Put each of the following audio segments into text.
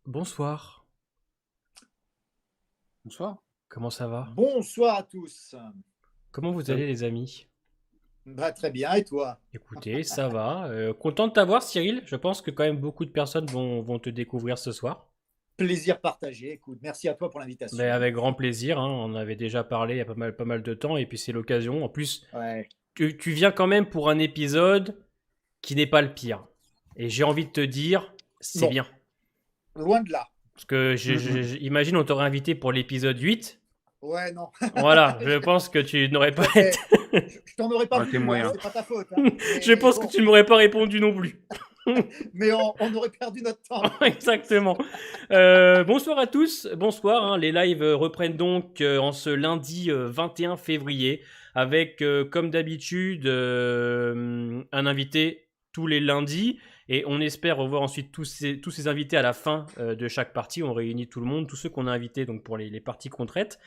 Bonsoir, Bonsoir. comment ça va? Bonsoir à tous. Comment vous Salut. allez les amis? Bah, très bien, et toi? Écoutez, ça va. Content de t'avoir Cyril, je pense que quand même beaucoup de personnes vont te découvrir ce soir. Plaisir partagé. Écoute, merci à toi pour Mais l'invitation. avec grand plaisir, hein, on en avait déjà parlé il y a pas mal de temps et puis c'est l'occasion. En plus, Ouais. tu viens quand même pour un épisode qui n'est pas le pire. Et j'ai envie de te dire, c'est Bon, bien. loin de là. Parce que imagine on t'aurait invité pour l'épisode 8. Ouais, non. Voilà, je pense que tu n'aurais pas été. Eh, je t'en aurais pas Ouais, t'es voulu, hein, moyen. c'est pas ta faute, hein. Je Mais pense que bon, tu ne m'aurais pas répondu non plus. mais on aurait perdu notre temps. Exactement. Bonsoir à tous, bonsoir. Les lives reprennent donc en ce lundi 21 février avec, comme d'habitude, un invité tous les lundis. Et on espère revoir ensuite tous ces invités à la fin de chaque partie. On réunit tout le monde, tous ceux qu'on a invités donc pour les parties qu'on traite.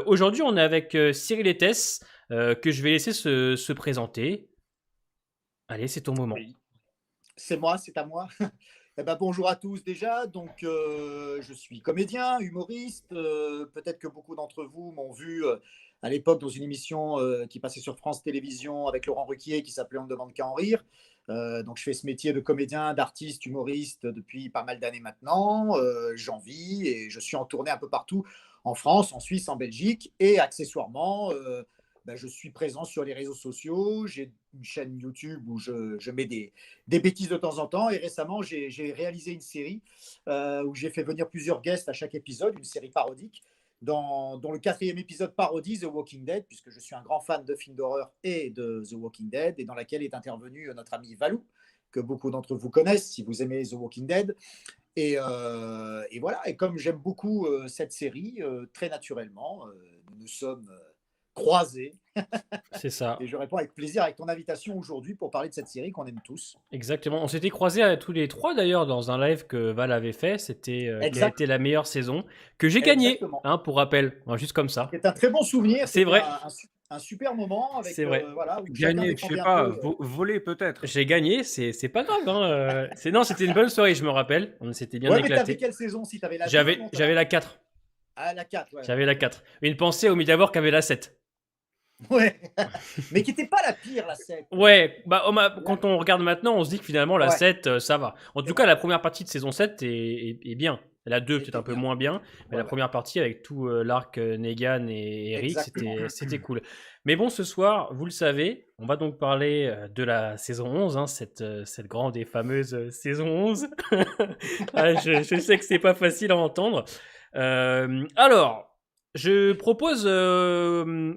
Aujourd'hui, on est avec Cyril et Tess, que je vais laisser se présenter. Allez, c'est ton moment. Oui, c'est moi, c'est à moi. Eh ben, bonjour à tous déjà. Donc, je suis comédien, humoriste. Peut-être que beaucoup d'entre vous m'ont vu à l'époque dans une émission qui passait sur France Télévisions avec Laurent Ruquier qui s'appelait On ne demande qu'à en rire. Donc, je fais ce métier de comédien, d'artiste, humoriste depuis pas mal d'années maintenant. J'en vis et je suis en tournée un peu partout en France, en Suisse, en Belgique. Et accessoirement, ben, je suis présent sur les réseaux sociaux. J'ai une chaîne YouTube où je mets des bêtises de temps en temps. Et récemment, j'ai réalisé une série où j'ai fait venir plusieurs guests à chaque épisode, une série parodique, dont le quatrième épisode parodie The Walking Dead, puisque je suis un grand fan de films d'horreur et de The Walking Dead, et dans laquelle est intervenu notre ami Valou, que beaucoup d'entre vous connaissent si vous aimez The Walking Dead. Et voilà, et comme j'aime beaucoup cette série, très naturellement, nous nous sommes croisés, C'est et ça. je réponds avec plaisir avec ton invitation aujourd'hui pour parler de cette série qu'on aime tous. Exactement. On s'était croisés tous les trois d'ailleurs dans un live que Val avait fait. C'était quelle a Exact, été la meilleure saison que j'ai gagnée, exactement. hein, pour rappel. Hein, juste comme ça. C'est un très bon souvenir. C'est C'était vrai. un super moment avec C'est vrai. voilà, où chacun Gagner, je sais défendait un pas, peu. voler peut-être. J'ai gagné. C'est pas grave. Hein. Non, c'était une bonne soirée. Je me rappelle. On s'était bien Ouais, mais t'avais éclaté. quelle saison? Si t'avais la 2 ou J'avais non, j'avais la 4. Ah, la 4, ouais. J'avais la 4. Une pensée au Mediavoir qui avait la 7. Ouais. Mais qui n'était pas la pire, la 7. Ouais, bah La- quand on regarde maintenant, on se dit que finalement la Ouais, 7, ça va. En c'est tout cas, vrai. la première partie de saison 7 est bien. La 2 Elle peut-être était un peu bien. moins bien, mais Ouais, la ouais. première partie avec tout l'arc Negan et Eric, Exactement. c'était cool. Mais bon, ce soir, vous le savez, on va donc parler de la saison 11, hein, cette grande et fameuse saison 11. Ah, je sais que c'est pas facile à entendre. Alors, je propose,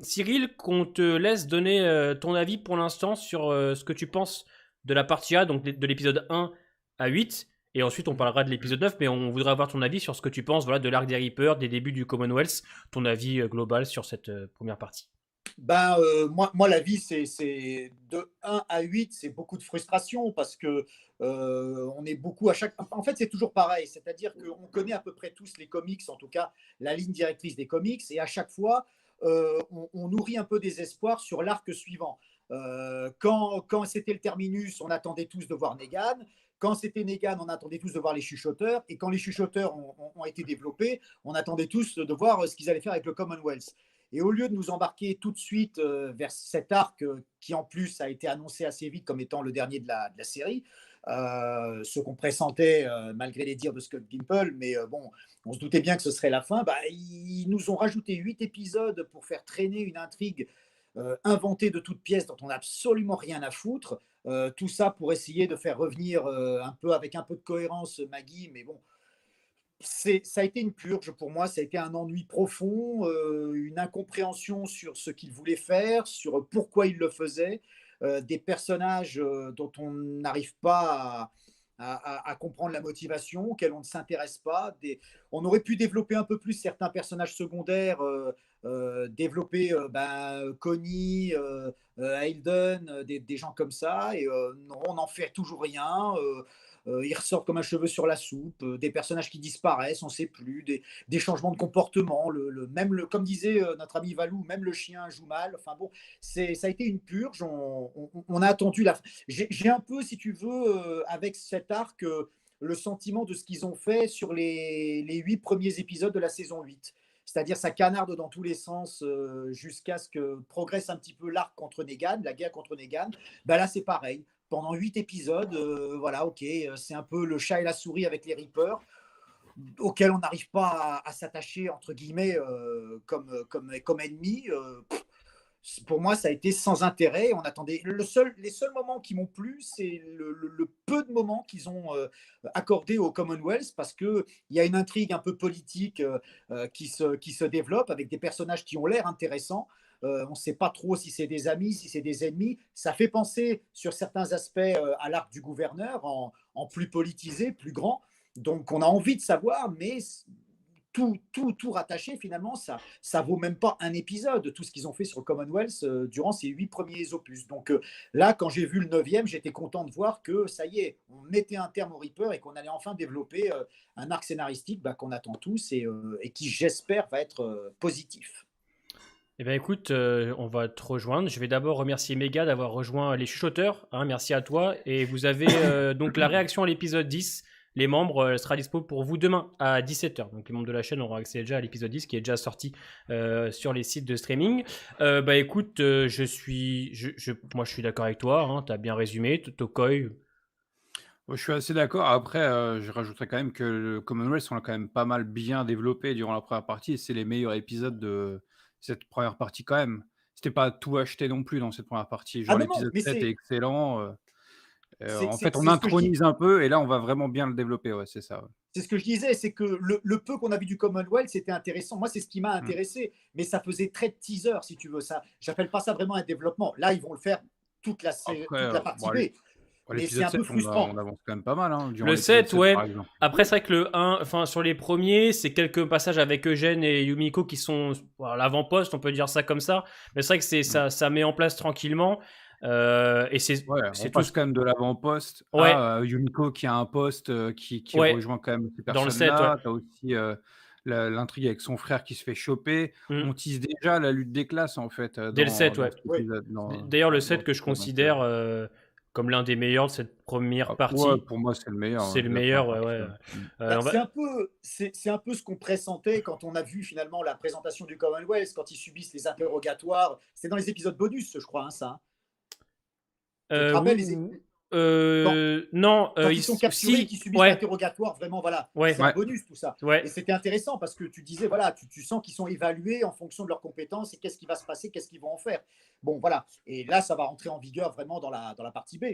Cyril, qu'on te laisse donner ton avis pour l'instant sur ce que tu penses de la partie A, donc de l'épisode 1 à 8. Et ensuite, on parlera de l'épisode 9, mais on voudrait avoir ton avis sur ce que tu penses, voilà, de l'arc des Reapers, des débuts du Commonwealth, ton avis global sur cette première partie. Ben, moi, la vie, c'est de 1 à 8, c'est beaucoup de frustration parce que on est beaucoup à chaque. En fait, c'est toujours pareil, c'est-à-dire qu'on connaît à peu près tous les comics, en tout cas la ligne directrice des comics, et à chaque fois, on nourrit un peu des espoirs sur l'arc suivant. Quand c'était le terminus, on attendait tous de voir Negan. Quand c'était Negan, on attendait tous de voir les chuchoteurs. Et quand les chuchoteurs ont été développés, on attendait tous de voir ce qu'ils allaient faire avec le Commonwealth. Et au lieu de nous embarquer tout de suite vers cet arc qui en plus a été annoncé assez vite comme étant le dernier de la série, ce qu'on pressentait malgré les dires de Scott Gimple, mais bon, on se doutait bien que ce serait la fin, bah, ils nous ont rajouté 8 épisodes pour faire traîner une intrigue inventée de toutes pièces dont on n'a absolument rien à foutre. Tout ça pour essayer de faire revenir un peu avec un peu de cohérence Maggie, mais bon, ça a été une purge pour moi, ça a été un ennui profond, une incompréhension sur ce qu'il voulait faire, sur pourquoi il le faisait, des personnages dont on n'arrive pas à comprendre la motivation, auxquels on ne s'intéresse pas. On aurait pu développer un peu plus certains personnages secondaires, développer ben, Connie, Hayden, des gens comme ça, et non, on n'en fait toujours rien. Ils ressortent comme un cheveu sur la soupe, des personnages qui disparaissent, on ne sait plus, des changements de comportement, comme disait notre ami Valou, même le chien joue mal. Enfin bon, ça a été une purge, on a attendu la fin. J'ai un peu, si tu veux, avec cet arc, le sentiment de ce qu'ils ont fait sur les 8 premiers épisodes de la saison 8. C'est-à-dire ça canarde dans tous les sens jusqu'à ce que progresse un petit peu l'arc contre Negan, la guerre contre Negan. Ben là, c'est pareil. Pendant 8 épisodes, voilà, ok, c'est un peu le chat et la souris avec les Reapers, auxquels on n'arrive pas à s'attacher, entre guillemets, comme ennemis. Pour moi, ça a été sans intérêt. On attendait. Les seuls moments qui m'ont plu, c'est le peu de moments qu'ils ont accordé au Commonwealth, parce qu'il y a une intrigue un peu politique qui se développe avec des personnages qui ont l'air intéressants. On ne sait pas trop si c'est des amis, si c'est des ennemis. Ça fait penser sur certains aspects à l'arc du gouverneur, en plus politisé, plus grand. Donc on a envie de savoir, mais tout rattaché, finalement, ça vaut même pas un épisode, tout ce qu'ils ont fait sur le Commonwealth durant ces 8 premiers opus. Donc là, quand j'ai vu le 9e, j'étais content de voir que ça y est, on mettait un terme au Reaper et qu'on allait enfin développer un arc scénaristique qu'on attend tous et qui, j'espère, va être positif. Eh bien écoute, on va te rejoindre. Je vais d'abord remercier Méga d'avoir rejoint les chuchoteurs. Hein, merci à toi. Et vous avez donc la réaction à l'épisode 10. Les membres, elle sera dispo pour vous demain à 17h. Donc les membres de la chaîne auront accès déjà à l'épisode 10 qui est déjà sorti sur les sites de streaming. Bah écoute, moi je suis d'accord avec toi. Hein, tu as bien résumé. Tokoi. Je suis assez d'accord. Après, je rajouterais quand même que le Commonwealth, on l'a quand même pas mal bien développé durant la première partie. Et c'est les meilleurs épisodes de cette première partie quand même. C'était pas tout acheté non plus dans cette première partie. Genre Non, l'épisode mais 7 est excellent. En fait, on c'est ce que je dis. intronise un peu et là, on va vraiment bien le développer. Ouais, c'est ça. Ouais. C'est ce que je disais, c'est que le peu qu'on a vu du Commonwealth, c'était intéressant. Moi, c'est ce qui m'a intéressé, mais ça faisait très teaser, si tu veux. Ça, j'appelle pas ça vraiment un développement. Là, ils vont le faire toute la partie B. Mais c'est un peu frustrant. On avance quand même pas mal. Hein, le 7, ouais. Après, c'est vrai que le 1, enfin, sur les premiers, c'est quelques passages avec Eugène et Yumiko qui sont à l'avant-poste, on peut dire ça comme ça. Mais c'est vrai que ça met en place tranquillement. Et c'est on passe quand même de l'avant-poste à Yumiko qui a un poste qui rejoint quand même ces personnes-là. T'as aussi l'intrigue avec son frère qui se fait choper. On tease déjà la lutte des classes en fait. Dès le 7, ouais. D'ailleurs, le 7 que je considère comme l'un des meilleurs de cette première partie. Ouais, pour moi, c'est le meilleur. C'est le meilleur, ouais. C'est un peu ce qu'on pressentait quand on a vu finalement la présentation du Commonwealth, quand ils subissent les interrogatoires. C'est dans les épisodes bonus, je crois, hein, ça. Tu te rappelles non, quand ils sont capturés, qui subissent l'interrogatoire, vraiment, voilà, c'est un bonus tout ça. Et c'était intéressant parce que tu disais, voilà, tu sens qu'ils sont évalués en fonction de leurs compétences et qu'est-ce qui va se passer, qu'est-ce qu'ils vont en faire. Bon, voilà. Et là, ça va rentrer en vigueur vraiment dans la partie B.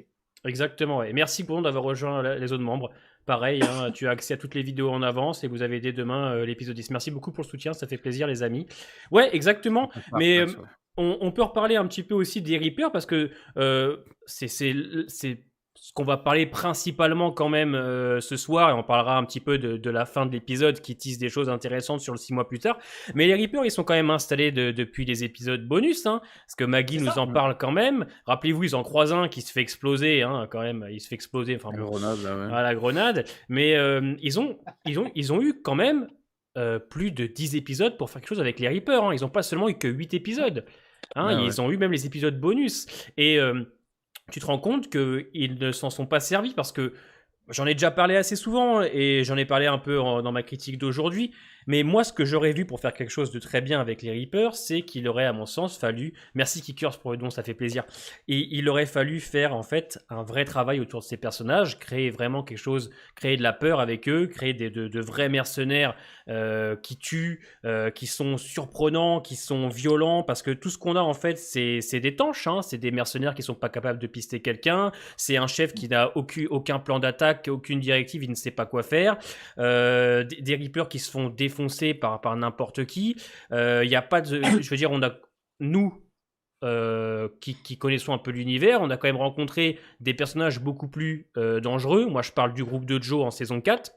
Exactement. Et merci pour d'avoir rejoint les autres membres. Pareil, hein, tu as accès à toutes les vidéos en avance et vous avez dès demain l'épisode 10. Merci beaucoup pour le soutien, ça fait plaisir, les amis. Ouais, exactement. Mais on peut reparler un petit peu aussi des Reapers parce que c'est ce qu'on va parler principalement quand même ce soir, et on parlera un petit peu de la fin de l'épisode qui tisse des choses intéressantes sur le 6 mois plus tard. Mais les Reapers, ils sont quand même installés depuis les épisodes bonus, hein, parce que Maggie nous en parle quand même. Rappelez-vous, ils en croisent un qui se fait exploser, hein, quand même, il se fait exploser. Enfin, grenade, là, ouais. À la grenade. Mais ils ont eu quand même plus de 10 épisodes pour faire quelque chose avec les Reapers. Hein. Ils n'ont pas seulement eu que 8 épisodes. Hein, ils ont eu même les épisodes bonus. Et tu te rends compte qu'ils ne s'en sont pas servis parce que j'en ai déjà parlé assez souvent et j'en ai parlé un peu dans ma critique d'aujourd'hui. Mais moi, ce que j'aurais vu pour faire quelque chose de très bien avec les Reapers, c'est qu'il aurait, à mon sens, fallu... Merci Kickers pour le don, ça fait plaisir. Et il aurait fallu faire, en fait, un vrai travail autour de ces personnages, créer vraiment quelque chose, créer de la peur avec eux, créer de vrais mercenaires qui tuent, qui sont surprenants, qui sont violents, parce que tout ce qu'on a, en fait, c'est des tanches, hein, c'est des mercenaires qui sont pas capables de pister quelqu'un, c'est un chef qui n'a aucun plan d'attaque, aucune directive, il ne sait pas quoi faire, des Reapers qui se font défoncer par n'importe qui. Il n'y a pas de... Je veux dire, on a... Nous, qui connaissons un peu l'univers, on a quand même rencontré des personnages beaucoup plus dangereux. Moi, je parle du groupe de Joe en saison 4.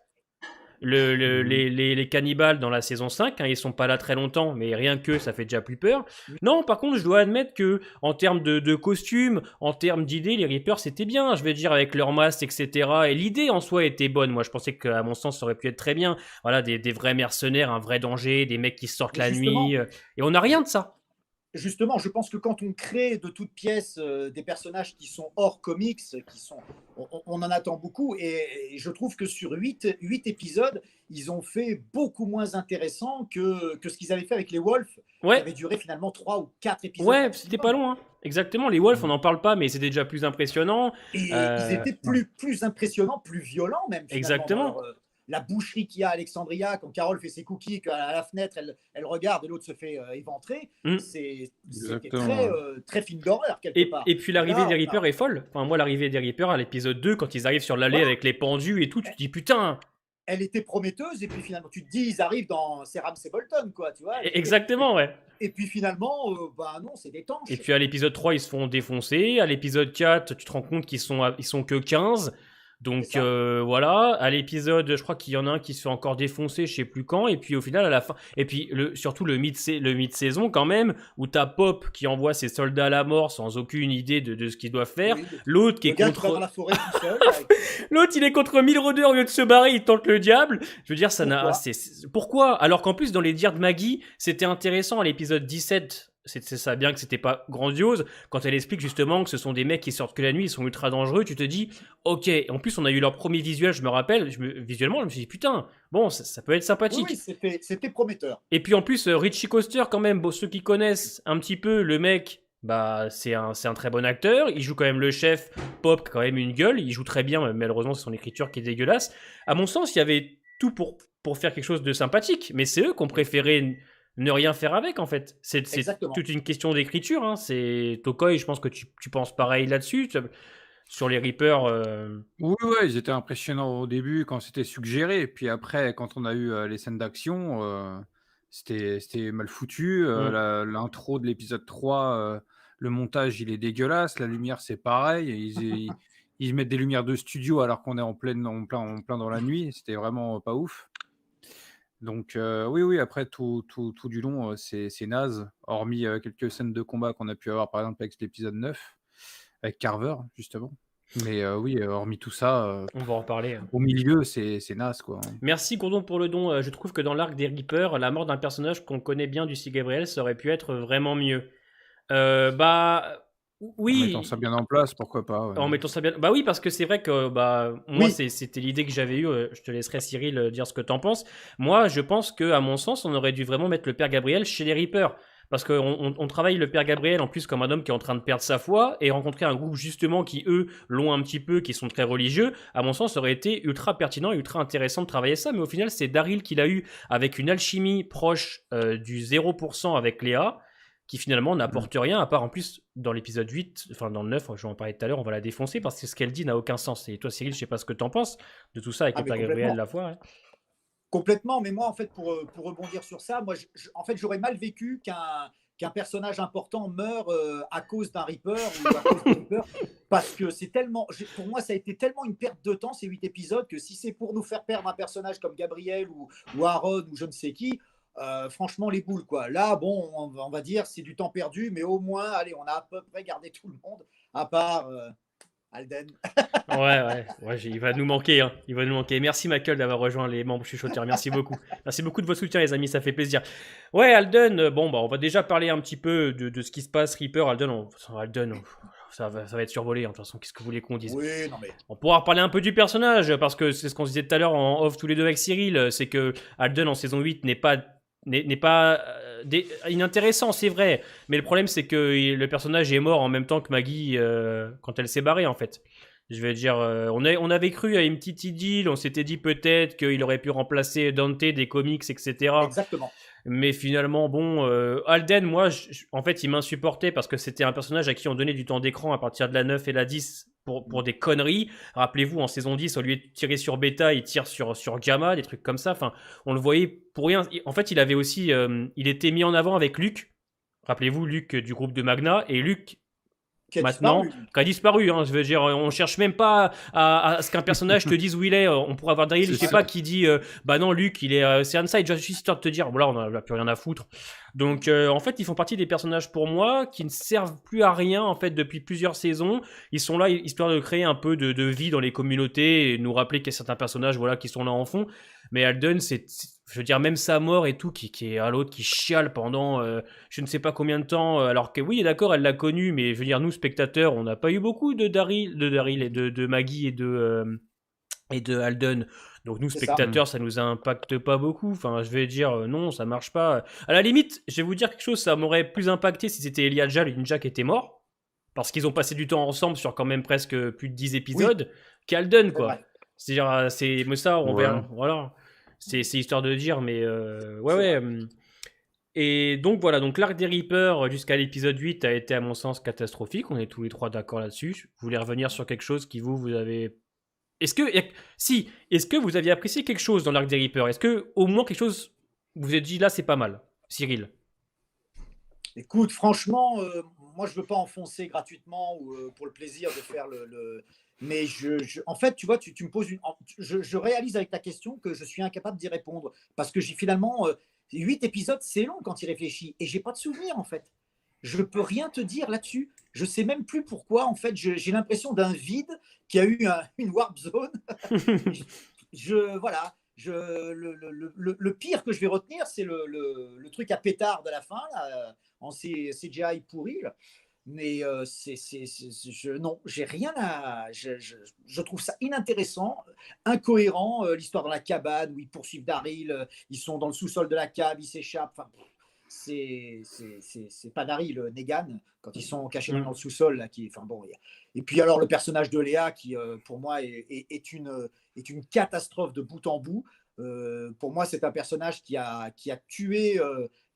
Les cannibales dans la saison 5, hein, ils sont pas là très longtemps, mais rien que ça fait déjà plus peur. Non, par contre, je dois admettre que en termes de costumes, en termes d'idées, les Reapers c'était bien, je vais dire, avec leur masque, etc. Et l'idée en soi était bonne. Moi, je pensais qu'à mon sens, ça aurait pu être très bien. Voilà, des vrais mercenaires, un vrai danger, des mecs qui sortent la nuit. Et on n'a rien de ça. Justement, je pense que quand on crée de toutes pièces des personnages qui sont hors comics, on en attend beaucoup. Et je trouve que sur 8 épisodes, ils ont fait beaucoup moins intéressant que ce qu'ils avaient fait avec les Wolves, qui Ouais, avaient duré finalement 3 ou 4 épisodes ouais, c'était pas maximum. long, hein. Exactement, les Wolves, on n'en parle pas, mais c'était déjà plus impressionnant. Et ils Euh, étaient plus impressionnants, plus violents même finalement dans Exactement. leur, la boucherie qu'il y a à Alexandria, quand Carole fait ses cookies, qu'à la fenêtre, elle regarde et l'autre se fait éventrer. Mm. C'était Exactement. très film d'horreur quelque part. Et puis l'arrivée Là, des on a, Reapers est folle. Enfin, moi, l'arrivée des Reapers à l'épisode 2, quand ils arrivent sur l'allée voilà, avec les pendus et tout, tu te dis putain. elle était prometteuse, et puis finalement, tu te dis, ils arrivent dans c'est Ramsay Bolton, quoi, tu vois. Exactement, ouais. Et puis finalement, bah non, c'est Et d'étanche. puis à l'épisode 3, ils se font défoncer. À l'épisode 4, tu te rends compte ils sont que 15. C'est Donc ça. voilà, à l'épisode, je crois qu'il y en a un qui se fait encore défoncer, je sais plus quand, et puis au final à la fin, et puis surtout le mid-saison quand même, où t'as Pop qui envoie ses soldats à la mort sans aucune idée de ce qu'ils doivent faire, Oui, l'autre qui le est gars qui va dans contre, la forêt tout seul, l'autre il est contre 1000 rôdeurs au lieu de se barrer, il tente le diable. Je veux dire, pourquoi? pourquoi? Alors qu'en plus dans les dires de Maggie, c'était intéressant à l'épisode 17. C'est ça, bien que c'était pas grandiose, quand elle explique justement que ce sont des mecs qui sortent que la nuit, ils sont ultra dangereux, tu te dis, ok, en plus on a eu leur premier visuel, je me rappelle, visuellement je me suis dit, putain, bon, ça peut être Oui, sympathique. c'était prometteur. Et puis en plus, Richie Coster, quand même, bon, ceux qui connaissent un petit peu le mec, bah c'est un très bon acteur, il joue quand même le chef, Pop, qui a quand même une gueule, il joue très bien, mais malheureusement c'est son écriture qui est dégueulasse. À mon sens, il y avait tout pour faire quelque chose de sympathique, mais c'est eux qui ont préféré ne rien faire avec en fait. C'est Exactement. toute une question d'écriture, hein. C'est Tokoi, je pense que tu penses pareil là-dessus, sur les Reapers. Oui, ouais, ils étaient impressionnants au début quand c'était suggéré. Puis après, quand on a eu les scènes d'action, c'était mal foutu. Hmm. L'intro de l'épisode 3, le montage, il est dégueulasse. La lumière, c'est pareil. Ils mettent des lumières de studio alors qu'on est en plein dans la nuit. C'était vraiment pas ouf. Donc, oui, oui, après, tout du long, c'est naze. Hormis quelques scènes de combat qu'on a pu avoir, par exemple, avec l'épisode 9, avec Carver, justement. Mais oui, hormis tout ça, On va en reparler. au milieu, c'est naze, quoi, hein. Merci Gourdon pour le don. Je trouve que dans l'arc des Reapers, la mort d'un personnage qu'on connaît bien du C. Gabriel, ça aurait pu être vraiment mieux. Bah En mettant ça oui, bien en place, pourquoi pas, ouais. en mettant ça bien. Bah oui, parce que c'est vrai que bah moi Oui, c'était l'idée que j'avais eue. Je te laisserai Cyril dire ce que t'en penses. Moi, je pense que à mon sens, on aurait dû vraiment mettre le père Gabriel chez les Reapers. Parce qu'on on travaille le père Gabriel en plus comme un homme qui est en train de perdre sa foi et rencontrer un groupe justement qui eux l'ont un petit peu, qui sont très religieux. À mon sens, ça aurait été ultra pertinent et ultra intéressant de travailler ça. Mais au final, c'est Daryl qui l'a eu avec une alchimie proche du 0% avec Léa, qui finalement Mmh. n'apporte rien, à part en plus dans l'épisode 8, enfin dans le 9, je vais en parler tout à l'heure, on va la défoncer parce que ce qu'elle dit n'a aucun sens. Et toi, Cyril, je sais pas ce que t'en penses de tout ça avec ah, le mais père Gabriel complètement. la fois. Ouais. Complètement, mais moi, en fait, pour rebondir sur ça, moi, en fait, j'aurais mal vécu qu'un personnage important meure à cause d'un Reaper ou à cause des Reapers, parce que c'est tellement, pour moi, ça a été tellement une perte de temps, ces 8 épisodes, que si c'est pour nous faire perdre un personnage comme Gabriel ou Aaron ou je ne sais qui, franchement, les boules, quoi. Là, bon, on va dire, c'est du temps perdu, mais au moins, allez, on a à peu près gardé tout le monde, à part Alden. Ouais, il va nous manquer, hein. Il va nous manquer. Merci Michael d'avoir rejoint les membres chuchoteurs. Merci beaucoup. Merci beaucoup de votre soutien, les amis, ça fait plaisir. Ouais, Alden, bon, bah, on va déjà parler un petit peu de ce qui se passe. Reaper, ça va être survolé, hein. De toute façon, qu'est-ce que vous voulez qu'on dise? Oui, non, mais On pourra reparler un peu du personnage, parce que c'est ce qu'on se disait tout à l'heure en off tous les deux avec Cyril, c'est que Alden en saison 8 n'est pas inintéressant, c'est vrai. Mais le problème, c'est que le personnage est mort en même temps que Maggie quand elle s'est barrée, en fait. Je vais dire, on avait cru à une petite idylle, on s'était dit peut-être qu'il aurait pu remplacer Dante des comics, etc. exactement. Mais finalement, bon, Alden, moi, en fait, il m'insupportait parce que c'était un personnage à qui on donnait du temps d'écran à partir de la 9 et la 10 pour des conneries. Rappelez-vous, en saison 10, au lieu de tirer sur Beta, il tire sur Gamma, des trucs comme ça. Enfin, on le voyait pour rien. En fait, il avait aussi, il était mis en avant avec Luke. Rappelez-vous, Luke du groupe de Magna. Et Luke, Qui a maintenant, disparu. qui a disparu, hein, je veux dire, on cherche même pas à ce qu'un personnage te dise où il est. On pourrait avoir Daryl, je C'est sais ça. pas, qui dit bah non, Luke, il est c'est Inside, juste histoire de te dire, voilà, on n'a plus rien à foutre. Donc en fait, ils font partie des personnages pour moi qui ne servent plus à rien en fait depuis plusieurs saisons. Ils sont là histoire de créer un peu de vie dans les communautés et nous rappeler qu'il y a certains personnages voilà qui sont là en fond. Mais Alden, je veux dire même sa mort et tout qui est à l'autre qui chiale pendant je ne sais pas combien de temps alors que oui d'accord elle l'a connu mais je veux dire nous spectateurs on n'a pas eu beaucoup de Daryl et de Maggie et de Alden. Donc nous, C'est ça. spectateurs, ça nous impacte pas beaucoup. Enfin, je vais dire, non, ça marche pas. À la limite, je vais vous dire quelque chose, ça m'aurait plus impacté si c'était Elijah, le ninja, qui était mort. Parce qu'ils ont passé du temps ensemble sur quand même presque plus de 10 épisodes. Qu'Alden, C'est quoi. vrai. C'est-à-dire, mais ça, on Ouais. verra. Voilà. C'est histoire de dire, mais ouais, C'est ouais. vrai. Et donc voilà, donc l'arc des Reapers jusqu'à l'épisode 8 a été à mon sens catastrophique. On est tous les trois d'accord là-dessus. Je voulais revenir sur quelque chose qui vous avez est-ce que vous aviez apprécié quelque chose dans l'arc des Reapers? Est-ce que au moins quelque chose vous vous êtes dit là c'est pas mal, Cyril? Écoute, franchement, moi, je veux pas enfoncer gratuitement ou pour le plaisir de faire Mais en fait, tu vois, tu me poses je réalise avec ta question que je suis incapable d'y répondre parce que j'ai finalement 8 épisodes, c'est long quand il réfléchit et j'ai pas de souvenir en fait. Je peux rien te dire là-dessus. Je sais même plus pourquoi. En fait, j'ai l'impression d'un vide qui a eu une warp zone. Voilà. Le pire que je vais retenir, c'est le truc à pétard de la fin, là, en CGI pourri. Là. Mais non, j'ai rien à. Je trouve ça inintéressant, incohérent. L'histoire dans la cabane où ils poursuivent Daryl, ils sont dans le sous-sol de la cave, ils s'échappent. Enfin, c'est pas Daryl, Negan, quand ils sont cachés dans le sous-sol. Là, enfin, bon, et puis alors le personnage de Léa, qui pour moi est une catastrophe de bout en bout. Pour moi, c'est un personnage qui a tué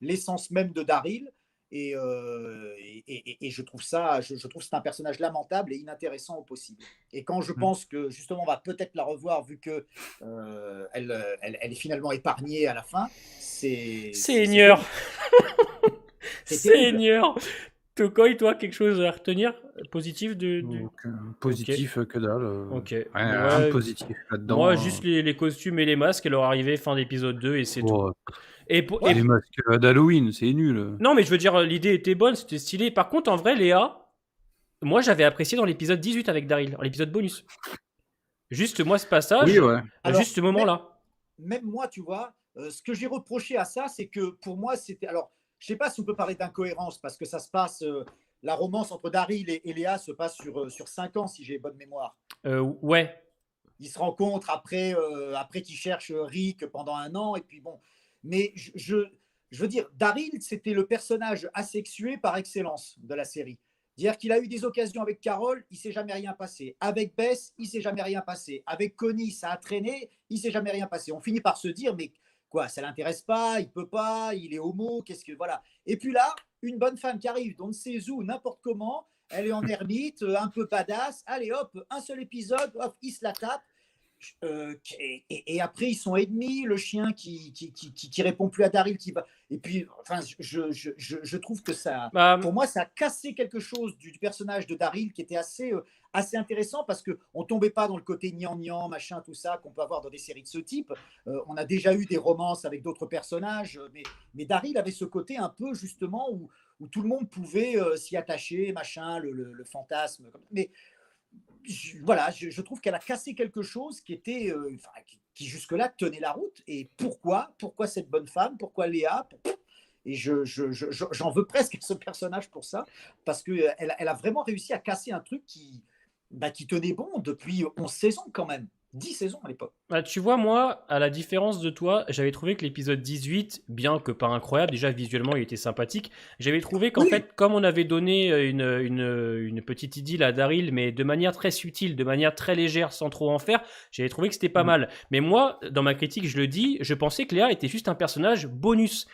l'essence même de Daryl. Et je trouve je trouve que c'est un personnage lamentable et inintéressant au possible. Et quand je pense que justement on va peut-être la revoir vu que elle est finalement épargnée à la fin, Seigneur. c'est terrible. Seigneur. Tokoy, toi, quelque chose à retenir positif du... Positif que dalle. Ok. Rien de Ouais, positif là-dedans. moi, juste les costumes et les masques et leur arrivée fin d'épisode 2 et c'est tout. Oh, Et les masques d'Halloween, c'est nul. Non, mais je veux dire, l'idée était bonne, c'était stylé. Par contre, en vrai, Léa, moi, j'avais apprécié dans l'épisode 18 avec Daryl, dans l'épisode bonus. Juste, moi, ce passage, Oui, ouais. Alors, juste ce moment-là. Même moi, tu vois, ce que j'ai reproché à ça, c'est que pour moi, c'était. Alors, je sais pas si on peut parler d'incohérence, parce que ça se passe. La romance entre Daryl et Léa se passe sur 5 ans, si j'ai bonne mémoire. Ouais. Ils se rencontrent après qu'ils cherchent Rick pendant 1 an, et puis bon. Mais je veux dire, Daryl, c'était le personnage asexué par excellence de la série. Dire qu'il a eu des occasions avec Carol, il ne s'est jamais rien passé. Avec Bess, il ne s'est jamais rien passé. Avec Connie, ça a traîné, il ne s'est jamais rien passé. On finit par se dire, mais quoi, ça ne l'intéresse pas, il ne peut pas, il est homo, qu'est-ce que. Voilà. Et puis là, une bonne femme qui arrive, on ne sait où, n'importe comment, elle est en ermite, un peu badass, allez hop, un seul épisode, hop, il se la tape. Et après ils sont ennemis, le chien qui répond plus à Daryl qui va, et puis enfin je trouve que ça, pour moi, ça a cassé quelque chose du personnage de Daryl qui était assez intéressant, parce que on tombait pas dans le côté gnangnan machin tout ça qu'on peut avoir dans des séries de ce type. On a déjà eu des romances avec d'autres personnages, mais Daryl avait ce côté un peu justement où tout le monde pouvait s'y attacher machin, le fantasme, mais voilà, je trouve qu'elle a cassé quelque chose qui était, qui jusque-là tenait la route. Et pourquoi cette bonne femme? Pourquoi Léa? Et j'en veux presque à ce personnage pour ça, parce qu'elle elle a vraiment réussi à casser un truc qui tenait bon depuis 11 saisons quand même. 10 saisons à l'époque. Bah, tu vois, moi, à la différence de toi, j'avais trouvé que l'épisode 18, bien que pas incroyable, déjà visuellement il était sympathique, j'avais trouvé qu'en fait, comme on avait donné une petite idylle à Daryl, mais de manière très subtile, de manière très légère, sans trop en faire, j'avais trouvé que c'était pas mal. Mais moi, dans ma critique, je le dis, je pensais que Léa était juste un personnage bonus,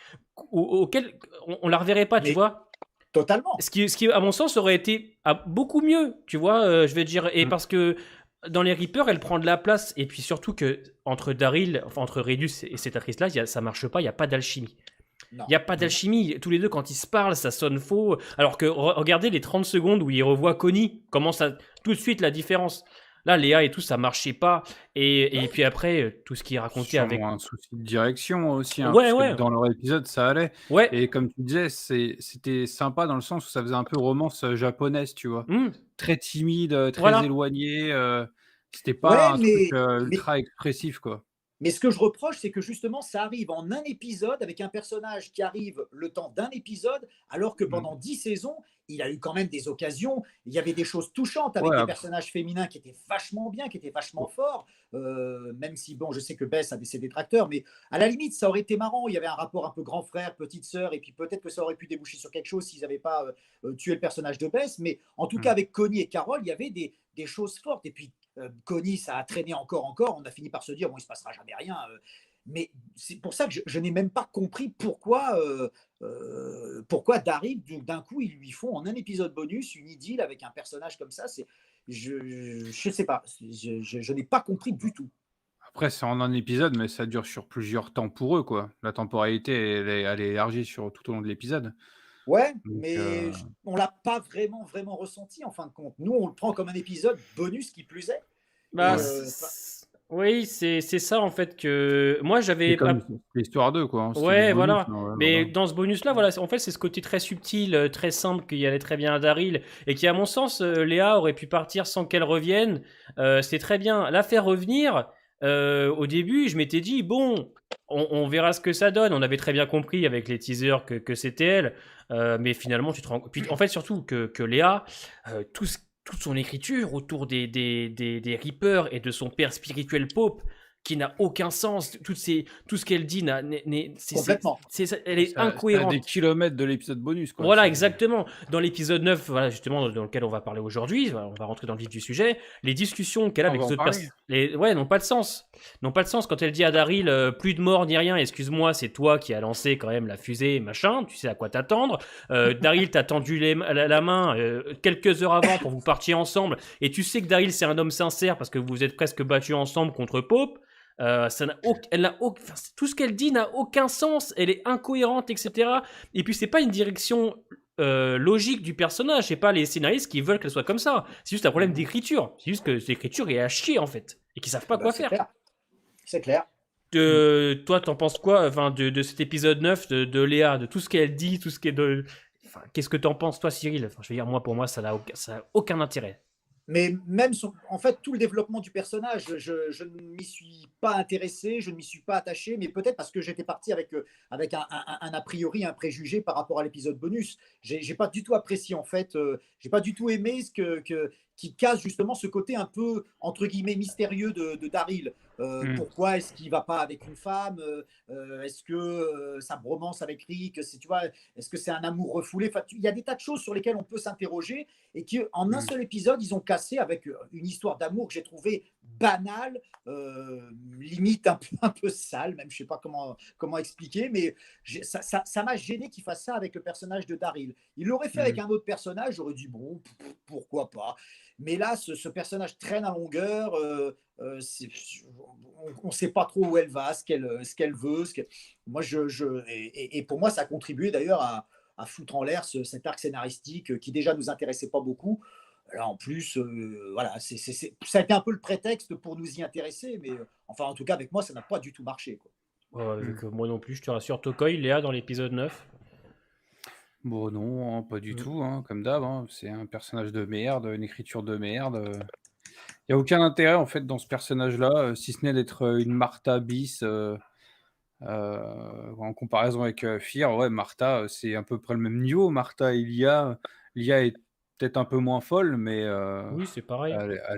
auquel on la reverrait pas, tu vois. Totalement. Ce qui, à mon sens, aurait été beaucoup mieux, tu vois, je vais dire, et parce que dans les Reapers, elle prend de la place, et puis surtout que entre Daryl, enfin entre Redus et cette actrice-là, ça marche pas, il n'y a pas d'alchimie. Il n'y a pas d'alchimie. Tous les deux, quand ils se parlent, ça sonne faux. Alors que regardez les 30 secondes où ils revoient Connie, comment ça, tout de suite la différence. Là, Léa et tout, ça marchait pas. Et puis après, tout ce qui est raconté avec. Sûrement un souci de direction aussi, hein, Ouais, parce que ouais, dans leur épisode, ça allait. ouais. Et comme tu disais, c'était sympa dans le sens où ça faisait un peu romance japonaise, tu vois. Hmm, Très timide, très voilà. éloigné. C'était pas Ouais, un truc mais ultra expressif, quoi. Mais ce que je reproche, c'est que justement, ça arrive en un épisode avec un personnage qui arrive le temps d'un épisode, alors que Mm. pendant 10 saisons, il a eu quand même des occasions. Il y avait des choses touchantes avec Ouais, des personnages féminins qui étaient vachement bien, qui étaient vachement forts. Même si, bon, je sais que Bess a ses détracteurs, mais à la limite, ça aurait été marrant. Il y avait un rapport un peu grand frère, petite sœur, et puis peut-être que ça aurait pu déboucher sur quelque chose s'ils n'avaient pas tué le personnage de Bess. Mais en tout cas, mm. avec Connie et Carole, il y avait des choses fortes. Et puis, Connie, ça a traîné encore. On a fini par se dire, bon, il ne se passera jamais rien. Mais c'est pour ça que je n'ai même pas compris pourquoi Daryl, d'un coup, ils lui font en un épisode bonus une idylle avec un personnage comme ça. Je ne sais pas. Je n'ai pas compris du tout. Après, c'est en un épisode, mais ça dure sur plusieurs temps pour eux, quoi. La temporalité, elle est élargie tout au long de l'épisode. Ouais, Donc, mais on ne l'a pas vraiment ressenti en fin de compte. Nous, on le prend comme un épisode bonus qui plus est. Bah, Et ouais. oui, c'est ça en fait que moi C'est j'avais. comme l'histoire d'eux, quoi, hein. C'était du Ouais, bonus, voilà. hein, ouais, Mais voilà. dans ce bonus-là, voilà, en fait, c'est ce côté très subtil, très simple qui allait très bien à Daryl et qui, à mon sens, Léa aurait pu partir sans qu'elle revienne. C'est très bien. La faire revenir, au début, je m'étais dit, bon, on verra ce que ça donne. On avait très bien compris avec les teasers que c'était elle. Mais finalement, tu te rends. Puis, en fait, surtout que Léa, toute son écriture autour des Reapers et de son père spirituel Pope, qui n'a aucun sens. Tout ce qu'elle dit, complètement. elle est C'est à des incohérente. kilomètres de l'épisode bonus, quoi. Voilà, exactement. Dans l'épisode 9, voilà, justement, dans lequel on va parler aujourd'hui, on va rentrer dans le vif du sujet, les discussions qu'elle a On avec va les en autres parler. personnes, ouais, n'ont pas de sens. N'ont pas de sens quand elle dit à Daryl, plus de mort ni rien, excuse-moi, c'est toi qui as lancé quand même la fusée, machin, tu sais à quoi t'attendre. Daryl t'a tendu la main quelques heures avant pour que vous partiez ensemble, et tu sais que Daryl c'est un homme sincère parce que vous vous êtes presque battus ensemble contre Pope. Tout ce qu'elle dit n'a aucun sens, elle est incohérente, etc. Et puis c'est pas une direction logique du personnage, c'est pas les scénaristes qui veulent qu'elle soit comme ça. C'est juste un problème d'écriture. C'est juste que l'écriture est à chier en fait et qu'ils savent pas quoi C'est faire. clair. C'est clair. Toi, t'en penses quoi, enfin, de cet épisode 9 de Léa, de tout ce qu'elle dit, tout ce qui est de. Enfin, qu'est-ce que t'en penses, toi, Cyril? Enfin, je veux dire, moi, pour moi, ça n'a aucun intérêt. Mais même, en fait, tout le développement du personnage, je ne m'y suis pas intéressé, je ne m'y suis pas attaché, mais peut-être parce que j'étais parti avec un a priori, un préjugé par rapport à l'épisode bonus. J'ai pas du tout apprécié, en fait, j'ai pas du tout aimé qui casse justement ce côté un peu, entre guillemets, mystérieux de Daryl. Mm. Pourquoi est-ce qu'il va pas avec une femme? Est-ce que sa bromance avec Rick, tu vois, est-ce que c'est un amour refoulé? Enfin, il y a des tas de choses sur lesquelles on peut s'interroger et qui, en un Mm. seul épisode, ils ont cassé avec une histoire d'amour que j'ai trouvée banale, limite un peu sale, même je sais pas comment expliquer, mais ça m'a gêné qu'il fasse ça avec le personnage de Daryl. Il l'aurait fait avec Mm. un autre personnage, j'aurais dit bon, pourquoi pas. Mais là, ce personnage traîne à longueur. On ne sait pas trop où elle va, ce qu'elle veut. Moi, et pour moi, ça a contribué d'ailleurs à foutre en l'air cet arc scénaristique qui déjà nous intéressait pas beaucoup. Là, en plus, voilà, ça a été un peu le prétexte pour nous y intéresser, mais enfin, en tout cas, avec moi, ça n'a pas du tout marché, quoi. Vu Mm. que moi non plus, je te rassure. Tokoi, Léa, dans l'épisode 9. Bon, non, hein, pas du Mm. tout, hein, comme d'hab, hein. C'est un personnage de merde, une écriture de merde. Il n'y a aucun intérêt, en fait, dans ce personnage-là, si ce n'est d'être une Martha bis. En comparaison avec Fear, ouais, Martha, c'est à peu près le même niveau. Martha et Lia est peut-être un peu moins folle, mais Oui, c'est pareil.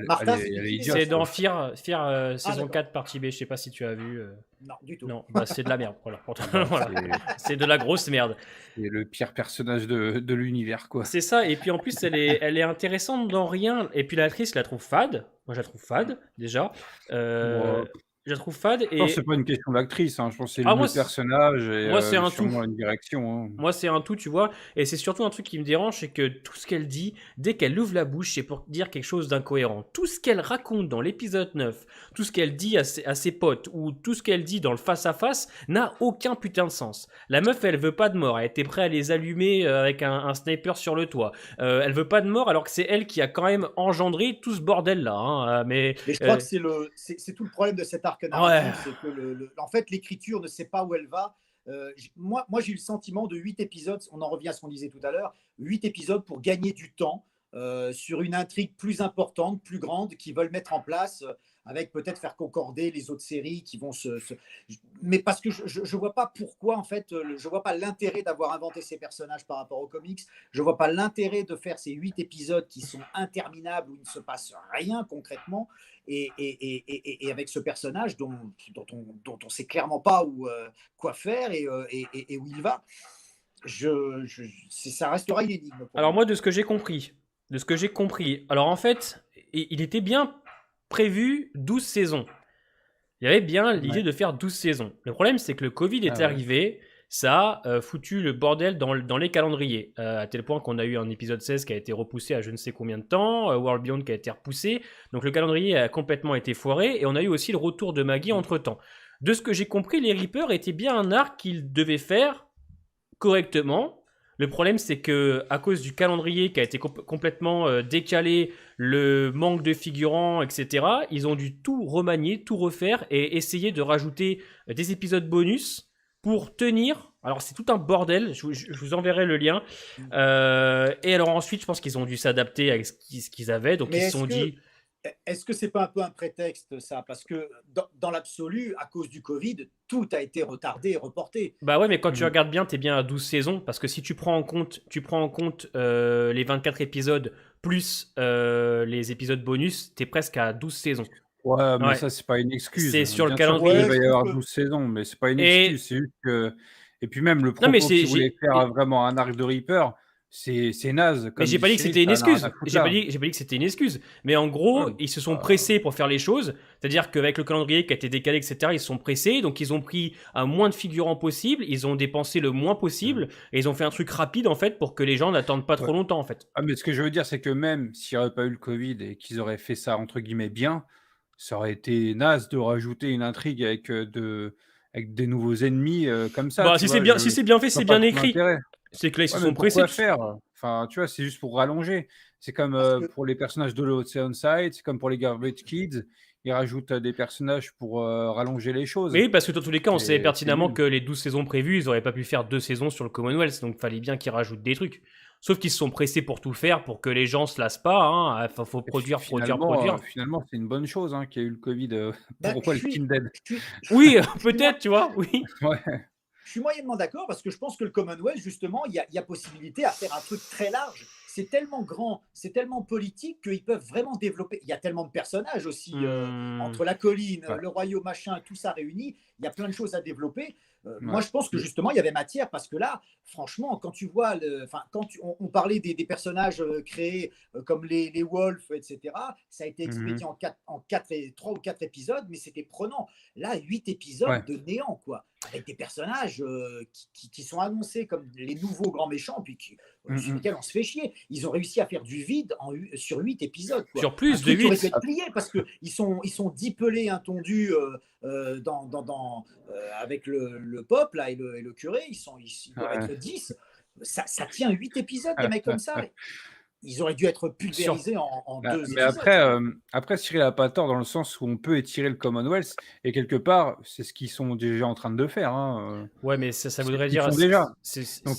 Martha, elle est C'est idiote, dans quoi. Fear, Ah, saison d'accord. 4, partie B. Je sais pas si tu as vu. Non, du tout. Non, bah c'est de la merde. Voilà. Bah, Voilà. C'est de la grosse merde. c'est le pire personnage de l'univers, quoi. C'est ça, et puis en plus, elle est intéressante dans rien. Et puis l'actrice, je la trouve fade. Moi, je la trouve fade, déjà. Moi, Je la trouve fade Je pense que et c'est pas une question d'actrice, hein. Je pense que c'est ah le personnage et moi c'est un tout. sûrement une direction, hein. Moi, c'est un tout, tu vois. Et c'est surtout un truc qui me dérange, c'est que tout ce qu'elle dit, dès qu'elle ouvre la bouche, c'est pour dire quelque chose d'incohérent. Tout ce qu'elle raconte dans l'épisode 9, tout ce qu'elle dit à ses potes, ou tout ce qu'elle dit dans le face-à-face, n'a aucun putain de sens. La meuf, elle veut pas de mort. Elle était prête à les allumer avec un sniper sur le toit. Elle veut pas de mort, alors que c'est elle qui a quand même engendré tout ce bordel-là. Hein. Mais je crois que c'est tout le problème de cet arc ouais. narratif, c'est que en fait, l'écriture ne sait pas où elle va. Moi, j'ai eu le sentiment de 8 épisodes, on en revient à ce qu'on disait tout à l'heure, 8 épisodes pour gagner du temps sur une intrigue plus importante, plus grande, qu'ils veulent mettre en place, avec peut-être faire concorder les autres séries qui vont Mais parce que je ne vois pas pourquoi, en fait, je vois pas l'intérêt d'avoir inventé ces personnages par rapport aux comics, je vois pas l'intérêt de faire ces 8 épisodes qui sont interminables, où il ne se passe rien concrètement, et avec ce personnage dont on sait clairement pas quoi faire et où il va. Ça restera une énigme pour Alors moi. moi, de ce que j'ai compris, alors en fait, il était bien prévu 12 saisons. Il y avait bien l'idée Ouais. de faire 12 saisons. Le problème, c'est que le Covid est Ah ouais. arrivé, ça a foutu le bordel dans les calendriers, à tel point qu'on a eu un épisode 16 qui a été repoussé à je ne sais combien de temps, World Beyond qui a été repoussé, donc le calendrier a complètement été foiré, et on a eu aussi le retour de Maggie entre-temps. De ce que j'ai compris, les Reapers étaient bien un arc qu'ils devaient faire correctement. Le problème, c'est que à cause du calendrier qui a été complètement décalé, le manque de figurants, etc., ils ont dû tout remanier, tout refaire et essayer de rajouter des épisodes bonus pour tenir. Alors, c'est tout un bordel. Je vous enverrai le lien. Et alors ensuite, je pense qu'ils ont dû s'adapter à ce qu'ils avaient. Donc, Mais ils se sont dit... est-ce que c'est pas un peu un prétexte, ça? Parce que dans l'absolu, à cause du Covid, tout a été retardé et reporté. Bah ouais, mais quand tu Mm. regardes bien, t'es bien à 12 saisons, parce que si tu prends en compte les 24 épisodes plus les épisodes bonus, t'es presque à 12 saisons. Ouais, mais Ouais. ça, c'est pas une excuse. C'est sur le Bien sûr calendrier. qu'il va y Ouais, avoir je trouve 12 saisons, mais c'est pas une Et excuse. C'est juste que. Et puis même le non, mais propos qu'ils voulaient faire vraiment un arc de Reaper, c'est naze. mais Comme j'ai dit pas dit que Cyril, c'était une ça n'a rien à excuse. foutre là. J'ai pas dit que c'était une excuse. Mais en gros, Ouais, ils se sont bah, pressés pour faire les choses. C'est-à-dire qu'avec le calendrier qui a été décalé, etc., ils se sont pressés. Donc, ils ont pris un moins de figurants possible. Ils ont dépensé le moins possible. Et ils ont fait un truc rapide, en fait, pour que les gens n'attendent pas trop ouais. longtemps, en fait. Ah, mais ce que je veux dire, c'est que même s'il n'y aurait pas eu le Covid et qu'ils auraient fait ça entre guillemets bien, ça aurait été naze de rajouter une intrigue avec des nouveaux ennemis comme ça, Bah, tu si c'est vois. bien, si Je c'est bien fait, vois c'est pas bien trop écrit. l'intérêt. C'est que là, ils se Ouais, mais sont pressés. pourquoi faire? Enfin, tu vois, c'est juste pour rallonger. C'est comme parce que pour les personnages de l'Oceanside, c'est comme pour les Garbage Kids. Ils rajoutent des personnages pour rallonger les choses. Mais oui, parce que dans tous les cas, on savait C'est pertinemment nul. que les 12 saisons prévues, ils auraient pas pu faire 2 saisons sur le Commonwealth, donc fallait bien qu'ils rajoutent des trucs. Sauf qu'ils se sont pressés pour tout faire, pour que les gens se lassent pas. Hein. Enfin, faut Et produire. finalement, c'est une bonne chose qu'il y ait eu le Covid bah, pour Walking Dead. Oui, je suis peut-être, tu vois, oui. Ouais. Je suis moyennement d'accord parce que je pense que le Commonwealth, justement, il y a possibilité à faire un truc très large. C'est tellement grand, c'est tellement politique qu'ils peuvent vraiment développer. Il y a tellement de personnages aussi, entre la colline, Ouais. le royaume, machin, tout ça réuni. Il y a plein de choses à développer. Moi, Ouais. je pense que justement, il y avait matière parce que là, franchement, quand tu vois, on parlait des personnages créés comme les Wolves, etc., ça a été expédié Mhm. en 3 ou 4 épisodes, mais c'était prenant. Là, 8 épisodes Ouais. de néant, quoi, avec des personnages qui sont annoncés comme les nouveaux grands méchants, puis sur Mhm. lesquels on se fait chier. Ils ont réussi à faire du vide sur 8 épisodes, quoi. Sur Un plus de truc qui aurait pu 8. être plié parce qu'ils sont 10 pelés intondus avec le pop là, et le curé. Ils doivent Ouais. être 10. Ça tient 8 épisodes, des mecs comme ça. Ils auraient dû être pulvérisés en 2 Mais épisodes. après, Cyril n'a pas tort dans le sens où on peut étirer le Commonwealth et quelque part, c'est ce qu'ils sont déjà en train de faire. Ouais, mais ça C'est ce voudrait qu'ils dire. font déjà. c'est- Donc,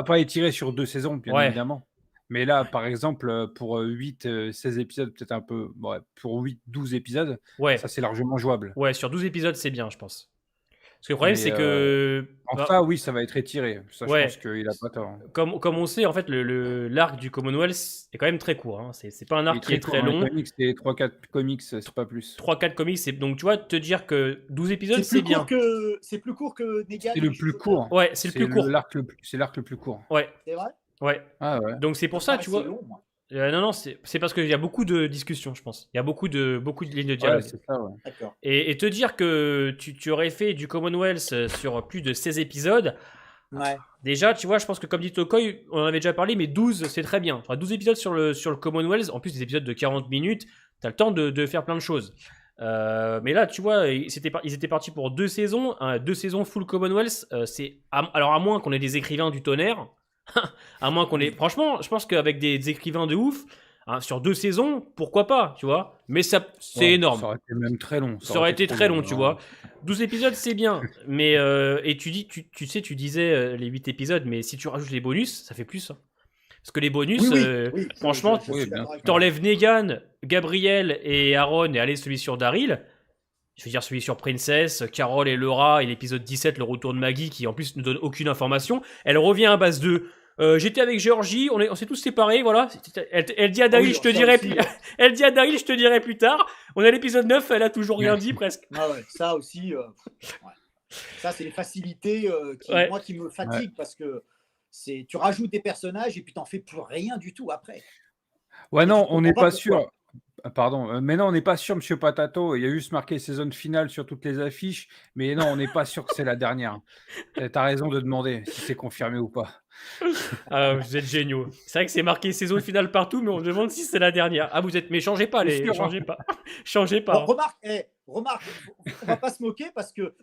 pas étirer sur 2 saisons, bien Ouais. évidemment. Mais là, par exemple, pour 8, 16 épisodes, peut-être un peu. Ouais, pour 8, 12 épisodes, Ouais. ça c'est largement jouable. Ouais, sur 12 épisodes, c'est bien, je pense. Parce que le problème, Mais c'est que. ça, oui, ça va être étiré. Ça, je Ouais. pense qu'il a pas tort. Comme on sait, en fait, l'arc du Commonwealth est quand même très court. Hein. C'est pas un arc qui est très Dans les long. comics, c'est 3-4 comics, c'est pas plus. 3-4 comics, donc tu vois, te dire que 12 épisodes, C'est c'est bien. c'est plus court que Negan. C'est le plus court. Ouais, c'est le plus court. C'est l'arc le plus court. Ouais, C'est vrai. ouais. Ah ouais. Donc c'est pour ça, tu vois. Long, moi. Non, c'est parce qu'il y a beaucoup de discussions, je pense. Il y a beaucoup de lignes de Ouais, dialogue. c'est ça, ouais. D'accord. Et te dire que tu aurais fait du Commonwealth sur plus de 16 épisodes, Ouais. déjà, tu vois, je pense que comme dit Tokoy, on en avait déjà parlé, mais 12, c'est très bien. Enfin, 12 épisodes sur le Commonwealth, en plus des épisodes de 40 minutes, t'as le temps de faire plein de choses. Mais là, tu vois, ils étaient partis pour 2 saisons, 2 saisons full Commonwealth. Alors, à moins qu'on ait des écrivains du tonnerre, à moins qu'on ait. Franchement, je pense qu'avec des écrivains de ouf, hein, sur 2 saisons, pourquoi pas, tu vois. Mais c'est Ouais, énorme. ça aurait été même très long. Ça aurait été trop très long, tu hein. vois. 12 épisodes, c'est bien. Mais, et tu sais, tu disais les 8 épisodes, mais si tu rajoutes les bonus, ça fait plus. Hein. Parce que les bonus, Oui, franchement, je Oui, suis bien d'accord avec sûr. toi. t'enlèves Negan, Gabriel et Aaron et allez, celui sur Daryl. Je veux dire, celui sur Princess, Carol et Laura et l'épisode 17, le retour de Maggie, qui en plus ne donne aucune information. Elle revient à base de. J'étais avec Georgie, on s'est tous séparés, voilà. Elle dit à Ah Daryl, oui, je te ça dirai aussi, plus. Elle dit à Daryl, je te dirai plus tard. On a l'épisode 9, elle a toujours rien dit presque. ah ouais, ça aussi, ouais. Ça, c'est les facilités Ouais. moi, qui me fatiguent parce que tu rajoutes des personnages et puis t'en fais plus rien du tout après. Ouais, Et tu non, on n'est comprends pas pas pourquoi. sûr. Ah, pardon, mais non, on n'est pas sûr, Monsieur Patato. Il y a juste marqué saison finale sur toutes les affiches, mais non, on n'est pas sûr que c'est la dernière. T'as raison de demander si c'est confirmé ou pas. Ah, vous êtes géniaux. C'est vrai que c'est marqué saison finale partout, mais on me demande si c'est la dernière. Ah, vous êtes. Mais changez pas, C'est sûr, hein. changez pas. Changez Bon, pas. Hein. remarque, on va pas se moquer parce que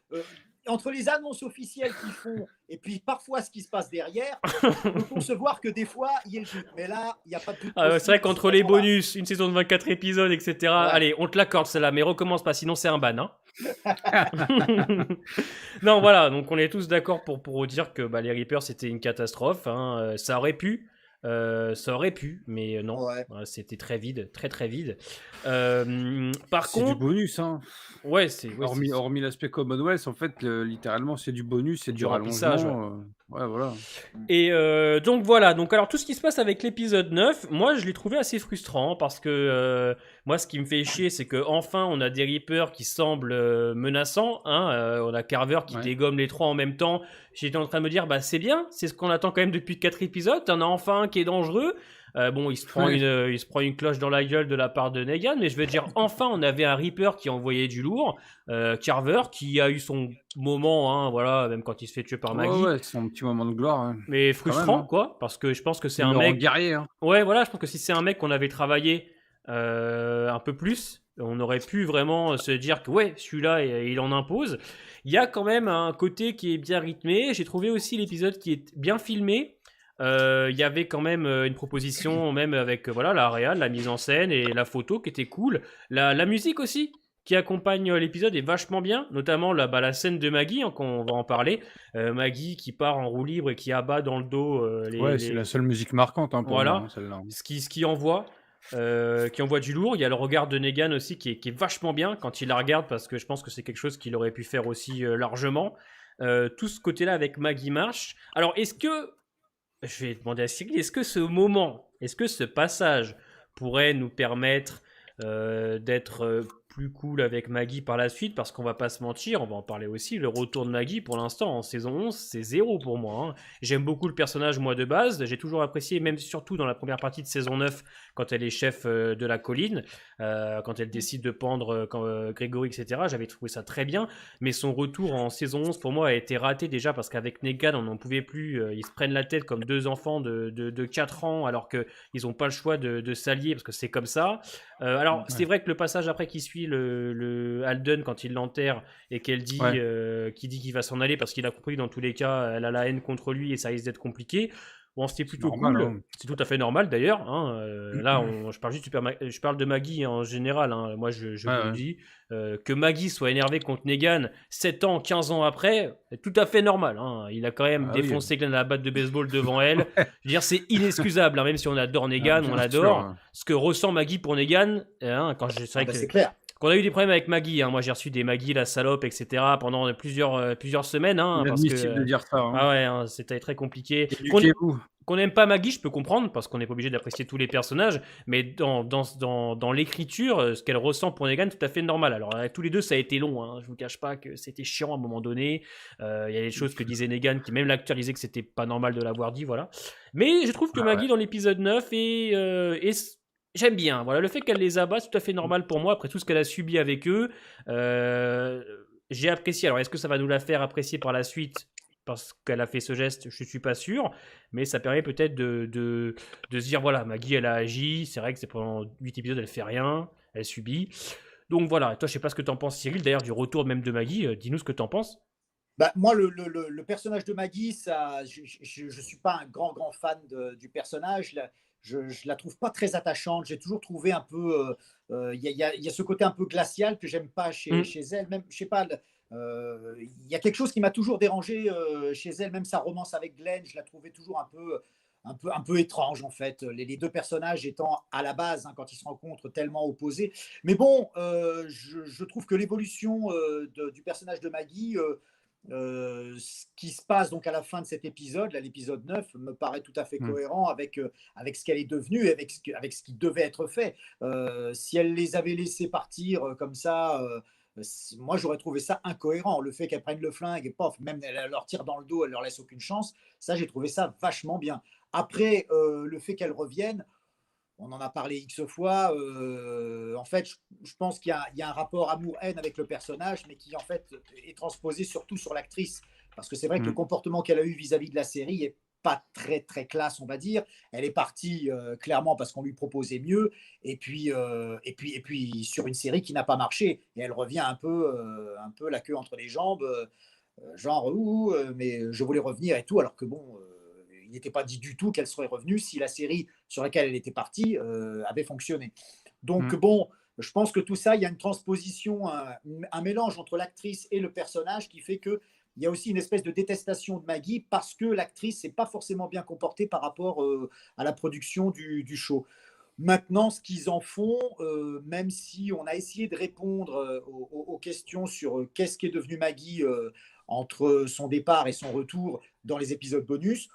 entre les annonces officielles qu'ils font et puis parfois ce qui se passe derrière, on peut concevoir que des fois il y a le doute. Mais là, il n'y a pas de doute. C'est vrai possible, qu'entre ces les raisons-là. bonus, une saison de 24 épisodes, etc. Ouais. Allez, on te l'accorde celle-là, mais recommence pas, sinon c'est un ban. Hein. Non, voilà, donc on est tous d'accord pour dire que les Reapers c'était une catastrophe. Hein. Ça aurait pu, mais non. Ouais. Voilà, c'était très vide, très très vide. Par C'est du contre, bonus, hein. ouais, Hormis l'aspect Commonwealth, en fait, littéralement, c'est du bonus, c'est du du remplissage. rallongement. Ouais, voilà. Et donc voilà, donc alors tout ce qui se passe avec l'épisode 9, moi je l'ai trouvé assez frustrant parce que moi ce qui me fait chier c'est que enfin on a des Reapers qui semblent menaçants, hein, on a Carver qui Ouais. dégomme les trois en même temps. J'étais en train de me dire bah c'est bien, c'est ce qu'on attend quand même depuis 4 épisodes, t'en as enfin un qui est dangereux. Bon, il se prend une cloche dans la gueule de la part de Negan, mais je veux dire, enfin, on avait un Reaper qui envoyait du lourd, Carver qui a eu son moment, hein, voilà, même quand il se fait tuer par Maggie. Ouais, c'est son petit moment de gloire. Hein. Mais Quand même, frustrant, hein. quoi, parce que je pense que c'est Il un me rend mec. guerrier, hein. Ouais, voilà, je pense que si c'est un mec qu'on avait travaillé un peu plus, on aurait pu vraiment se dire que ouais, celui-là, il en impose. Il y a quand même un côté qui est bien rythmé. J'ai trouvé aussi l'épisode qui est bien filmé. Il y avait quand même une proposition, même avec voilà, la réal, la mise en scène et la photo qui était cool. La musique aussi qui accompagne l'épisode est vachement bien, notamment la scène de Maggie, hein, qu'on va en parler. Maggie qui part en roue libre et qui abat dans le dos Ouais, c'est la seule musique marquante hein, pour voilà, moi, celle-là. ce qui envoie. Qui envoie du lourd. Il y a le regard de Negan aussi qui est vachement bien quand il la regarde parce que je pense que c'est quelque chose qu'il aurait pu faire aussi largement. Tout ce côté-là avec Maggie marche. Alors est-ce que, je vais demander à Sigrid, est-ce que ce passage pourrait nous permettre d'être plus cool avec Maggie par la suite, parce qu'on va pas se mentir, on va en parler aussi, le retour de Maggie pour l'instant en saison 11 c'est 0 pour moi. Hein. J'aime beaucoup le personnage moi de base, j'ai toujours apprécié, même surtout dans la première partie de saison 9 quand elle est chef de la colline, quand elle décide de pendre Grégory, etc. J'avais trouvé ça très bien, mais son retour en saison 11 pour moi a été raté déjà parce qu'avec Negan on n'en pouvait plus, ils se prennent la tête comme deux enfants de 4 ans alors qu'ils n'ont pas le choix de s'allier parce que c'est comme ça. Alors Ouais. c'est vrai que le passage après qui suit le Alden quand il l'enterre et qu'elle dit qu'il dit qu'il va s'en aller parce qu'il a compris que dans tous les cas elle a la haine contre lui et ça risque d'être compliqué. Bon, c'était plutôt normal, cool. hein. C'est tout à fait normal d'ailleurs. Hein. Là, je parle juste je parle de Maggie en général. Hein. Moi, je vous le dis. Que Maggie soit énervée contre Negan 7 ans, 15 ans après, c'est tout à fait normal. Hein. Il a quand même défoncé Glenn à la batte de baseball devant elle. Je veux dire, c'est inexcusable. Hein. Même si on adore Negan, on adore. Sûr. Ce que ressent Maggie pour Negan, hein, c'est vrai que c'est clair. qu'on a eu des problèmes avec Maggie, hein. Moi j'ai reçu des Maggie la salope, etc. pendant plusieurs semaines. Hein, parce Inadmissible que, de dire ça. Hein. ah ouais, hein, c'était très compliqué. Éduquez-vous. qu'on n'aime pas Maggie, je peux comprendre, parce qu'on n'est pas obligé d'apprécier tous les personnages, mais dans l'écriture, ce qu'elle ressent pour Negan, tout à fait normal. Alors, tous les deux, ça a été long, hein. Je vous cache pas que c'était chiant à un moment donné. Il y a des choses que disait Negan, qui même l'acteur disait que c'était pas normal de l'avoir dit, voilà. Mais je trouve que Maggie, dans l'épisode 9, j'aime bien. Voilà, le fait qu'elle les abat, c'est tout à fait normal pour moi, après tout ce qu'elle a subi avec eux. J'ai apprécié. Alors, est-ce que ça va nous la faire apprécier par la suite parce qu'elle a fait ce geste? Je ne suis pas sûr, mais ça permet peut-être de se dire, voilà, Maggie, elle a agi, c'est vrai que c'est pendant 8 épisodes, elle fait rien, elle subit. Donc voilà, toi, je sais pas ce que tu en penses, Cyril, d'ailleurs, du retour même de Maggie, dis-nous ce que tu en penses. Bah, moi, le personnage de Maggie, ça, je ne suis pas un grand fan du personnage. Je ne la trouve pas très attachante. J'ai toujours trouvé un peu. Il y a ce côté un peu glacial que j'aime pas chez elle. Même, je sais pas, il y a quelque chose qui m'a toujours dérangé chez elle. Même sa romance avec Glenn, je la trouvais toujours un peu étrange, en fait. Les deux personnages étant à la base, hein, quand ils se rencontrent, tellement opposés. Mais bon, je trouve que l'évolution du personnage de Maggie. Ce qui se passe donc à la fin de cet épisode, là, l'épisode 9, me paraît tout à fait cohérent avec ce qu'elle est devenue, avec ce qui devait être fait. Si elle les avait laissés partir comme ça, moi j'aurais trouvé ça incohérent. Le fait qu'elle prenne le flingue et pof, même elle leur tire dans le dos, elle leur laisse aucune chance, ça j'ai trouvé ça vachement bien. Après, le fait qu'elle revienne, on en a parlé X fois. En fait, je pense qu'il y a un rapport amour-haine avec le personnage, mais qui en fait est transposé surtout sur l'actrice. Parce que c'est vrai que le comportement qu'elle a eu vis-à-vis de la série est pas très classe, on va dire. Elle est partie clairement parce qu'on lui proposait mieux, et puis sur une série qui n'a pas marché. Et elle revient un peu la queue entre les jambes, genre mais je voulais revenir et tout, alors que bon. Il n'était pas dit du tout qu'elle serait revenue si la série sur laquelle elle était partie avait fonctionné. Donc bon, je pense que tout ça, il y a une transposition, un mélange entre l'actrice et le personnage qui fait qu'il y a aussi une espèce de détestation de Maggie parce que l'actrice n'est pas forcément bien comportée par rapport à la production du show. Maintenant, ce qu'ils en font, même si on a essayé de répondre aux questions sur qu'est-ce qui est devenu Maggie entre son départ et son retour dans les épisodes bonus,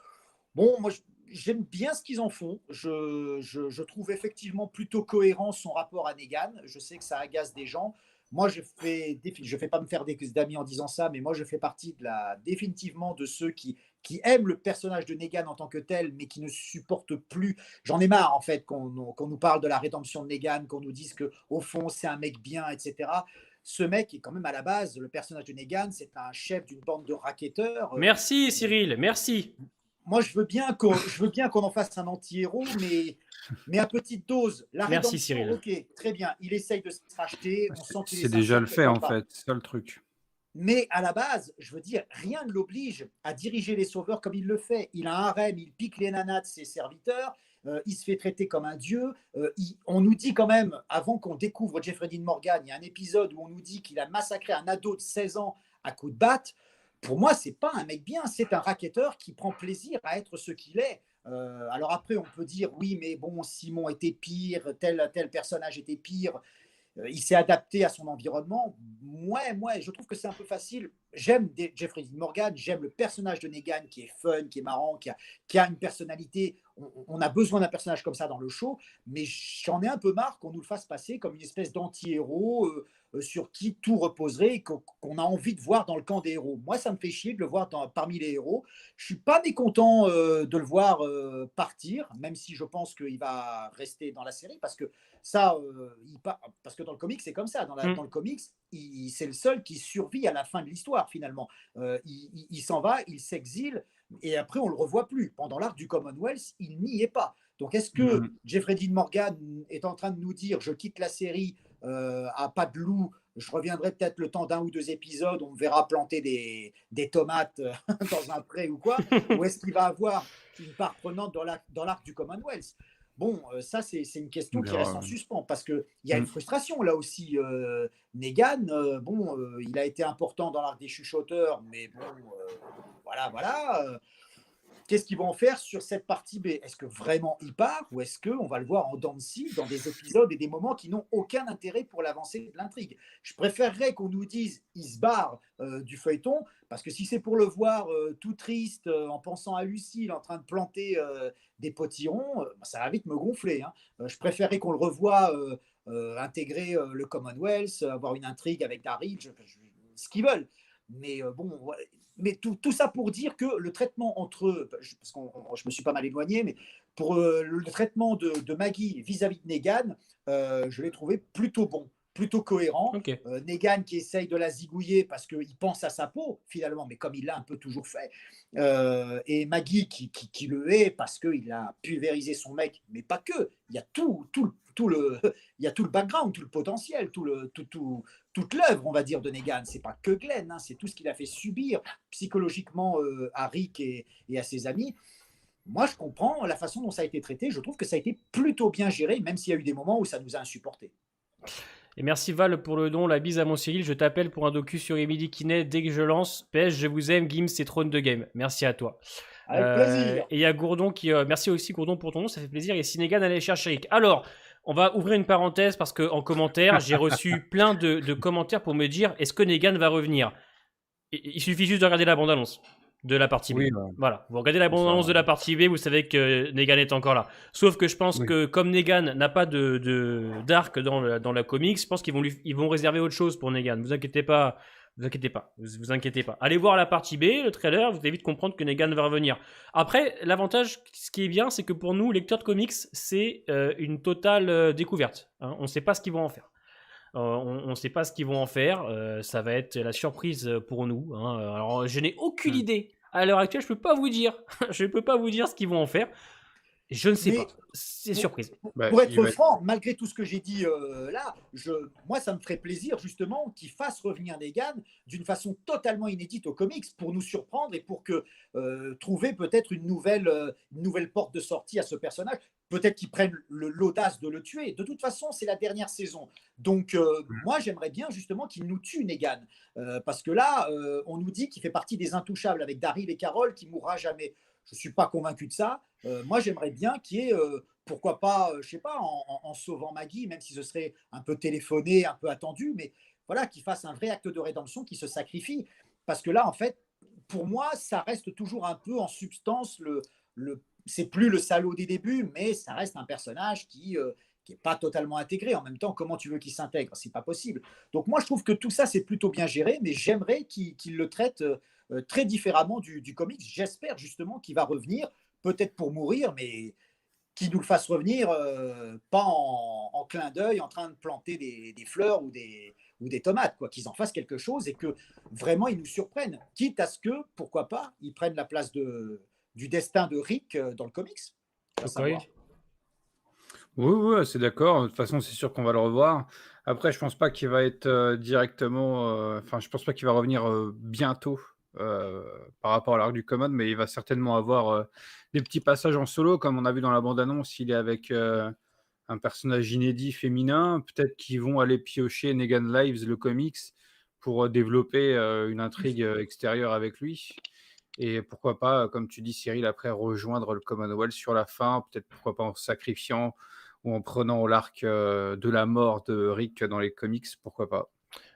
bon, moi, j'aime bien ce qu'ils en font. Je trouve effectivement plutôt cohérent son rapport à Negan. Je sais que ça agace des gens. Moi, je fais pas me faire d'amis en disant ça, mais moi, je fais partie définitivement de ceux qui aiment le personnage de Negan en tant que tel, mais qui ne supportent plus. J'en ai marre, en fait, qu'on nous parle de la rédemption de Negan, qu'on nous dise qu'au fond, c'est un mec bien, etc. Ce mec est quand même à la base, le personnage de Negan, c'est un chef d'une bande de racketteurs. Merci, Cyril, merci. Moi, je veux bien qu'on en fasse un anti-héros, mais à petite dose. La Merci, rédemption, Cyril. ok, très bien. Il essaye de se racheter. On sent qu'il est C'est déjà sincère, le fait, en pourquoi pas. fait. C'est ça le truc. Mais à la base, je veux dire, rien ne l'oblige à diriger les sauveurs comme il le fait. Il a un harem, il pique les nanas de ses serviteurs, il se fait traiter comme un dieu. On nous dit quand même, avant qu'on découvre Jeffrey Dean Morgan, il y a un épisode où on nous dit qu'il a massacré un ado de 16 ans à coups de batte. Pour moi, c'est pas un mec bien, c'est un racketteur qui prend plaisir à être ce qu'il est. Alors après, on peut dire oui, mais bon, Simon était pire, tel personnage était pire. Il s'est adapté à son environnement. Moi, je trouve que c'est un peu facile. J'aime Jeffrey Dean Morgan, j'aime le personnage de Negan qui est fun, qui est marrant, qui a une personnalité. On a besoin d'un personnage comme ça dans le show, mais j'en ai un peu marre qu'on nous le fasse passer comme une espèce d'anti-héros sur qui tout reposerait et qu'on a envie de voir dans le camp des héros. Moi, ça me fait chier de le voir parmi les héros. Je suis pas mécontent de le voir partir, même si je pense qu'il va rester dans la série, parce que ça, parce que dans le comics, c'est comme ça. Dans le comics, c'est le seul qui survit à la fin de l'histoire, finalement. Il s'en va, il s'exile, et après, on ne le revoit plus. Pendant l'arc du Commonwealth, il n'y est pas. Donc, est-ce que Jeffrey Dean Morgan est en train de nous dire « je quitte la série à pas de loup, je reviendrai peut-être le temps d'un ou deux épisodes, on me verra planter des tomates dans un pré ou quoi », ou est-ce qu'il va avoir une part prenante dans l'arc du Commonwealth? Bon, ça, c'est une question qui reste en suspens, parce qu'il y a une frustration là aussi. Negan, il a été important dans l'arc des chuchoteurs, mais bon, voilà. qu'est-ce qu'ils vont en faire sur cette partie B? Est-ce que vraiment il part ou est-ce qu'on va le voir en dents de scie dans des épisodes et des moments qui n'ont aucun intérêt pour l'avancée de l'intrigue? Je préférerais qu'on nous dise il se barre du feuilleton, parce que si c'est pour le voir tout triste en pensant à Lucille en train de planter des potirons, ça va vite me gonfler. Hein. Je préférerais qu'on le revoie intégrer le Commonwealth, avoir une intrigue avec Daryl, ce qu'ils veulent. Mais bon, mais tout ça pour dire que le traitement entre eux, parce que je me suis pas mal éloigné, mais pour le traitement de Maggie vis-à-vis de Negan, je l'ai trouvé plutôt bon, plutôt cohérent. Ok. Negan qui essaye de la zigouiller parce qu'il pense à sa peau, finalement, mais comme il l'a un peu toujours fait. Et Maggie qui le hait parce qu'il a pulvérisé son mec, mais pas que. Il y a il y a tout le background, tout le potentiel, toute l'œuvre, on va dire, de Negan. C'est pas que Glenn, hein, c'est tout ce qu'il a fait subir psychologiquement à Rick et à ses amis. Moi, je comprends la façon dont ça a été traité. Je trouve que ça a été plutôt bien géré, même s'il y a eu des moments où ça nous a insupportés. Et merci Val pour le don, la bise à mon Cyril. Je t'appelle pour un docu sur Emily Kinney dès que je lance. PS, je vous aime, Gims et Throne de Game. Merci à toi. Avec plaisir. Et il y a Gourdon qui. Merci aussi Gourdon pour ton nom, ça fait plaisir. Et si Negan allait chercher Rick. Alors, on va ouvrir une parenthèse parce qu'en commentaire, j'ai reçu plein de commentaires pour me dire est-ce que Negan va revenir? Il suffit juste de regarder la bande-annonce de la partie B. Oui, ouais. Voilà, vous regardez la bande-annonce de la partie B, vous savez que Negan est encore là. Sauf que je pense que comme Negan n'a pas d'arc dans la comics, je pense qu'ils vont réserver autre chose pour Negan. Vous inquiétez pas. Vous inquiétez pas. Allez voir la partie B, le trailer, vous allez vite comprendre que Negan va revenir. Après, l'avantage, ce qui est bien, c'est que pour nous, lecteurs de comics, c'est une totale découverte. Hein. On ne sait pas ce qu'ils vont en faire. On ne sait pas ce qu'ils vont en faire. Ça va être la surprise pour nous. Hein. Alors, je n'ai aucune idée. À l'heure actuelle, je peux pas vous dire. Je peux pas vous dire ce qu'ils vont en faire. Je ne sais pas. C'est surprise. Pour être franc, malgré tout ce que j'ai dit là, moi, ça me ferait plaisir justement qu'ils fassent revenir Negan d'une façon totalement inédite aux comics pour nous surprendre et pour trouver peut-être une nouvelle porte de sortie à ce personnage. Peut-être qu'ils prennent l'audace de le tuer. De toute façon, c'est la dernière saison. Donc, moi, j'aimerais bien justement qu'ils nous tuent Negan. Parce que là, on nous dit qu'il fait partie des intouchables avec Daryl et Carol qui mourra jamais. Je ne suis pas convaincu de ça. Moi, j'aimerais bien qu'il y ait, pourquoi pas, je ne sais pas, en sauvant Maggie, même si ce serait un peu téléphoné, un peu attendu, mais voilà, qu'il fasse un vrai acte de rédemption, qu'il se sacrifie. Parce que là, en fait, pour moi, ça reste toujours un peu en substance. C'est plus le salaud des débuts, mais ça reste un personnage qui n'est pas totalement intégré. En même temps, comment tu veux qu'il s'intègre? C'est pas possible. Donc moi, je trouve que tout ça, c'est plutôt bien géré, mais j'aimerais qu'il le traite très différemment du comics. J'espère justement qu'il va revenir, peut-être pour mourir, mais qu'il nous le fasse revenir, pas en clin d'œil, en train de planter des fleurs ou des tomates, quoi. Qu'ils en fassent quelque chose et que vraiment ils nous surprennent, quitte à ce que, pourquoi pas, ils prennent la place du destin de Rick dans le comics. Oui, c'est d'accord. De toute façon, c'est sûr qu'on va le revoir. Après, je pense pas qu'il va être directement. Enfin, je pense pas qu'il va revenir bientôt par rapport à l'arc du Common, mais il va certainement avoir des petits passages en solo, comme on a vu dans la bande-annonce. Il est avec un personnage inédit féminin. Peut-être qu'ils vont aller piocher Negan Lives, le comics, pour développer une intrigue extérieure avec lui. Et pourquoi pas, comme tu dis, Cyril, après rejoindre le Commonwealth sur la fin, peut-être pourquoi pas en sacrifiant ou en prenant l'arc de la mort de Rick dans les comics, pourquoi pas.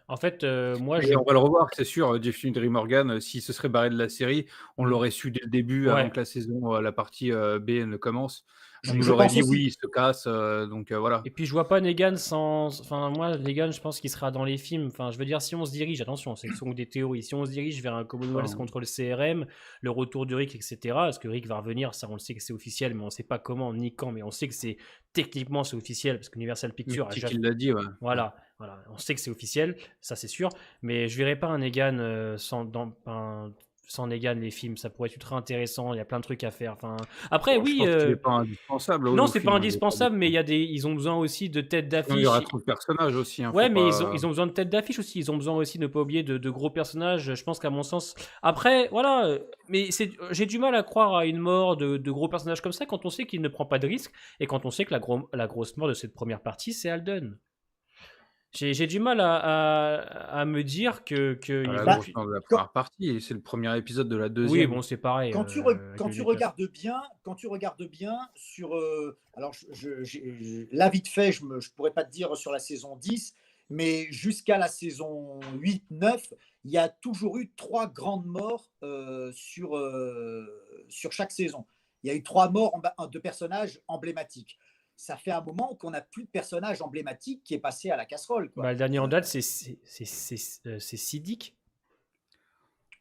En fait, moi, on va le revoir, c'est sûr. Jeffrey Dean Morgan, s'il se serait barré de la série, on l'aurait su dès le début, avant que la saison, la partie B ne commence. On nous aurait dit oui, il se casse, donc voilà. Et puis je vois pas Negan sans. Enfin, moi, Negan, je pense qu'il sera dans les films. Enfin, je veux dire, si on se dirige, attention, ce sont des théories. Si on se dirige vers un Commonwealth contre le CRM, le retour de Rick, etc., est-ce que Rick va revenir? Ça, on le sait que c'est officiel, mais on sait pas comment ni quand. Mais on sait que c'est techniquement c'est officiel parce qu'Universal Pictures a jamais. Il l'a dit, ouais. Voilà, on sait que c'est officiel, ça c'est sûr. Mais je verrai pas un Negan sans Negan, les films, ça pourrait être ultra intéressant. Il y a plein de trucs à faire. Enfin, après, oui. C'est pas indispensable. Non, c'est pas indispensable, mais ils ont besoin aussi de têtes d'affiche. Il y aura trop de personnages aussi. Ouais, mais ils ont besoin de têtes d'affiche aussi. Ils ont besoin aussi de ne pas oublier de gros personnages. Je pense qu'à mon sens. Après, voilà. Mais j'ai du mal à croire à une mort de gros personnages comme ça quand on sait qu'il ne prend pas de risque et quand on sait que la grosse mort de cette première partie, c'est Alden. J'ai du mal à me dire que À ils la vont Bah, fi grosseur de la quand, première partie et c'est le premier épisode de la oui, deuxième. bon, c'est pareil, avec quand le tu décalage. regardes bien sur, alors là vite fait, je pourrais pas te dire sur la saison 10, mais jusqu'à la saison 8, 9, il y a toujours eu trois grandes morts sur chaque saison. Il y a eu trois morts de personnages emblématiques. Ça fait un moment qu'on n'a plus de personnages emblématiques qui est passé à la casserole, quoi. Bah, le dernier en Euh, date, c'est Siddiq,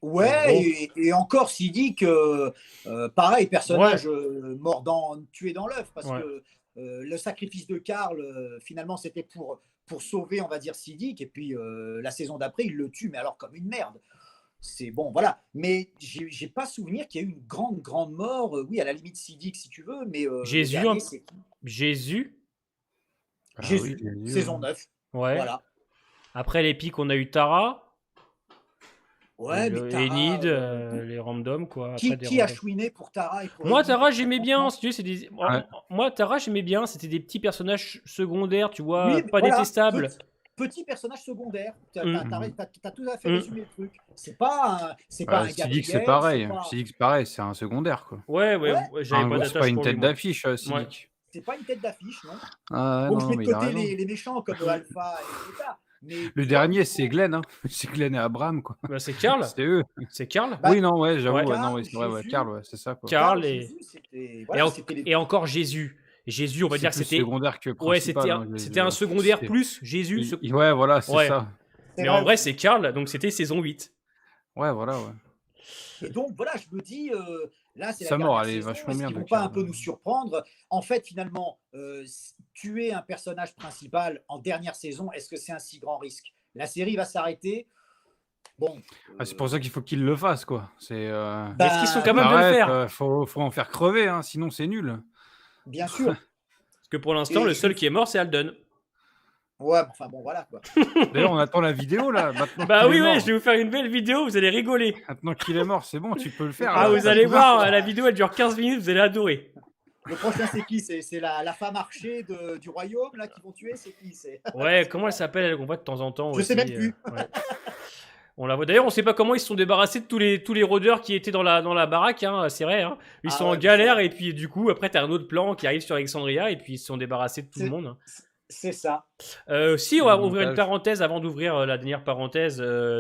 le Ouais, gros. et encore s'il dit que, pareil, Ouais, personnage tué dans l'œuf, parce ouais. que le sacrifice de Karl, finalement, c'était pour sauver, on va dire, Siddiq, et puis la saison d'après, il le tue, mais alors comme une merde. C'est bon, voilà. Mais j'ai pas souvenir qu'il y a eu une grande, grande mort. Oui, à la limite Siddiq, si tu veux, mais le Jésus, dernier, c'est Jésus, Ah oui, Jésus, j'ai vu, ouais. saison 9. ouais. Voilà. Après les pics, on a eu Tara, et Ouais, mais le Tara, Enid, les randoms, quoi. Après des qui a randoms. chouiné pour Tara et pour Moi, Enid, Tara, très j'aimais bien. franchement? Si tu veux, c'est des... Ouais. Moi, Tara, j'aimais bien. C'était des petits personnages secondaires, tu vois, Oui, mais pas voilà, détestables. petit personnage secondaire. Tu as, Hum, Mhm. tout à fait hum. résumé le truc. C'est pas un Siddiq, c'est Gabriel, c'est pareil. pas. Siddiq, c'est pareil, c'est un secondaire, quoi. Ouais, ouais, Ouais, ouais, j'avais pas C'est pas d'attache une pour lui, tête moi. d'affiche, Ouais. Siddiq. c'est pas une tête d'affiche, non. Ah ouais, Bon, je non, mets de mais il a côté raison. les méchants comme Alpha et Beta, mais Le tu vois, au dernier, c'est niveau. Glenn, hein. C'est Glenn et Abraham, quoi. Bah, c'est Karl. C'est eux. C'est Karl. Bah, Oui, non, ouais, Ouais. j'avoue, ouais, non, Karl, ouais, c'est vrai, ouais, Karl, Jésus, ouais, c'est ça, quoi. Karl, Karl et, Jésus, c'était. et, Voilà, c'était les. et encore Jésus. Jésus, on va C'est dire que plus c'était. secondaire que Ouais, principal, hein, c'était un secondaire c'est plus Jésus. ouais, voilà, c'est Ouais. ça. C'est Mais en vrai vrai, aussi. c'est Karl, donc c'était saison 8. Ouais, voilà, ouais. Et donc, voilà, je me dis, là, c'est la Sa mort, dernière elle est saison. vachement Est-ce bien qu'ils de vont pas un Karl, peu hein. nous surprendre? En fait, finalement, tuer un personnage principal en dernière saison, est-ce que c'est un si grand risque? La série va s'arrêter. Bon, Ah, c'est pour ça qu'il faut qu'il le fasse, quoi. Mais est-ce qu'ils sont ben oui, capables de le T'arrêtes, faire? faut en faire crever, hein, sinon c'est nul. bien sûr. Parce que pour l'instant, Et le je me seul qui dis, est mort, c'est Alden. ouais, enfin bon, voilà quoi. D'ailleurs, on attend la vidéo, là, maintenant Bah qu'il est oui, ouais, je mort. vais vous faire une belle vidéo, vous allez rigoler. Maintenant qu'il est mort, c'est bon, tu peux le Le faire, Ah, là, prochain, vous ta c'est allez qui? voir, couverture. la vidéo, elle dure 15 minutes, vous allez adorer. Le prochain, c'est qui? C'est la femme archer du royaume là qui vont tuer? C'est qui? Ouais, C'est comment elle bizarre. s'appelle, elle qu'on voit de temps en temps Je sais même aussi. plus. Ouais. On la voit. D'ailleurs, on sait pas comment ils se sont débarrassés de tous les rôdeurs qui étaient dans la baraque, hein, c'est vrai. Hein. Ils sont Ah en ouais, mais galère et puis du coup, après, t'as un autre plan qui arrive sur Alexandria et puis ils se sont débarrassés de tout le c'est monde. Hein. c'est ça. Si, on Le va ouvrir une montage. parenthèse avant d'ouvrir la dernière parenthèse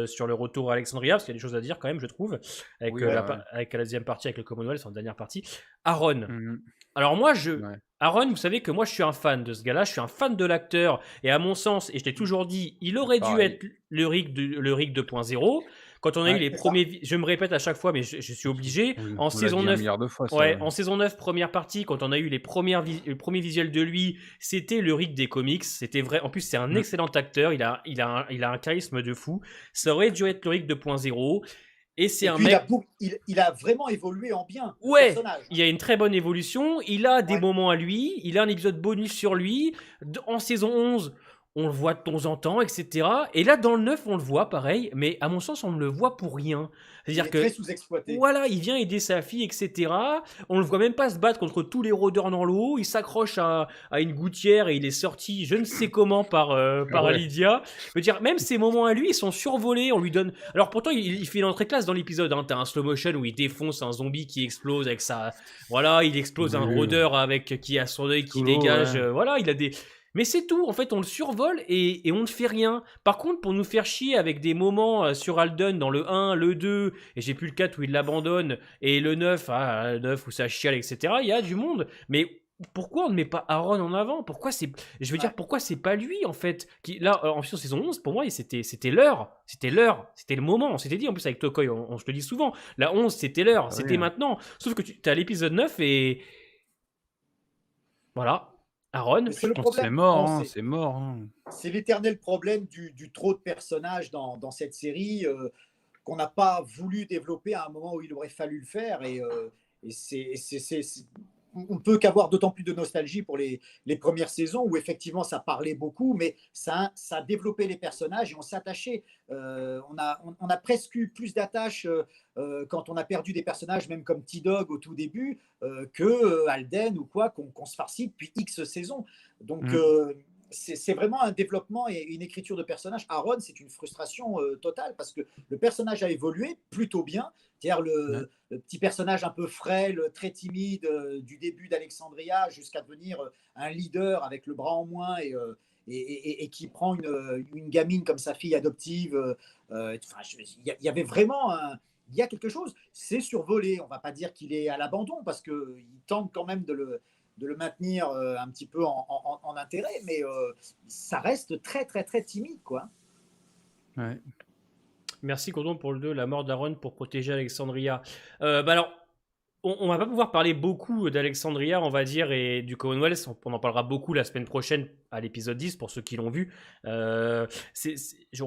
sur le retour à Alexandria, parce qu'il y a des choses à dire quand même, je trouve, avec, Oui, Ouais. bah, ouais. avec la deuxième partie, avec le Commonwealth, en dernière partie. Aaron. Mmh. Alors moi, Ouais. Aaron, vous savez que moi, je suis un fan de ce gars-là, je suis un fan de l'acteur, et à mon sens, et je t'ai toujours dit, il aurait dû Pareil. être le Rick 2.0. Quand on a eu Ouais. les C'est ça. premiers, je me répète à chaque fois, mais je suis obligé, en On l'a saison dit un 9, milliard de fois, ça, ouais, ouais. en saison 9, première partie, quand on a eu les premiers visuels de lui, c'était le Rick des comics. C'était vrai. En plus, c'est un Mmh. excellent acteur. Il a un charisme de fou. Ça aurait dû être le Rick 2.0. Et c'est Et un puis mec. il a vraiment évolué en bien, le Ouais, personnage. il y a une très bonne évolution. Il a des Ouais. moments à lui. Il a un épisode bonus sur lui. En saison 11, on le voit de temps en temps, etc. Et là, dans le 9, on le voit pareil. Mais à mon sens, on ne le voit pour rien. Il C'est-à-dire est très que sous-exploité. voilà, il vient aider sa fille, etc. On le voit même pas se battre contre tous les rôdeurs dans l'eau. Il s'accroche à une gouttière et il est sorti, je ne sais comment, par, Ah par ouais. Lydia. Je veux dire, même ces moments à lui, ils sont survolés. On lui donne. Alors pourtant, il fait une entrée classe dans l'épisode. Hein. T'as un slow motion où il défonce un zombie qui explose avec sa. Voilà, il explose un Oui, rôdeur avec qui a son œil qui sous l'eau, dégage. ouais. Voilà, il a des. Mais c'est tout, en fait, on le survole et on ne fait rien. Par contre, pour nous faire chier avec des moments sur Alden dans le 1, le 2, et j'ai plus le 4 où il l'abandonne, et le 9, le 9 où ça chiale, etc., il y a du monde. Mais pourquoi on ne met pas Aaron en avant? Je veux dire, Ouais. pourquoi c'est pas lui, en fait là, en saison 11, pour moi, c'était l'heure. C'était l'heure. C'était le moment. On s'était dit, en plus, avec Tokoi, on se le dit souvent. La 11, c'était l'heure. Ah oui, C'était hein. maintenant. Sauf que tu as l'épisode 9 et. Voilà. Aaron, Mais c'est je le pense que C'est problème. mort, Bon, hein, c'est mort, hein. c'est l'éternel problème du trop de personnages dans cette série qu'on n'a pas voulu développer à un moment où il aurait fallu le faire. Et on ne peut qu'avoir d'autant plus de nostalgie pour les premières saisons où effectivement ça parlait beaucoup, mais ça a développé les personnages et on s'attachait. On a presque eu plus d'attaches quand on a perdu des personnages, même comme T-Dog au tout début, que Alden ou quoi, qu'on se farcit depuis X saisons. Donc, Mmh. c'est vraiment un développement et une écriture de personnage. Aaron, c'est une frustration totale parce que le personnage a évolué plutôt bien. C'est-à-dire Ouais. le petit personnage un peu frêle, très timide du début d'Alexandria jusqu'à devenir un leader avec le bras en moins et qui prend une gamine comme sa fille adoptive. Il y avait vraiment il y a quelque chose. C'est survolé. On ne va pas dire qu'il est à l'abandon parce qu'il tente quand même de le maintenir un petit peu en intérêt, mais ça reste très, très, très timide, quoi. Ouais. Merci Cordon pour le 2, la mort d'Aaron pour protéger Alexandria. Alors, on va pas pouvoir parler beaucoup d'Alexandria, on va dire, et du Commonwealth. On en parlera beaucoup la semaine prochaine à l'épisode 10 pour ceux qui l'ont vu. On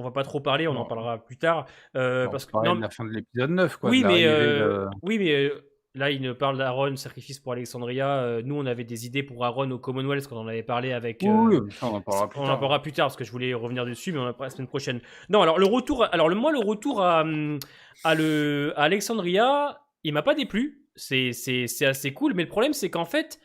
va pas trop parler, on en Bon, parlera plus tard. on Parce peut que parler de non, la fin de l'épisode 9, quoi, de oui, mais, l'arrivée là, il ne parle d'Aaron, sacrifice pour Alexandria. Nous, on avait des idées pour Aaron au Commonwealth quand on en avait parlé avec. Oui, oui, ça, on en parlera plus On en tard. parlera plus tard parce que je voulais y revenir dessus, mais on en parlera la semaine prochaine. Non, alors le retour, le retour à Alexandria, il m'a pas déplu. C'est assez cool, mais le problème, c'est qu'en fait,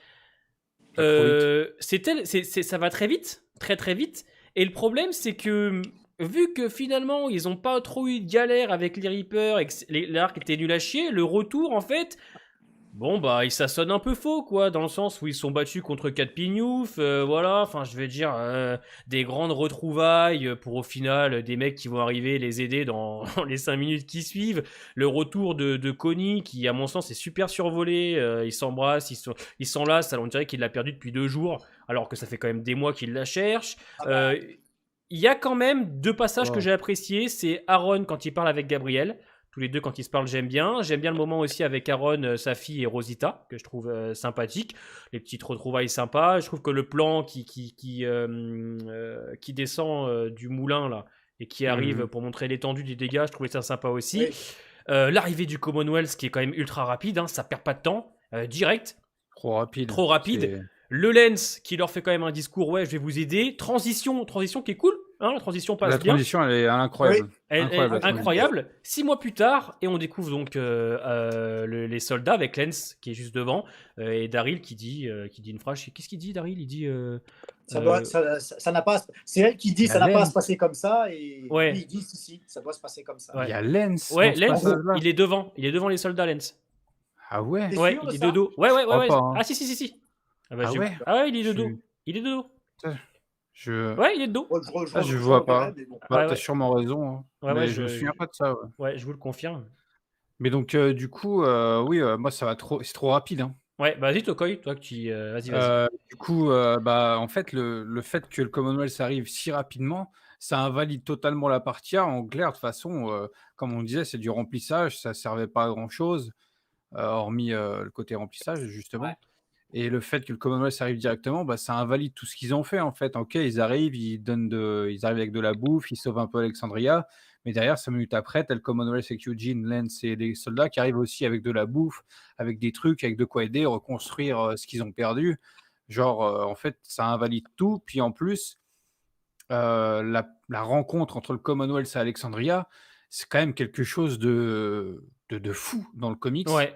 Ça va trop vite. ça va très vite, très très vite. Et le problème, c'est que vu que finalement, ils ont pas trop eu de galère avec les Reapers et que l'arc était nul à chier, le retour, en fait, bon, bah, ça sonne un peu faux, quoi, dans le sens où ils sont battus contre 4 pignoufs, voilà, enfin, je vais dire, des grandes retrouvailles pour au final des mecs qui vont arriver les aider dans, dans les 5 minutes qui suivent. Le retour de Connie, qui, à mon sens, est super survolé, ils s'embrassent, ils s'enlacent, alors on dirait qu'il l'a perdu depuis 2 jours, alors que ça fait quand même des mois qu'il la cherche. Ah bah, Euh, Il y a quand même 2 passages que Oh. j'ai appréciés, c'est Aaron quand il parle avec Gabriel. Tous les deux, quand ils se parlent, j'aime bien. J'aime bien le moment aussi avec Aaron, sa fille et Rosita, que je trouve sympathique. Les petites retrouvailles sympas. Je trouve que le plan qui descend du moulin, là, et qui arrive Mhm. pour montrer l'étendue des dégâts, je trouvais ça sympa aussi. oui. L'arrivée du Commonwealth, qui est quand même ultra rapide, hein, ça perd pas de temps. Direct, Trop rapide. trop rapide. C'est Le Lens qui leur fait quand même un discours, ouais, je vais vous aider. Transition qui est cool, hein, la transition la passe bien. transition, elle est Oui. incroyable. Elle est Incroyable la transition. incroyable. 6 mois plus tard, et on découvre donc les soldats avec Lens qui est juste devant, et Daryl qui dit une phrase. Qu'est-ce qu'il dit, Daryl? Il dit euh, Ça n'a pas. C'est elle qui dit Il y a ça n'a pas à se Lens. passer comme ça, et lui ouais, il dit si, ça doit se passer comme ça. Il y ouais, a Lens dans ouais, ce En Lens, gros, passage-là. il est devant les soldats, Lens. Ah ouais? t'es Ouais, sûr il de est de ça? dos. Ouais, Je ouais, ouais, crois ouais. pas, hein. Ah si. Ah, bah, Ah ouais? ouais, il est de Je dos. Il est de dos. je Ouais, il est de dos. Ouais, je je vois reverrai, pas. mais bon. Bah, Ouais, tu ouais, sûrement raison, hein, ouais, mais je me souviens pas de ça, ouais. ouais, je vous le confirme. Mais donc du coup, oui, moi ça va trop c'est trop rapide, hein. Ouais, bah, vas-y, Tokoy, toi que tu. Vas-y. Du coup, bah, en fait, le fait que le Commonwealth arrive si rapidement, ça invalide totalement la partie A. En clair, de toute façon, comme on disait, c'est du remplissage, ça servait pas à grand chose, hormis, le côté remplissage Ouais. justement. Et le fait que le Commonwealth arrive directement, bah, ça invalide tout ce qu'ils ont fait, en fait. OK, ils arrivent, ils arrivent avec de la bouffe, ils sauvent un peu Alexandria, mais derrière, 5 minutes après, tu le Commonwealth avec Eugene, Lance et les soldats qui arrivent aussi avec de la bouffe, avec des trucs, avec de quoi aider, reconstruire, ce qu'ils ont perdu. Genre, en fait, ça invalide tout. Puis en plus, la rencontre entre le Commonwealth et Alexandria, c'est quand même quelque chose de fou dans le comics. Ouais.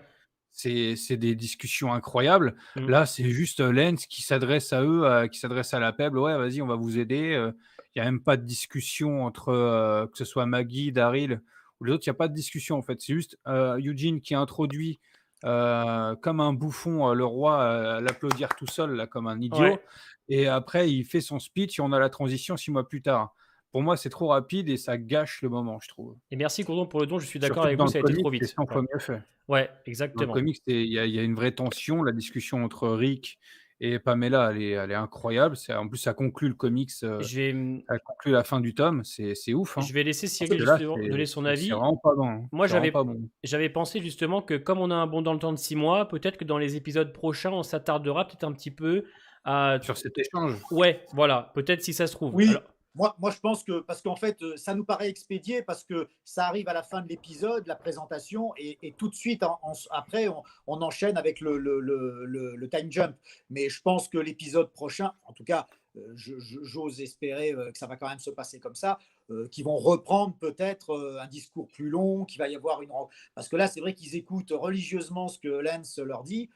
C'est des discussions incroyables. Mm. Là, c'est juste, Lance qui s'adresse à eux, qui s'adresse à la Peuple: «Ouais, vas-y, on va vous aider», il y a même pas de discussion entre, que ce soit Maggie, Daryl ou les autres, il y a pas de discussion, en fait. C'est juste, Eugene qui introduit, comme un bouffon, le roi, à l'applaudir tout seul, là, comme un Ouais. idiot, et après il fait son speech et on a la transition 6 mois plus tard. Pour moi, c'est trop rapide et ça gâche le moment, je trouve. Et merci, Cordon, pour le don. Je suis d'accord Surtout que avec dans vous, le ça a été comics, trop c'est vite. 100 Ouais, fois mieux fait. ouais, Dans le exactement. comics, il y a une vraie tension. La discussion entre Rick et Pamela, elle est incroyable. En plus, ça conclut le comics, Je vais, ça conclut la fin du tome. C'est ouf, hein. je vais laisser Parce Cyril que là, justement c'est donner son c'est avis. vraiment pas bon, hein. Moi, C'est vraiment pas bon. j'avais pensé justement que comme on a un bond dans le temps de 6 mois, peut-être que dans les épisodes prochains, on s'attardera peut-être un petit peu à. Sur cet échange. Ouais, voilà, peut-être si ça se trouve. Alors, Oui, moi je pense que, parce qu'en fait, ça nous paraît expédié parce que ça arrive à la fin de l'épisode, la présentation, et tout de suite, après, on enchaîne avec le time jump. Mais je pense que l'épisode prochain, en tout cas, j'ose espérer que ça va quand même se passer comme ça, qu'ils vont reprendre peut-être un discours plus long, qu'il va y avoir une. Parce que là, c'est vrai qu'ils écoutent religieusement ce que Lance leur dit.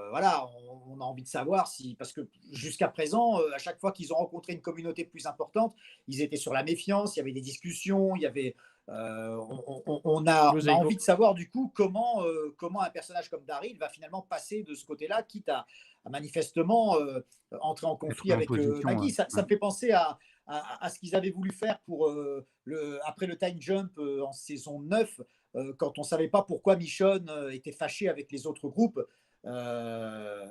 voilà, on a envie de savoir si, parce que jusqu'à présent, à chaque fois qu'ils ont rencontré une communauté plus importante, ils étaient sur la méfiance, il y avait des discussions, il y avait, on a Mosaïco. envie de savoir du coup comment un personnage comme Daryl va finalement passer de ce côté-là, quitte à manifestement entrer en Être conflit en avec position, Maggie. Ça ouais. me fait penser à ce qu'ils avaient voulu faire pour après le time jump en saison 9, quand on ne savait pas pourquoi Michonne était fâché avec les autres groupes. Euh,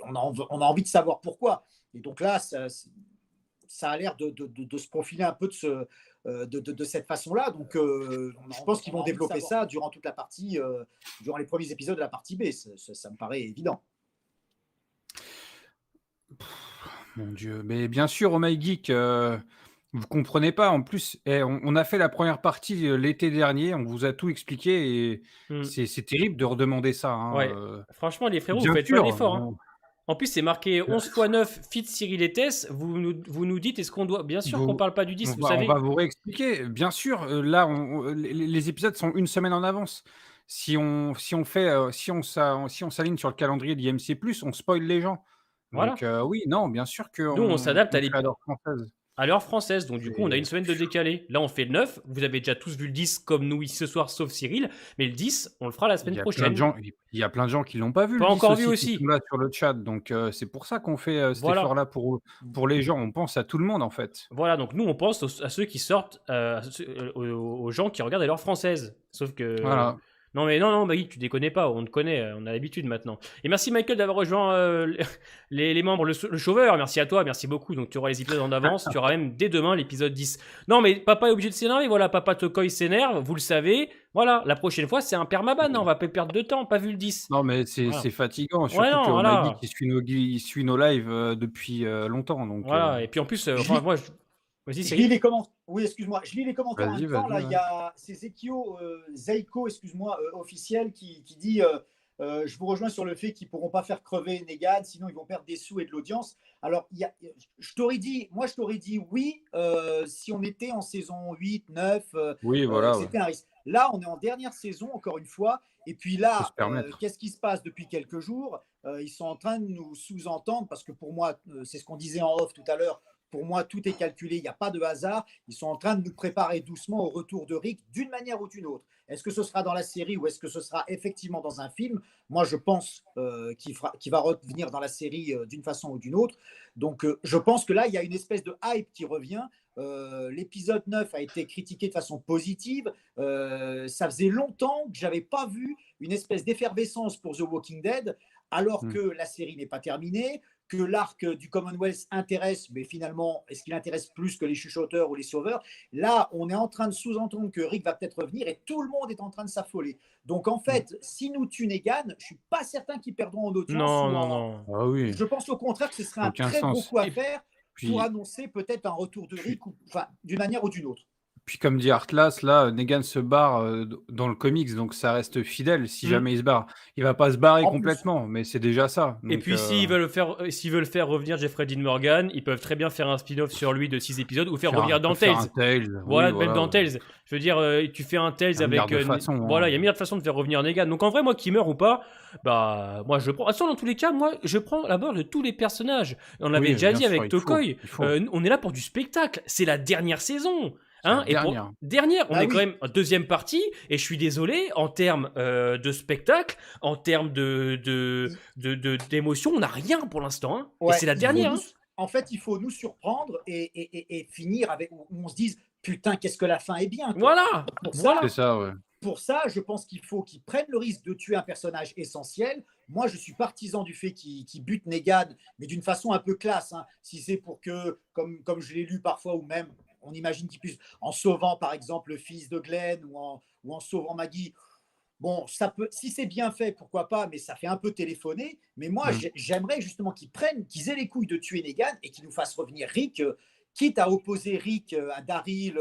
on a envie de savoir pourquoi. Et donc là, ça a l'air de se profiler un peu de cette façon-là. Donc, je pense qu'ils vont développer ça durant toute la partie, durant les premiers épisodes de la partie B. Ça me paraît évident. Mon Dieu, mais bien sûr, Oh My Geek, vous comprenez pas. En plus, on a fait la première partie l'été dernier, on vous a tout expliqué et Hmm. c'est terrible de redemander ça. Hein, Ouais. Franchement, les frérots, vous bien faites pas sûr, d'effort. Hein. En plus, c'est marqué 11 x 9 fit Cyril et Tess. Vous nous dites, est-ce qu'on doit. Bien sûr qu'on vous- parle pas du 10, vous on va savez. vous réexpliquer. Bien sûr, là, les épisodes sont une semaine en avance. Si on s'aligne sur le calendrier d'IMC+, on spoil les gens. Donc Voilà. oui, non, bien sûr Nous, on s'adapte on fait à l'heure française. à l'heure française. Donc, du coup, on a une C'est semaine de décalé. Là, on fait le 9. Vous avez déjà tous vu le 10 comme nous ce soir, sauf Cyril. Mais le 10, on le fera la Il semaine y a plein de prochaine. gens il y a plein de gens qui l'ont pas vu Pas le 10 encore vu aussi, qui sont aussi. là sur le chat, donc c'est pour ça qu'on fait, cet Voilà. effort-là pour les gens. On pense à tout le monde, en fait. Voilà, donc nous on pense à ceux qui sortent, aux gens qui regardent à l'heure française. Sauf que. Voilà. Non mais non, Maggie, tu déconnes pas, on te connaît, on a l'habitude maintenant. Et merci Michael d'avoir rejoint les membres, le Chauveur, merci à toi, merci beaucoup. Donc tu auras les épisodes en avance, tu auras même dès demain l'épisode 10. Non mais papa est obligé de s'énerver, voilà, papa Tokoy s'énerve, vous le savez. Voilà, la prochaine fois c'est un permaban, on va pas perdre de temps, pas vu le 10. Non, mais Voilà. c'est fatigant, Ouais, surtout non, que Oh My Geek, voilà. il suit nos lives, depuis, longtemps, donc Voilà, et puis en plus, Je enfin lis, moi, vas-y je lis Cyril. les commentaires. Oui, excuse-moi. Je lis les commentaires en vas-y, même temps. vas-y, Là, il y ouais. a c'est Zekio Zeiko, excuse-moi, officiel, qui dit je vous rejoins sur le fait qu'ils ne pourront pas faire crever Negan, sinon ils vont perdre des sous et de l'audience. Alors, je t'aurais dit oui si on était en saison 8, 9, Oui, et que voilà, ouais. c'était un risque. Là, on est en dernière saison, encore une fois. Et puis Faut se là, permettre. qu'est-ce qui se passe depuis quelques jours? Ils sont en train de nous sous-entendre, parce que pour moi, c'est ce qu'on disait en off tout à l'heure, pour moi, tout est calculé, il n'y a pas de hasard. Ils sont en train de nous préparer doucement au retour de Rick d'une manière ou d'une autre. Est-ce que ce sera dans la série ou est-ce que ce sera effectivement dans un film? Moi, je pense qu'il va revenir dans la série d'une façon ou d'une autre. Donc, je pense que là, il y a une espèce de hype qui revient. L'épisode 9 a été critiqué de façon positive. Ça faisait longtemps que je n'avais pas vu une espèce d'effervescence pour The Walking Dead, alors que la série n'est pas terminée, que l'arc du Commonwealth intéresse, mais finalement, est-ce qu'il intéresse plus que les chuchoteurs ou les sauveurs? Là, on est en train de sous-entendre que Rick va peut-être revenir et tout le monde est en train de s'affoler. Donc, en fait, si nous tuent Negan, je ne suis pas certain qu'ils perdront en audience Non, ou non, en. non. Ah oui, Je pense au contraire que ce serait un aucun très gros sens. coup à faire pour Puis annoncer peut-être un retour de puis Rick, enfin, d'une manière ou d'une autre. Puis comme dit Artlas, là, Negan se barre, dans le comics, donc ça reste fidèle si Mm. jamais il se barre. Il va pas se barrer En plus. complètement, mais c'est déjà ça, Et donc puis s'ils veulent faire revenir Jeffrey Dean Morgan, ils peuvent très bien faire un spin-off sur lui de 6 épisodes ou faire revenir dans faire un Tales. Tales, oui, Voilà, même voilà, dans ouais. Tales. Je veux dire, tu fais un Il Tales y a un milliard avec. de façons, Voilà, il y a hein. mille de façons de faire revenir Negan. Donc en vrai, moi qui meurt ou pas, bah, moi je prends. Attention, dans tous les cas, moi je prends la mort de tous les personnages. On l'avait Oui, déjà bien dit sûr, avec Tokoy. il faut. On est là pour du spectacle. C'est la dernière saison. C'est la Hein, et pour dernière. dernière, on Bah est quand oui. même en deuxième partie, et je suis désolé, en termes de spectacle, en termes d'émotion, on n'a rien pour l'instant. Hein. Et Ouais, c'est la dernière. Hein. en fait, il faut nous surprendre et finir avec où on se dise putain, qu'est-ce que la fin est bien, quoi. Voilà, Pour voilà. ça, C'est ça, ouais. pour ça, je pense qu'il faut qu'ils prennent le risque de tuer un personnage essentiel. Moi, je suis partisan du fait qu'ils butent Negan, mais d'une façon un peu classe. Hein. Si c'est pour que, comme je l'ai lu parfois, ou même on imagine qu'ils puissent, en sauvant par exemple le fils de Glenn ou en sauvant Maggie. Bon, ça peut, si c'est bien fait, pourquoi pas, mais ça fait un peu téléphoner. Mais moi, Mm. j'aimerais justement qu'ils aient les couilles de tuer Negan et qu'ils nous fassent revenir Rick. quitte à opposer Rick à Daryl,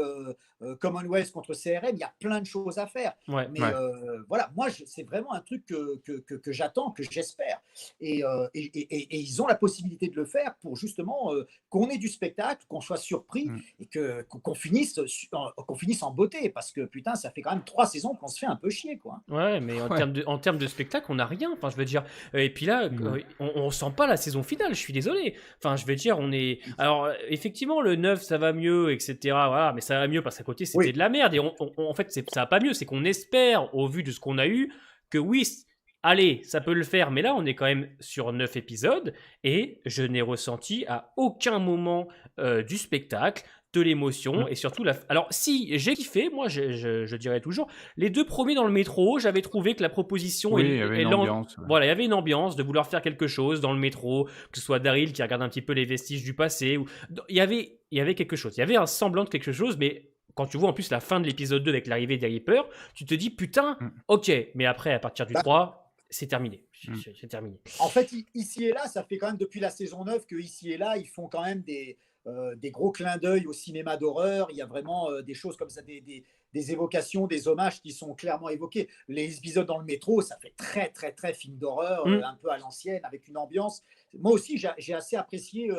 Commonwealth contre CRM, il y a plein de choses à faire. Ouais. Mais Ouais. voilà, moi, c'est vraiment un truc que j'attends, que j'espère. Et ils ont la possibilité de le faire pour justement qu'on ait du spectacle, qu'on soit surpris Mm. et qu'on finisse, qu'on finisse en beauté. Parce que putain, ça fait quand même 3 saisons qu'on se fait un peu chier, quoi. Ouais, mais Ouais. en termes de spectacle, on n'a rien. Enfin, je veux dire. Et puis là, Non. on sent pas la saison finale. Je suis désolé. Enfin, je veux dire, on est. Alors, effectivement, le 9, ça va mieux, etc. Voilà, mais ça va mieux parce qu'à côté, c'était Oui. de la merde. Et en fait, ça va pas mieux. C'est qu'on espère, au vu de ce qu'on a eu, que oui, allez, ça peut le faire. Mais là, on est quand même sur 9 épisodes. Et je n'ai ressenti à aucun moment du spectacle, de l'émotion Mm. et surtout alors si j'ai kiffé, moi je dirais toujours les 2 premiers dans le métro, j'avais trouvé que la proposition Oui, il y avait une ambiance. Ouais. voilà, il y avait une ambiance de vouloir faire quelque chose dans le métro, que ce soit Daryl qui regarde un petit peu les vestiges du passé, ou il y avait quelque chose, il y avait un semblant de quelque chose, mais quand tu vois en plus la fin de l'épisode 2 avec l'arrivée des Reapers, tu te dis putain, Mm. ok, mais après à partir du Bah, 3, c'est terminé. Mm. C'est terminé. En fait, ici et là, ça fait quand même depuis la saison 9 que ici et là, ils font quand même des gros clins d'œil au cinéma d'horreur. Il y a vraiment des choses comme ça, des évocations, des hommages qui sont clairement évoqués. Les épisodes dans le métro, ça fait très, très, très film d'horreur, Mm. un peu à l'ancienne, avec une ambiance. Moi aussi, j'ai assez apprécié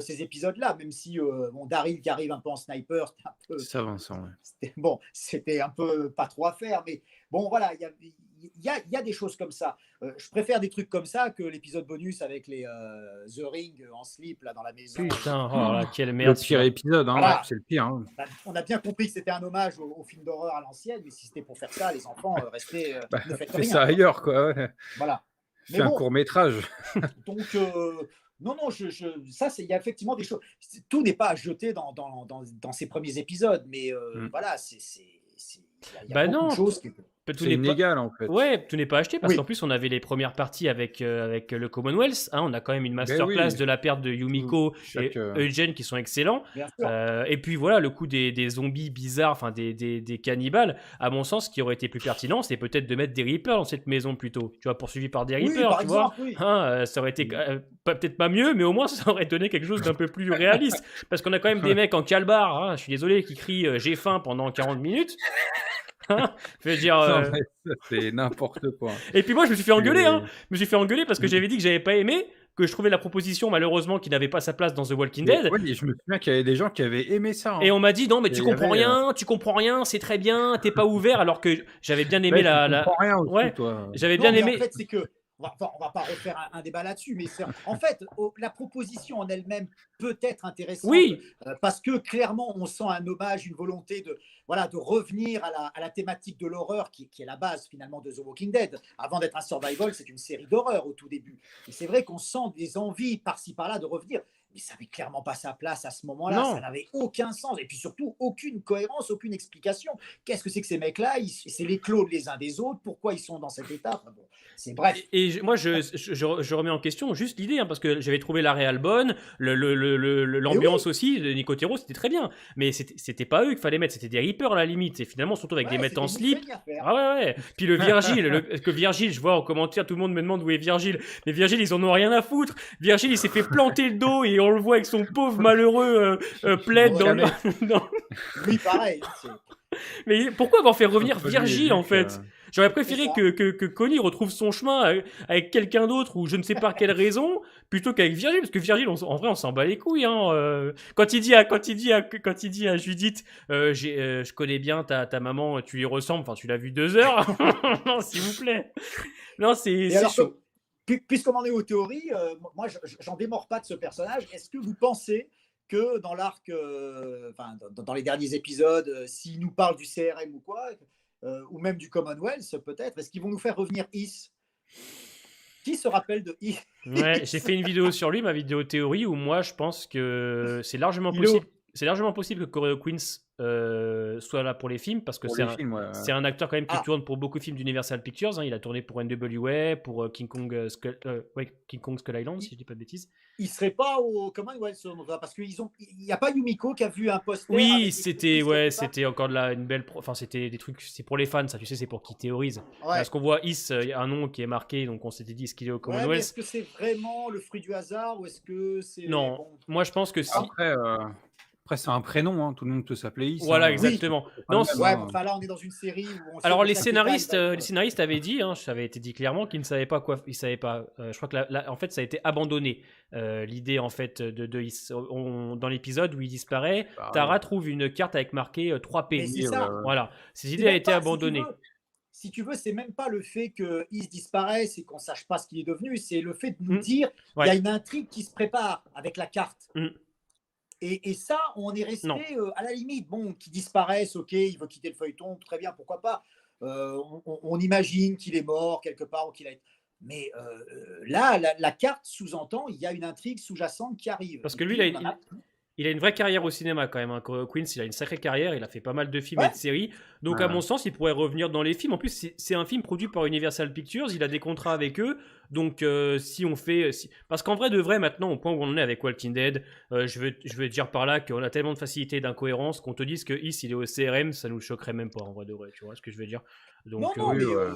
ces épisodes-là, même si bon, Daryl qui arrive un peu en sniper, c'était un peu, Ça, Vincent. Ouais. bon, c'était un peu pas trop à faire, mais bon, voilà, il y a des choses comme ça. Je préfère des trucs comme ça que l'épisode bonus avec les The Ring en slip là dans la maison. Putain, oh là, quelle Le merde. pire celui-là. épisode, hein, Voilà. ouais, c'est le pire. Hein. On a bien compris que c'était un hommage au film d'horreur à l'ancienne, mais si c'était pour faire ça, les enfants, restez, Bah, ne faites fais rien. ça Quoi. ailleurs, quoi. Ouais. Voilà. Fais Mais un bon, court-métrage. donc, non, ça, il y a effectivement des choses. Tout n'est pas à jeter dans ces premiers épisodes, mais Mm. voilà, il y a Bah beaucoup non, de choses. tout C'est n'est pas. inégal, en fait. Ouais, tout n'est pas acheté parce Oui. qu'en plus on avait les premières parties avec le Commonwealth. Hein, on a quand même une Ben masterclass oui. de la perte de Yumiko Chaque, et Eugene qui sont excellents. Bien sûr. Et puis voilà, le coup des zombies bizarres, enfin des cannibales. À mon sens, ce qui aurait été plus pertinent, c'est peut-être de mettre des Reapers dans cette maison plutôt. Tu vois, poursuivi par des Oui, Reapers, par tu vois. exemple, oui. Hein, ça aurait été peut-être pas mieux, mais au moins ça aurait donné quelque chose d'un peu plus réaliste. Parce qu'on a quand même des mecs en calbar, hein, je suis désolé, qui crient j'ai faim pendant 40 minutes. Hein, je veux dire. Non, mais ça, c'est n'importe quoi. Et puis moi, je me suis fait engueuler, hein. Et- Je me suis fait engueuler parce que j'avais dit que j'avais pas aimé, que je trouvais la proposition malheureusement qui n'avait pas sa place dans The Walking et- Dead. ouais, et je me souviens qu'il y avait des gens qui avaient aimé ça. Hein. Et on m'a dit non, mais Et tu il y comprends avait, rien, tu comprends rien, c'est très bien, t'es pas ouvert, alors que j'avais bien aimé Ouais, tu comprends rien aussi, Ouais, toi. j'avais Non, bien mais aimé. en fait, c'est que. On va pas refaire un débat là-dessus, mais en fait, la proposition en elle-même peut être intéressante Oui, parce que clairement, on sent un hommage, une volonté voilà, de revenir à la thématique de l'horreur qui est la base finalement de The Walking Dead. Avant d'être un survival, c'est une série d'horreur au tout début. Et c'est vrai qu'on sent des envies par-ci par-là de revenir. Mais ça n'avait clairement pas sa place à ce moment-là. Non. Ça n'avait aucun sens. Et puis surtout, aucune cohérence, aucune explication. Qu'est-ce que c'est que ces mecs-là? C'est les clones les uns des autres. Pourquoi ils sont dans cet état? Enfin, bon, c'est bref. moi je remets en question juste l'idée, hein, parce que j'avais trouvé la réal bonne, l'ambiance aussi, de Nicotero c'était très bien, mais c'était pas eux qu'il fallait mettre, c'était des Reapers à la limite, et finalement surtout avec des mecs en slip. Ah ouais. Puis le Virgile, que Virgile, je vois en commentaire, tout le monde me demande où est Virgile. Mais Virgile, ils en ont rien à foutre. Virgile, il s'est fait planter le dos et on le voit avec son pauvre malheureux plaid dans le. dans- Oui, pareil. Mais pourquoi avoir fait revenir Entre lui et Virgile Luke, en fait? J'aurais préféré que Connie retrouve son chemin avec quelqu'un d'autre ou je ne sais pas quelle raison plutôt qu'avec Virgile, parce que Virgile, en vrai, on s'en bat les couilles. Hein. Quand il dit à Judith, je connais bien ta maman, tu lui ressembles, enfin tu l'as vu 2 heures, non, s'il vous plaît. Non, c'est chaud. Puisqu'on en est aux théories, moi, j'en démords pas de ce personnage. Est-ce que vous pensez que dans l'arc, dans les derniers épisodes, s'ils nous parlent du CRM ou quoi, ou même du Commonwealth peut-être, est-ce qu'ils vont nous faire revenir Is? Qui se rappelle de Is? Ouais, j'ai fait une vidéo sur lui, ma vidéo théorie, où moi je pense que c'est largement Il est possible. C'est largement possible que Corey Queens soit là pour les films parce que Pour c'est les films, ouais. c'est un acteur quand même qui Ah. tourne pour beaucoup de films d'Universal Pictures. Hein. Il a tourné pour NWA, pour King Kong Skull Island, si je dis pas de bêtises. Il serait pas au Commonwealth parce qu'il n'y a pas Yumiko qui a vu un poster. Oui, avec des c'était trucs, ouais, tout ça. c'était encore de la une belle. Enfin, c'était des trucs. C'est pour les fans, ça. Tu sais, c'est pour qui théorise. Ouais. Parce qu'on voit Is, il y a un nom qui est marqué, donc on s'était dit est-ce qu'il est au Ouais, mais Commonwealth. est-ce que c'est vraiment le fruit du hasard ou est-ce que c'est Non, bon, moi je pense que si. Après, Après, c'est un prénom, hein, tout le monde peut s'appeler Is. Voilà, Hein. exactement. C'est pas Non, le même, Ouais, hein. enfin là, on est dans une série où on sait alors que chaque détail va les être. scénaristes avaient dit, hein, ça avait été dit clairement, qu'ils ne savaient pas quoi, ils savaient pas. Je crois que en fait, ça a été abandonné. L'idée en fait dans l'épisode où il disparaît, Pareil. Tara trouve une carte avec marqué 3P. Mais c'est Oui, ça. Voilà, cette C'est idée a même été pas, abandonnée. si tu veux, c'est même pas le fait qu'il se disparaisse et qu'on sache pas ce qu'il est devenu, c'est le fait de nous Mm. dire il y a Ouais. une intrigue qui se prépare avec la carte. Mm. Et ça, on est Non. resté à la limite. Bon, qu'il disparaisse, ok, il veut quitter le feuilleton, très bien, pourquoi pas. On imagine qu'il est mort quelque part ou qu'il a. Mais là, la carte sous-entend, il y a une intrigue sous-jacente qui arrive. Parce Et que lui, puis, on en a- il a une vraie carrière au cinéma quand même. Hein. Queens, il a une sacrée carrière. Il a fait pas mal de films et Ouais. de séries. Donc, Ouais. à mon sens, il pourrait revenir dans les films. En plus, c'est un film produit par Universal Pictures. Il a des contrats avec eux. Donc, si on fait. Parce qu'en vrai, de vrai, maintenant, au point où on en est avec Walking Dead, je veux dire par là qu'on a tellement de facilité et d'incohérence qu'on te dise que Is, il est au CRM, ça nous choquerait même pas, en vrai de vrai. Tu vois ce que je veux dire? Non, Donc, non, Oui, ouais.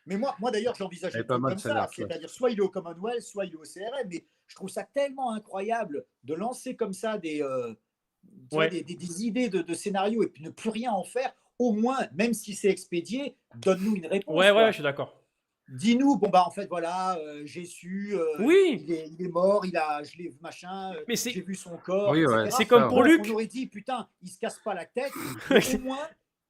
mais moi d'ailleurs, j'envisage Elle le est pas truc mal, comme celle-là, ça. C'est-à-dire, soit il est au Commonwealth, soit il est au CRM. Mais je trouve ça tellement incroyable de lancer comme ça tu vois, ouais. des idées de scénario et puis ne plus rien en faire. Au moins, même si c'est expédié, donne-nous une réponse. Ouais, Quoi. je suis d'accord. Dis-nous, bon, bah, en fait, voilà, j'ai su, Oui, il est mort, je l'ai machin, mais j'ai c'est vu son corps, Oui, ouais, etc. c'est comme ça, pour ouais. Bon, Luc. on aurait dit, putain, il se casse pas la tête, mais au moins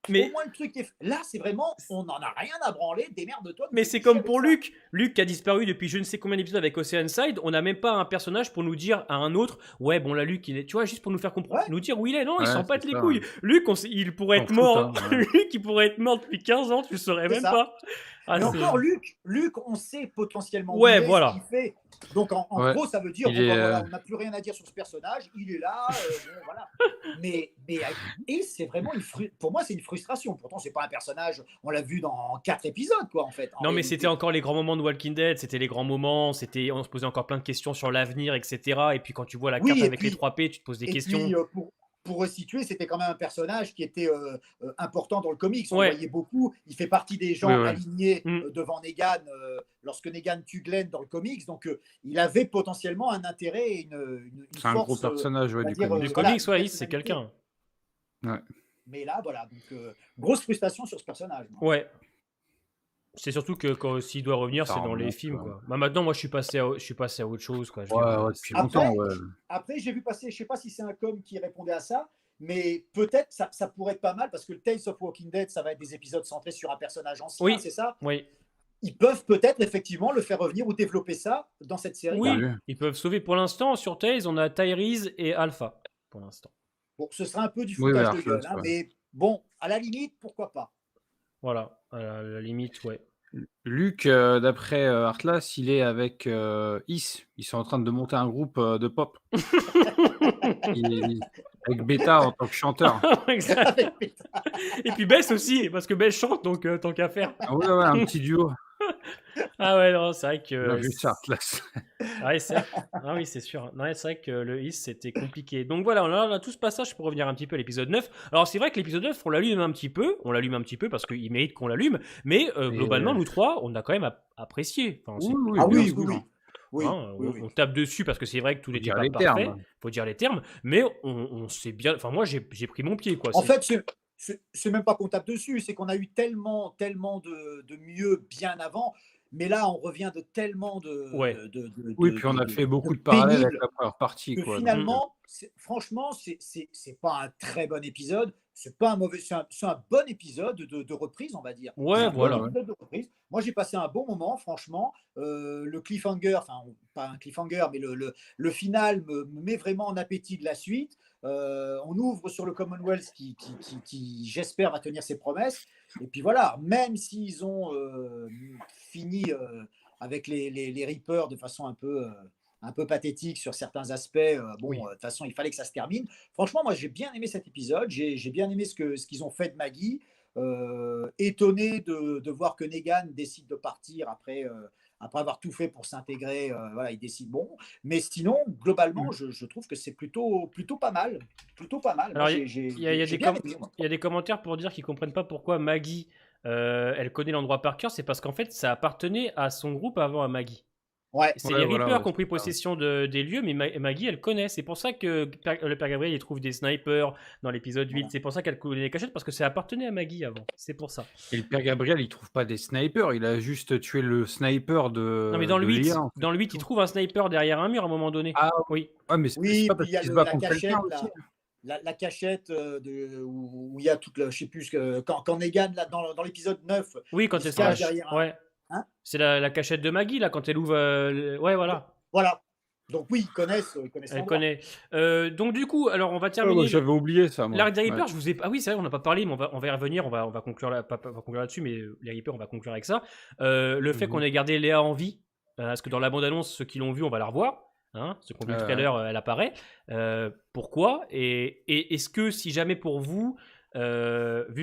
Mais le truc est. Là, c'est vraiment, on n'en a rien à branler, démerde-toi. Mais c'est comme pour Luc. Luc qui a disparu depuis je ne sais combien d'épisodes avec Oceanside. On n'a même pas un personnage pour nous dire à un autre, ouais, bon là, Luc, il est, tu vois, juste pour nous faire comprendre, Ouais. nous dire où il est. Non, il Ouais, s'en bat c'est les ça, couilles. ouais. Luc, il pourrait S'en être fout, mort. hein, ouais. Luc, il pourrait être mort depuis 15 ans, tu le saurais C'est même ça. pas. Ah, Mais c'est. encore, Luc, on sait potentiellement où Ouais, il est, ce qu'il voilà. fait. Donc, en Ouais. gros, ça veut dire, Il bon, est, bah, voilà, on n'a plus rien à dire sur ce personnage, il est là, bon, voilà. Et c'est vraiment pour moi, c'est une frustration. Pourtant, c'est pas un personnage, on l'a vu dans 4 épisodes, quoi, en fait. En Non, mais réalité. c'était encore les grands moments de Walking Dead. C'était les grands moments. On se posait encore plein de questions sur l'avenir, etc. Et puis quand tu vois la carte Oui, et avec les puis, 3P, tu te poses des Et questions. puis, pour resituer, c'était quand même un personnage qui était important dans le comics. On le Ouais. voyait beaucoup. Il fait partie des gens Oui, ouais. alignés Mm. devant Negan lorsque Negan tue Glenn dans le comics. Donc, il avait potentiellement un intérêt et une C'est un gros force, personnage, on ouais, va du dire, comics. Du voilà, comics, une ouais, c'est personnalité. quelqu'un. Ouais. Mais là, voilà. Donc, grosse frustration sur ce personnage. moi. Ouais. C'est surtout que s'il doit revenir, Ça c'est dans les remonte, films, ouais. quoi. Bah maintenant, moi, je suis passé à autre chose, quoi. Je veux Ouais, dire, ouais, depuis c'est- longtemps, Après, ouais. après j'ai vu passer, je ne sais pas si c'est un com qui répondait à ça, mais peut-être ça pourrait être pas mal parce que le Tales of Walking Dead, ça va être des épisodes centrés sur un personnage ancien, Oui. c'est ça? Oui. Ils peuvent peut-être effectivement le faire revenir ou développer ça dans cette série. Oui, Oui. ils peuvent sauver. Pour l'instant, sur Tales, on a Tyrese et Alpha, pour l'instant. Bon, ce sera un peu du Oui, foutage ouais, de gueule, Arthas, ouais. mais bon, à la limite, pourquoi pas? Voilà, à la limite, ouais. Luc, d'après Atlas, il est avec Is. Ils sont en train de monter un groupe de pop. Avec Beta en tant que chanteur. Exact. Avec Peter. Et puis Bess aussi, parce que Bess chante, donc tant qu'à faire. Ah ouais, ouais, un petit duo. Ah ouais, non, c'est vrai que... Bien vu ça, Atlas. Ouais, ah oui, c'est sûr. Non, c'est vrai que le Is, c'était compliqué. Donc voilà, on a tout ce passage pour revenir un petit peu à l'épisode 9. Alors c'est vrai que l'épisode 9, on l'allume un petit peu. On l'allume un petit peu parce qu'il mérite qu'on l'allume. Mais globalement, nous trois, on a quand même apprécié. Enfin, c'est Oui, Ah bien oui, sûr. oui, oui. Oui, hein, oui, on oui. tape dessus parce que c'est vrai que tout Faut n'était dire pas les parfait. termes. Faut dire les termes. Mais on sait bien. Enfin, moi, j'ai pris mon pied, quoi. En fait, c'est même pas qu'on tape dessus, c'est qu'on a eu tellement de mieux bien avant. Mais là, on revient de tellement Ouais. Oui, puis on a fait beaucoup de parallèles avec pénible la première partie, que quoi. finalement, franchement, c'est pas un très bon épisode. C'est pas un mauvais, c'est un bon épisode de reprise, on va dire. Ouais, C'est un voilà. bon épisode de reprise. Moi, j'ai passé un bon moment, franchement. Le cliffhanger, enfin, pas un cliffhanger, mais le final me met vraiment en appétit de la suite. On ouvre sur le Commonwealth qui j'espère, va tenir ses promesses. Et puis voilà, même s'ils ont fini avec les Reapers de façon un peu pathétique sur certains aspects. Bon, Oui. de toute façon, il fallait que ça se termine. Franchement, moi, j'ai bien aimé cet épisode. J'ai bien aimé ce qu'ils ont fait de Maggie. Étonné de voir que Negan décide de partir après avoir tout fait pour s'intégrer. Voilà, il décide bon. Mais sinon, globalement, je trouve que c'est plutôt pas mal. Plutôt pas mal. Alors, Moi, il y a j'ai bien aimé, moi. des commentaires pour dire qu'ils comprennent pas pourquoi Maggie, elle connaît l'endroit par cœur. C'est parce qu'en fait, ça appartenait à son groupe avant à Maggie. Ouais. C'est Ouais, les voilà, Reapers ouais, qui ont pris c'est ça. possession des lieux, mais Maggie, elle connaît. C'est pour ça que le père Gabriel, il trouve des snipers dans l'épisode 8. Voilà. C'est pour ça qu'elle coulait les cachettes, parce que ça appartenait à Maggie avant. C'est pour ça. Et le père Gabriel, il trouve pas des snipers, il a juste tué le sniper Non, mais de Léa, en fait, dans le c'est 8, il tout. trouve un sniper derrière un mur à un moment donné. Ah Oui. ouais, mais c'est Oui, pas puis parce il y a qu'il se bat la contre quelqu'un cachette, aussi? la cachette où il y a toute je sais plus, quand Negan, là, dans l'épisode 9, Oui, quand il elle se se cache cache. derrière un. Ouais. Hein. C'est la cachette de Maggie, là, quand elle ouvre. Ouais, voilà. Voilà. Donc oui, ils connaissent Elle l'endroit. connaît. Donc, du coup, alors, on va Ah ouais, terminer. j'avais oublié ça, moi. L'arc des Ouais. Reapers, je vous ai. Ah oui, c'est vrai, on n'a pas parlé, mais on va y revenir, on va conclure, on va conclure là-dessus, mais les Reapers, on va conclure avec ça. Le fait qu'on Mmh. ait gardé Léa en vie, parce que dans la bande-annonce, ceux qui l'ont vu, on va la revoir. Hein, ceux qui ont vu le Ouais. trailer, elle apparaît. Pourquoi et est-ce que, si jamais pour vous, vu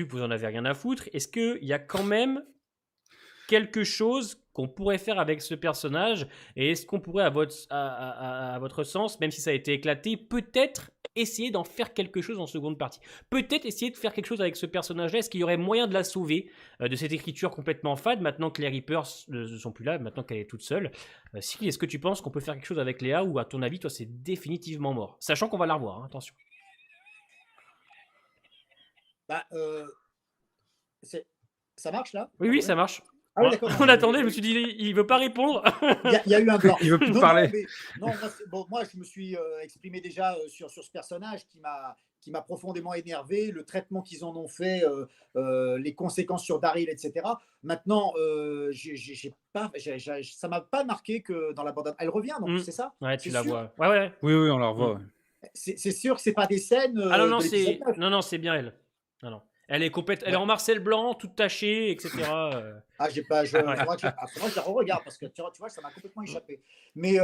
que vous en avez rien à foutre, est-ce qu'il y a quand même quelque chose qu'on pourrait faire avec ce personnage et est-ce qu'on pourrait, à votre sens, même si ça a été éclaté, peut-être essayer d'en faire quelque chose en seconde partie. Peut-être essayer de faire quelque chose avec ce personnage-là. Est-ce qu'il y aurait moyen de la sauver de cette écriture complètement fade maintenant que les Reapers ne sont plus là, maintenant qu'elle est toute seule? Si, est-ce que tu penses qu'on peut faire quelque chose avec Léa ou à ton avis, toi, c'est définitivement mort? Sachant qu'on va la revoir, hein, attention. Bah, ça marche là? Oui, Vous oui, ça m'entendez? marche. Ah oui, d'accord. On attendait, je me suis dit, il veut pas répondre. Il y a eu un blanc. Il veut plus Non, parler. mais non, moi, je me suis exprimé déjà sur ce personnage qui m'a profondément énervé, le traitement qu'ils en ont fait, les conséquences sur Daryl, etc. Maintenant, ça m'a pas marqué que dans la bande. Elle revient, donc Mm. c'est ça? Ouais, tu C'est la sûr? vois. Ouais, ouais. Oui, oui, on la Mm. revoit, ouais. C'est sûr que c'est pas des scènes Ah non, de l'épisode 9. non, c'est bien elle. Non, non. Elle est complète, elle est Ouais. en Marcel Blanc, toute tachée, etc. Ah, j'ai pas, Ouais. faudra que je la re-regarde parce que tu vois, ça m'a complètement échappé. Mais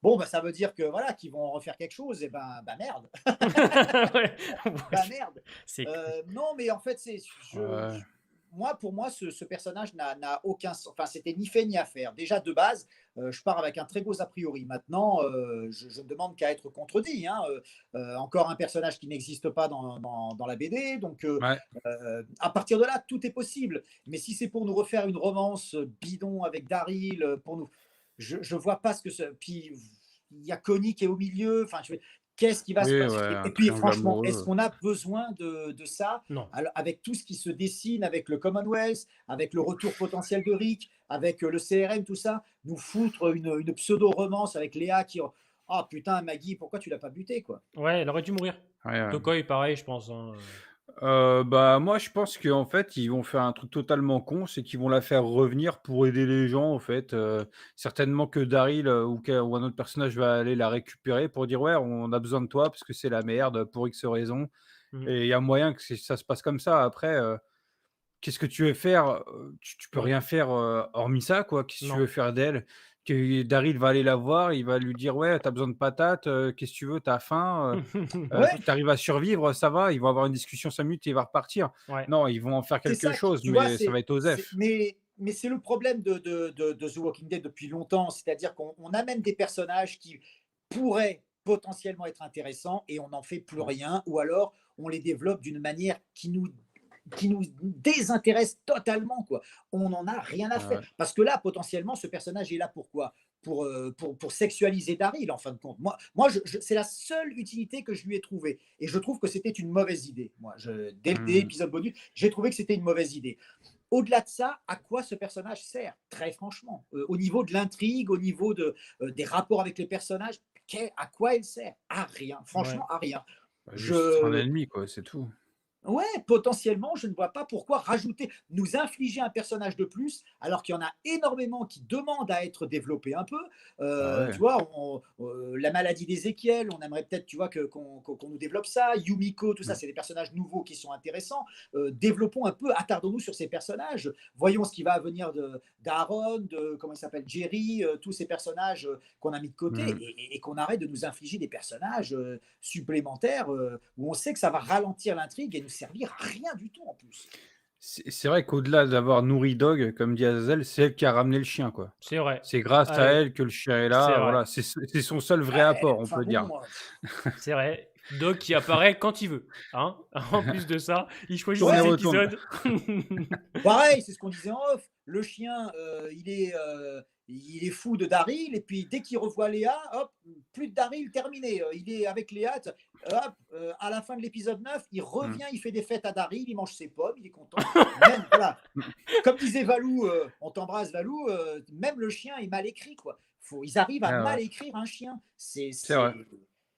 bon, bah, ça veut dire que voilà, qu'ils vont refaire quelque chose, et bah merde, Ouais. bah merde. C'est Non, mais en fait, Ouais. moi, pour moi, ce personnage n'a aucun sens. Enfin, c'était ni fait ni à faire. Déjà, de base, je pars avec un très gros a priori. Maintenant, je ne demande qu'à être contredit, hein. Encore un personnage qui n'existe pas dans la BD. Donc, Ouais. à partir de là, tout est possible. Mais si c'est pour nous refaire une romance bidon avec Daryl, pour nous, je ne vois pas ce que c'est. Puis, il y a Connie qui est au milieu. Enfin, qu'est-ce qui va se Oui, passer? ouais, Et un puis, triangle franchement, est-ce amoureux. qu'on a besoin de ça? non. Alors, avec tout ce qui se dessine, avec le Commonwealth, avec le retour potentiel de Rick, avec le CRM, tout ça, nous foutre une pseudo-romance avec Léa qui. Ah putain, Maggie, pourquoi tu l'as pas buté, quoi? Ouais, elle aurait dû mourir. Ouais, ouais. Tokoi, pareil, je pense. Hein. Bah, moi, je pense qu'en fait, ils vont faire un truc totalement con, c'est qu'ils vont la faire revenir pour aider les gens, en fait, certainement que Daryl, ou un autre personnage va aller la récupérer pour dire: «Ouais, on a besoin de toi parce que c'est la merde pour X raisons» Mhm. et il y a moyen que ça se passe comme ça. Après, qu'est-ce que tu veux faire? Tu peux Ouais. rien faire, hormis ça, quoi. Qu'est-ce que tu Non. veux faire d'elle? Que Daryl va aller la voir, il va lui dire: «Ouais, tu as besoin de patates, qu'est-ce que tu veux? Tu as faim? Ouais, Tu arrives à survivre, ça va». Ils vont avoir une discussion 5 minutes et il va repartir. Ouais. Non, ils vont en faire c'est quelque ça, chose, tu vois, mais ça va être osef. mais c'est le problème de The Walking Dead depuis longtemps, c'est-à-dire qu'on amène des personnages qui pourraient potentiellement être intéressants et on n'en fait plus rien, ou alors on les développe d'une manière qui nous désintéresse totalement, quoi. On n'en a rien à faire. Ouais. Parce que là, potentiellement, ce personnage est là pourquoi? Pour sexualiser Daryl, en fin de compte. Moi c'est la seule utilité que je lui ai trouvée. Et je trouve que c'était une mauvaise idée. Moi, dès Mmh. l'épisode bonus, j'ai trouvé que c'était une mauvaise idée. Au-delà de ça, à quoi ce personnage sert? Très franchement. Au niveau de l'intrigue, au niveau des rapports avec les personnages, à quoi il sert? À rien. Ouais. Franchement, à rien. Bah, juste être un Je, ennemi, quoi, c'est tout. Ouais, potentiellement, je ne vois pas pourquoi rajouter, nous infliger un personnage de plus, alors qu'il y en a énormément qui demandent à être développés un peu. Bah, ouais. Tu vois, la maladie d'Ézéchiel, on aimerait peut-être, tu vois, qu'on nous développe ça. Yumiko, tout ça, Mmh. c'est des personnages nouveaux qui sont intéressants. Développons un peu, attardons-nous sur ces personnages. Voyons ce qui va venir d'Aaron, comment il s'appelle, Jerry, tous ces personnages qu'on a mis de côté Mmh. et qu'on arrête de nous infliger des personnages supplémentaires où on sait que ça va ralentir l'intrigue et nous servir à rien du tout en plus. C'est vrai qu'au-delà d'avoir nourri Dog, comme dit Azazel, c'est elle qui a ramené le chien, quoi. C'est vrai. C'est grâce à Allez, elle que le chien est c'est là, vrai. voilà, c'est son seul vrai Ouais, apport, on enfin peut dire. bon, C'est vrai. Doc qui apparaît quand il veut. Hein. En plus de ça, il choisit Tourne et ses retourne. épisodes. Pareil, c'est ce qu'on disait en off. Le chien, il est fou de Daryl, et puis dès qu'il revoit Léa, hop, plus de Daryl, terminé. Il est avec Léa. Hop, à la fin de l'épisode 9, il Mm. revient, il fait des fêtes à Daryl, il mange ses pommes, il est content. Même, voilà. Comme disait Valou, on t'embrasse Valou, même le chien est mal écrit, quoi. Ils arrivent à Ah ouais, mal écrire un chien. c'est vrai.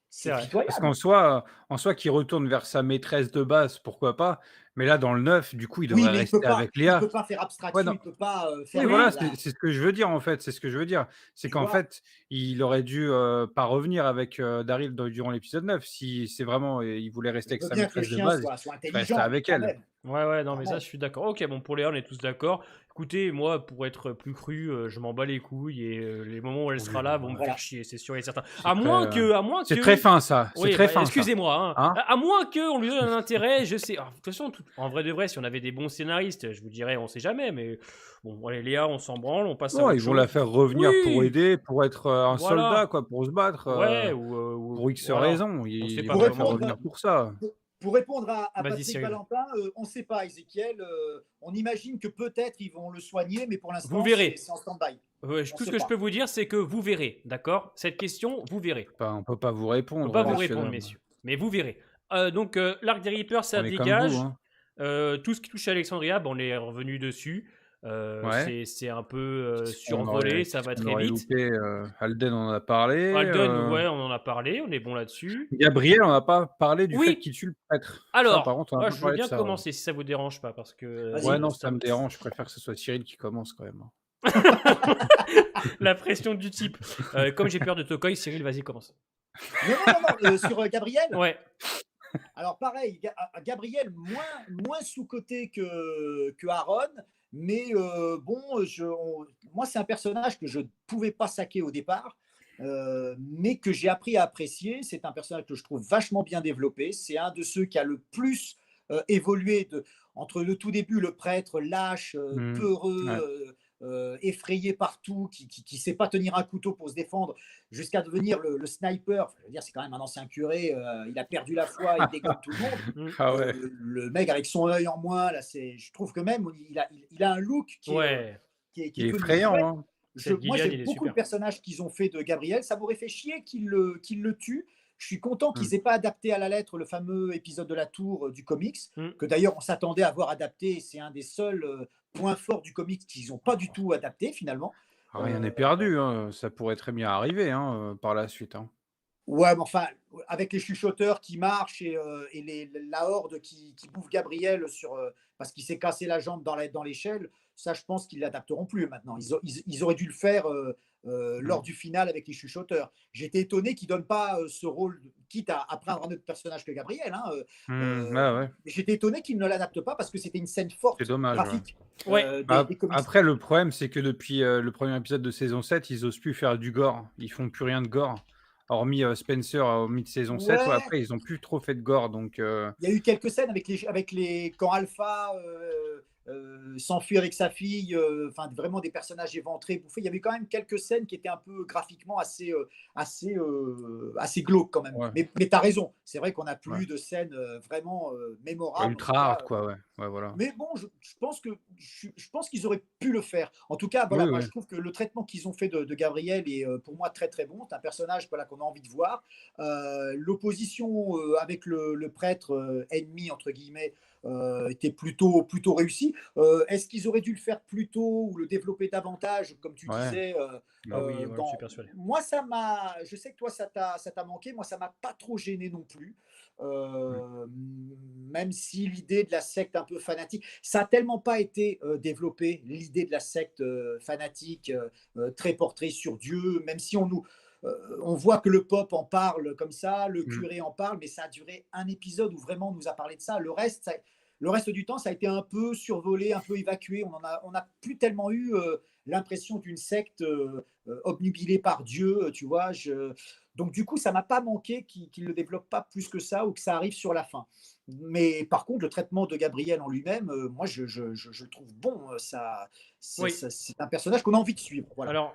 C'est C'est vrai. Parce pitoyable. en soi, qu'il retourne vers sa maîtresse de base, pourquoi pas. Mais là, dans le 9, du coup, il Oui, devrait mais rester avec il Léa. peut pas faire Ouais, abstraction, non. il peut pas Oui, Oui, faire voilà, oui. c'est ce que je veux dire, en fait. C'est ce que je veux dire. C'est tu qu'en vois. fait, il aurait dû pas revenir avec Daryl durant l'épisode 9. Si c'est vraiment, il voulait rester Je avec veux sa bien que le maîtresse de chien base, soit il ferait rester intelligent, mais avec quand elle. même, Ouais, non, quand mais ça, même. je suis d'accord. Ok, bon, pour Léa, on est tous d'accord. Écoutez, moi, pour être plus cru, je m'en bats les couilles et les moments où elle Oui, sera là vont me bah, faire Voilà. chier, c'est sûr et certain. c'est très, À moins c'est très que, fin, ça. C'est oui, très bah, fin, ça. excusez-moi, hein. Hein? À moins que on lui donne un intérêt, je sais. De toute façon, en vrai de vrai, si on avait des bons scénaristes, je vous dirais, on sait jamais, mais bon, allez, Léa, on s'en branle, on passe à Non, autre ils vont la chose. faire revenir pour Oui, aider, pour être un soldat, voilà. quoi, pour se battre, Ouais, pour X voilà. raisons. On sait Ils pas vont Pour la faire comment. répondre, revenir pour ça. pour répondre à Vas-y, Patrick Cyril. Valentin, on ne sait pas, Ézéchiel. On imagine que peut-être ils vont le soigner, mais pour Vous l'instant, c'est verrez. en stand-by. On ne Tout ce sait que je peux pas. vous dire, c'est que vous verrez, d'accord? Cette question, vous verrez. On peut pas vous On peut répondre, pas vous Voilà. monsieur répondre, Dom. messieurs, mais vous verrez. Donc, l'arc des Reapers, ça On est comme vous, dégage. hein. Tout ce qui touche à Alexandria, on est revenu dessus. Ouais. C'est un peu survolé, ça Qu'est-ce va qu'on très aurait vite. loupé? Alden, on en a parlé. Alden, ouais, on en a parlé, on est bon là-dessus. Gabriel, on n'a pas parlé du fait Oui, qu'il tue le prêtre. Ça, par alors, contre, on n'a moi, pas je veux parlé de bien ça, ouais. commencer si ça vous dérange pas, parce que Ouais, Vas-y. non, ça me dérange. Je préfère que ce soit Cyril qui commence quand même, hein. La pression du type. Comme j'ai peur de Tokoi, Cyril, vas-y, commence. Non, non, non, non. Sur Gabriel, Ouais, alors pareil, Gabriel moins sous-coté que Aaron, mais bon, moi c'est un personnage que je ne pouvais pas saquer au départ, mais que j'ai appris à apprécier. C'est un personnage que je trouve vachement bien développé. C'est un de ceux qui a le plus évolué entre le tout début, le prêtre lâche, Mmh. peureux, Ouais. effrayé partout, qui sait pas tenir un couteau pour se défendre, jusqu'à devenir le sniper. Enfin, je veux dire, c'est quand même un ancien curé, il a perdu la foi, il dégomme tout le monde. mm, Ah ouais. Le mec avec son œil en moins, là, je trouve que même il a un look ouais. qui Il est est devenu chouette. effrayant, hein. Cette Moi, Gilead, j'aime il est beaucoup le super. personnage qu'ils ont fait de Gabriel. Ça m'aurait fait chier qu'ils le tuent. Je suis content qu'ils Mmh. n'aient pas adapté à la lettre le fameux épisode de la tour du comics, Mm. que d'ailleurs on s'attendait à voir adapté. C'est un des seuls points forts du comics qu'ils n'ont pas du tout adapté finalement. Rien Euh, n'est perdu, hein. Ça pourrait très bien arriver, hein, par la suite, hein. Ouais, mais enfin, avec les chuchoteurs qui marchent et la horde qui bouffe Gabriel parce qu'il s'est cassé la jambe dans l'échelle, ça, je pense qu'ils ne l'adapteront plus maintenant. Ils auraient dû le faire lors Mmh. du final avec les chuchoteurs. J'étais étonné qu'ils ne donnent pas ce rôle, quitte à prendre un autre personnage que Gabriel. Hein, Mmh, ouais, ouais. j'étais étonné qu'ils ne l'adaptent pas parce que c'était une scène C'est forte, dommage, ouais. graphique Ouais, des comics. Après, le problème, c'est que depuis, le premier épisode de saison 7, ils osent plus faire du gore. Ils font plus rien de gore. Hormis, Spencer, au mi-saison 7, ouais, Ouais, après, ils ont plus trop fait de gore, donc il y a eu quelques scènes avec les quand Alpha s'enfuit avec sa fille, enfin vraiment des personnages éventrés, bouffés. Il y avait quand même quelques scènes qui étaient un peu graphiquement assez glauques quand même. ouais, Mais tu as raison, c'est vrai qu'on n'a ouais. plus de scènes vraiment Ouais, mémorables. En ultra tout cas, hard, quoi, ouais. Ouais, voilà. mais bon, je pense qu'ils auraient pu le faire. En tout cas, Oui, voilà, moi oui. je trouve que le traitement qu'ils ont fait de Gabriel est pour moi très très bon. C'est un personnage voilà, qu'on a envie de voir. L'opposition avec le prêtre ennemi, entre guillemets, était plutôt réussie. Est-ce qu'ils auraient dû le faire plus tôt ou le développer davantage, comme tu Ouais. disais ah oui, moi, je suis persuadé. Moi, je sais que toi, ça t'a manqué. Moi, ça m'a pas trop gêné non plus. Mmh. Même si l'idée de la secte un peu fanatique, ça n'a tellement pas été développé, l'idée de la secte fanatique, très portée sur Dieu, même si on voit que le pop en parle comme ça, le Mmh. curé en parle, mais ça a duré un épisode où vraiment on nous a parlé de ça. Le reste du temps, ça a été un peu survolé, un peu évacué. On a plus tellement eu l'impression d'une secte obnubilée par Dieu, tu vois. Donc du coup, ça m'a pas manqué qu'il ne le développe pas plus que ça ou que ça arrive sur la fin. Mais par contre, le traitement de Gabriel en lui-même, moi, je le trouve bon. Oui, C'est un personnage qu'on a envie de suivre. Voilà. alors,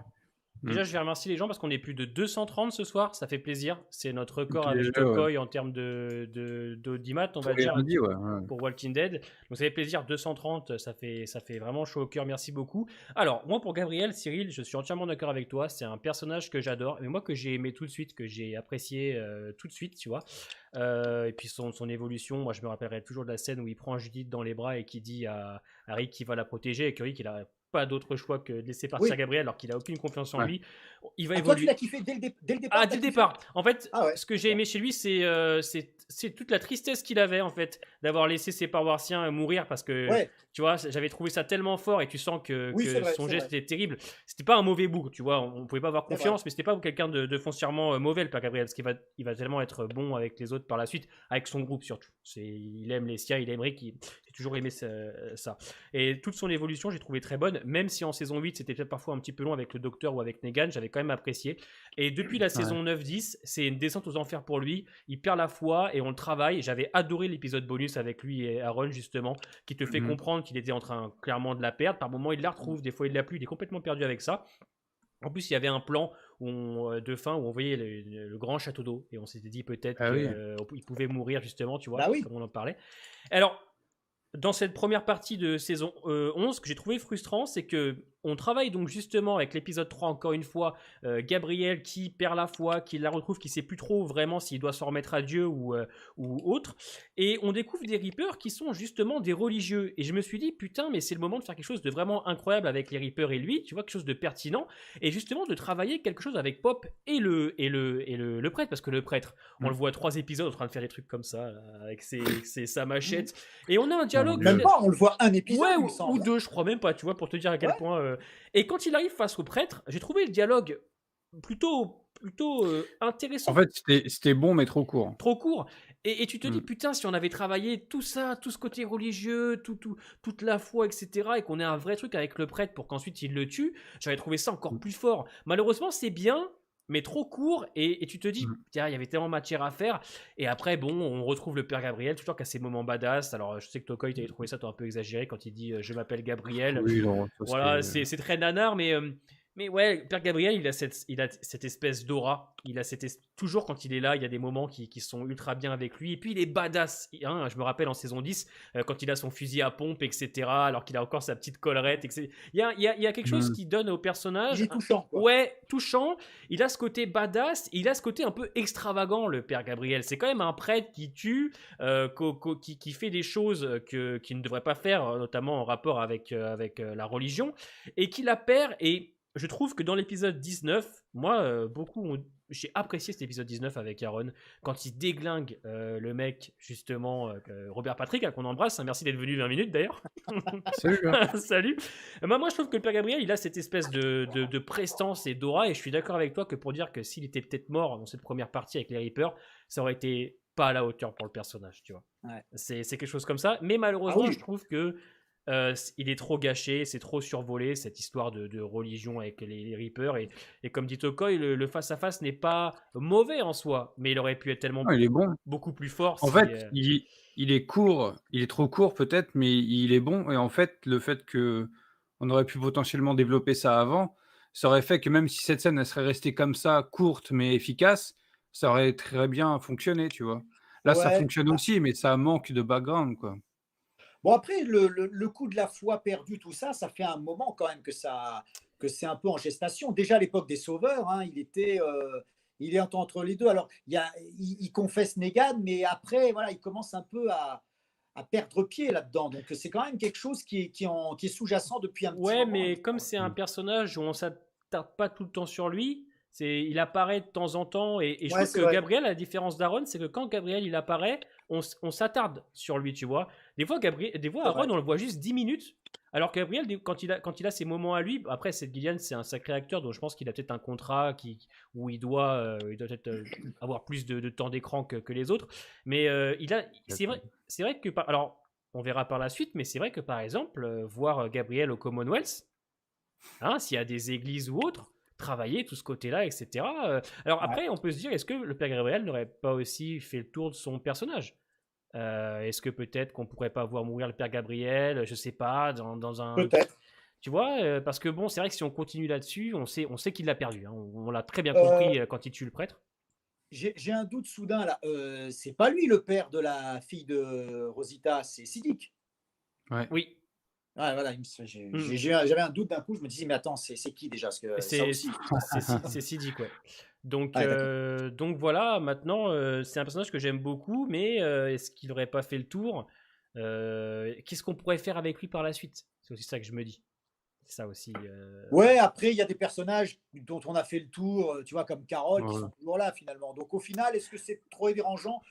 Déjà, je vais remercier les gens parce qu'on est plus de 230 ce soir, ça fait plaisir. C'est notre record Ok, avec déjà, ouais. Tokoi en termes d'audimat, on va Et dire, lundi, ouais. pour Walking Dead. Donc ça fait plaisir, 230, ça fait vraiment chaud au cœur, merci beaucoup. Alors, moi pour Gabriel, Cyril, je suis entièrement d'accord avec toi, c'est un personnage que j'adore, mais moi que j'ai aimé tout de suite, que j'ai apprécié tout de suite, tu vois. Et puis son évolution, moi je me rappellerai toujours de la scène où il prend Judith dans les bras et qui dit à Rick qu'il va la protéger et que Rick il a pas d'autre choix que de laisser partir Oui. Gabriel alors qu'il a aucune confiance en Ouais. lui. Il va Ah, toi, tu évoluer. l'as kiffé dès le départ. Ah, t'as dès le kiffé départ. En fait, Ah ouais. ce que j'ai aimé chez lui, c'est toute la tristesse qu'il avait, en fait, d'avoir laissé ses paroissiens mourir parce que, Ouais. tu vois, j'avais trouvé ça tellement fort et tu sens que, Oui, que c'est vrai, son c'est geste vrai. était terrible. C'était pas un mauvais bout, tu vois, on pouvait pas avoir C'est confiance, mais c'était pas quelqu'un de foncièrement mauvais, le père Gabriel, parce il va tellement être bon avec les autres par la suite, avec son groupe surtout. Il aime les siens, il aime Rick, j'ai toujours aimé ça. Et toute son évolution, j'ai trouvé très bonne, même si en saison 8, c'était peut-être parfois un petit peu long avec le docteur ou avec Negan, j'avais quand même apprécié. Et depuis la saison 9-10, c'est une descente aux enfers pour lui. Il perd la foi et on le travaille. J'avais adoré l'épisode bonus avec lui et Aaron, justement, qui te fait comprendre qu'il était en train clairement de la perdre. Par moments, il la retrouve, des fois, il l'a plus. Il est complètement perdu avec ça. En plus, il y avait un plan de fin où on voyait le grand château d'eau et on s'était dit peut-être qu'il pouvait mourir, justement, tu vois, Bah oui. comme on en parlait. Alors, dans cette première partie de saison 11, ce que j'ai trouvé frustrant, c'est que on travaille donc justement avec l'épisode 3, encore une fois, Gabriel qui perd la foi, qui la retrouve, qui sait plus trop vraiment s'il doit s'en remettre à Dieu ou autre. Et on découvre des Reapers qui sont justement des religieux. Et je me suis dit, putain, mais c'est le moment de faire quelque chose de vraiment incroyable avec les Reapers et lui, tu vois, quelque chose de pertinent. Et justement de travailler quelque chose avec Pop et le prêtre, parce que le prêtre, on le voit à 3 épisodes en train de faire des trucs comme ça, là, avec sa machette. Et on a un dialogue. Même pas, on le voit un épisode, Ouais, il me semble. ou deux, je crois même pas, tu vois, pour te dire à quel point. Et quand il arrive face au prêtre, j'ai trouvé le dialogue plutôt intéressant. En fait, c'était bon, mais trop court. Trop court. Et tu te dis, putain, si on avait travaillé tout ça, tout ce côté religieux, toute la foi, etc., et qu'on ait un vrai truc avec le prêtre pour qu'ensuite il le tue, j'aurais trouvé ça encore plus fort. Malheureusement, c'est bien, mais trop court, et tu te dis, tiens, il y avait tellement matière à faire. Et après, bon, on retrouve le père Gabriel, toujours qu'à ses moments badass. Alors, je sais que Tokoi, t'avais trouvé ça un peu exagéré quand il dit je m'appelle Gabriel. Oui, non, ça, Voilà, c'est très nanar, mais ouais, le père Gabriel, il a cette espèce d'aura. Toujours quand il est là, il y a des moments qui sont ultra bien avec lui. Et puis, il est badass. Hein, je me rappelle en saison 10, quand il a son fusil à pompe, etc., alors qu'il a encore sa petite collerette. Il y a quelque chose qui donne au personnage. Il est touchant, quoi. Ouais, touchant. Il a ce côté badass. Il a ce côté un peu extravagant, le père Gabriel. C'est quand même un prêtre qui tue, qui fait des choses qu'il ne devrait pas faire, notamment en rapport avec la religion, et qui la perd. Et je trouve que dans l'épisode 19, moi, j'ai apprécié cet épisode 19 avec Aaron, quand il déglingue le mec, justement, Robert Patrick, qu'on embrasse. Hein, merci d'être venu 20 minutes d'ailleurs. Salut. Salut. Moi, je trouve que le père Gabriel, il a cette espèce de prestance et d'aura, et je suis d'accord avec toi que pour dire que s'il était peut-être mort dans cette première partie avec les Reapers, ça aurait été pas à la hauteur pour le personnage, tu vois. Ouais. C'est quelque chose comme ça, mais malheureusement, je trouve que il est trop gâché, c'est trop survolé cette histoire de religion avec les Reapers, et comme dit Tokoi, le face-à-face n'est pas mauvais en soi, mais il aurait pu être tellement il est bon. beaucoup plus fort. En fait, il est court, il est trop court peut-être, mais il est bon. Et en fait, le fait que on aurait pu potentiellement développer ça avant, ça aurait fait que même si cette scène elle serait restée comme ça, courte mais efficace, ça aurait très bien fonctionné, tu vois. Là, ça fonctionne aussi, mais ça manque de background, quoi. Bon, après, le coup de la foi perdue, tout ça, ça fait un moment quand même que c'est un peu en gestation. Déjà à l'époque des Sauveurs, hein, il est entre les deux. Alors, il confesse Negan, mais après, voilà, il commence un peu à perdre pied là-dedans. Donc, c'est quand même quelque chose qui est sous-jacent depuis un petit moment. Ouais, mais comme c'est un personnage où on s'attarde pas tout le temps sur lui, il apparaît de temps en temps, et je trouve que vrai. Gabriel, à la différence d'Aaron, c'est que quand Gabriel il apparaît, on s'attarde sur lui, tu vois. Des fois, Aaron, on le voit juste 10 minutes, alors que Gabriel, quand il a ses moments à lui, après, Seth Gillian, c'est un sacré acteur, donc je pense qu'il a peut-être un contrat où il doit peut-être avoir plus de temps d'écran que les autres, mais c'est vrai que, alors, on verra par la suite, mais c'est vrai que, par exemple, voir Gabriel au Commonwealth, hein, s'il y a des églises ou autres, travailler tout ce côté-là, etc. Alors après, on peut se dire, est-ce que le père Gabriel n'aurait pas aussi fait le tour de son personnage? Est-ce que peut-être qu'on pourrait pas voir mourir le père Gabriel, je sais pas, dans un... Peut-être. Tu vois, parce que bon, c'est vrai que si on continue là-dessus, on sait qu'il l'a perdu, hein. On l'a très bien Euh, compris quand il tue le prêtre. j'ai un doute soudain là. C'est pas lui le père de la fille de Rosita, c'est Siddiq. Ouais. Oui. Ouais, voilà, Mm. j'avais un doute d'un coup, je me disais, mais attends, c'est qui déjà? Parce que ça C'est aussi. c'est Siddiq, ouais. Ouais, d'accord. Donc voilà, maintenant, c'est un personnage que j'aime beaucoup, mais est-ce qu'il n'aurait pas fait le tour? Qu'est-ce qu'on pourrait faire avec lui par la suite? C'est aussi ça que je me dis. C'est ça aussi. Ouais, après, il y a des personnages dont on a fait le tour, tu vois, comme Carole, qui Ouais. sont toujours là finalement. Donc au final, est-ce que c'est trop dérangeant?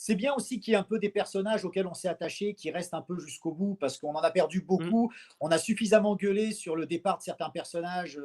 C'est bien aussi qu'il y ait un peu des personnages auxquels on s'est attaché, qui restent un peu jusqu'au bout, parce qu'on en a perdu Mm, beaucoup. On a suffisamment gueulé sur le départ de certains personnages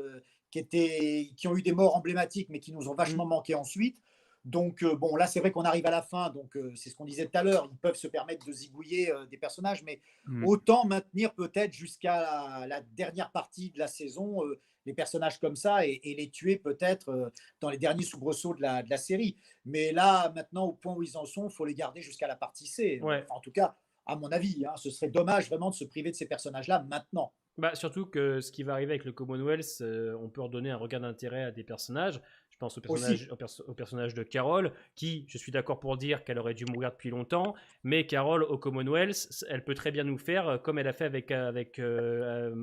qui ont eu des morts emblématiques, mais qui nous ont mm. vachement manqué ensuite. Donc bon, là, c'est vrai qu'on arrive à la fin, donc c'est ce qu'on disait tout à l'heure. Ils peuvent se permettre de zigouiller des personnages, mais Mm. autant maintenir peut-être jusqu'à la dernière partie de la saison les personnages comme ça et les tuer peut-être dans les derniers soubresauts de la série. Mais là, maintenant, au point où ils en sont, il faut les garder jusqu'à la partie C. Ouais. Enfin, en tout cas, à mon avis, hein, ce serait dommage vraiment de se priver de ces personnages-là maintenant. Bah, surtout que ce qui va arriver avec le Commonwealth, on peut redonner un regard d'intérêt à des personnages. Je pense Aussi, au personnage de Carol, qui, je suis d'accord pour dire qu'elle aurait dû mourir depuis longtemps, mais Carol au Commonwealth, elle peut très bien nous faire comme elle a fait avec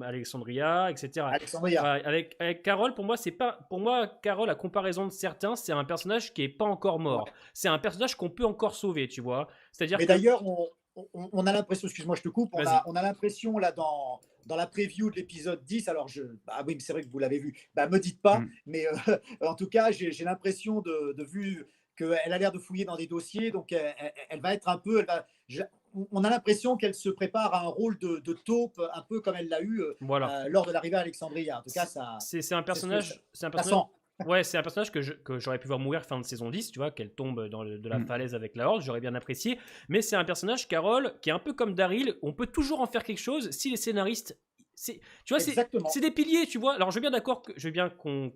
Alexandria, etc. Alexandria. Avec Carol, pour moi, c'est pas, pour moi, Carol, à comparaison de certains, c'est un personnage qui est pas encore mort. Ouais. C'est un personnage qu'on peut encore sauver, tu vois. C'est-à-dire Mais que, d'ailleurs, on a l'impression, excuse-moi, je te coupe, vas-y. on a l'impression là dans la preview de l'épisode 10, alors bah oui, c'est vrai que vous l'avez vu, bah me dites pas, Mm. mais en tout cas, j'ai l'impression de vu qu'elle a l'air de fouiller dans des dossiers, donc elle va être un peu, on a l'impression qu'elle se prépare à un rôle de taupe, un peu comme elle l'a eu Voilà. lors de l'arrivée à Alexandria. En tout cas, C'est un c'est ce que personnage, c'est un ça personnage. sent. Ouais, c'est un personnage que j'aurais pu voir mourir fin de saison 10, tu vois, qu'elle tombe de la Mm. falaise avec la Horde, j'aurais bien apprécié. Mais c'est un personnage, Carole, qui est un peu comme Daryl, on peut toujours en faire quelque chose si les scénaristes. Tu vois, c'est Exactement. des piliers, tu vois. Alors, je veux bien d'accord, je veux bien qu'on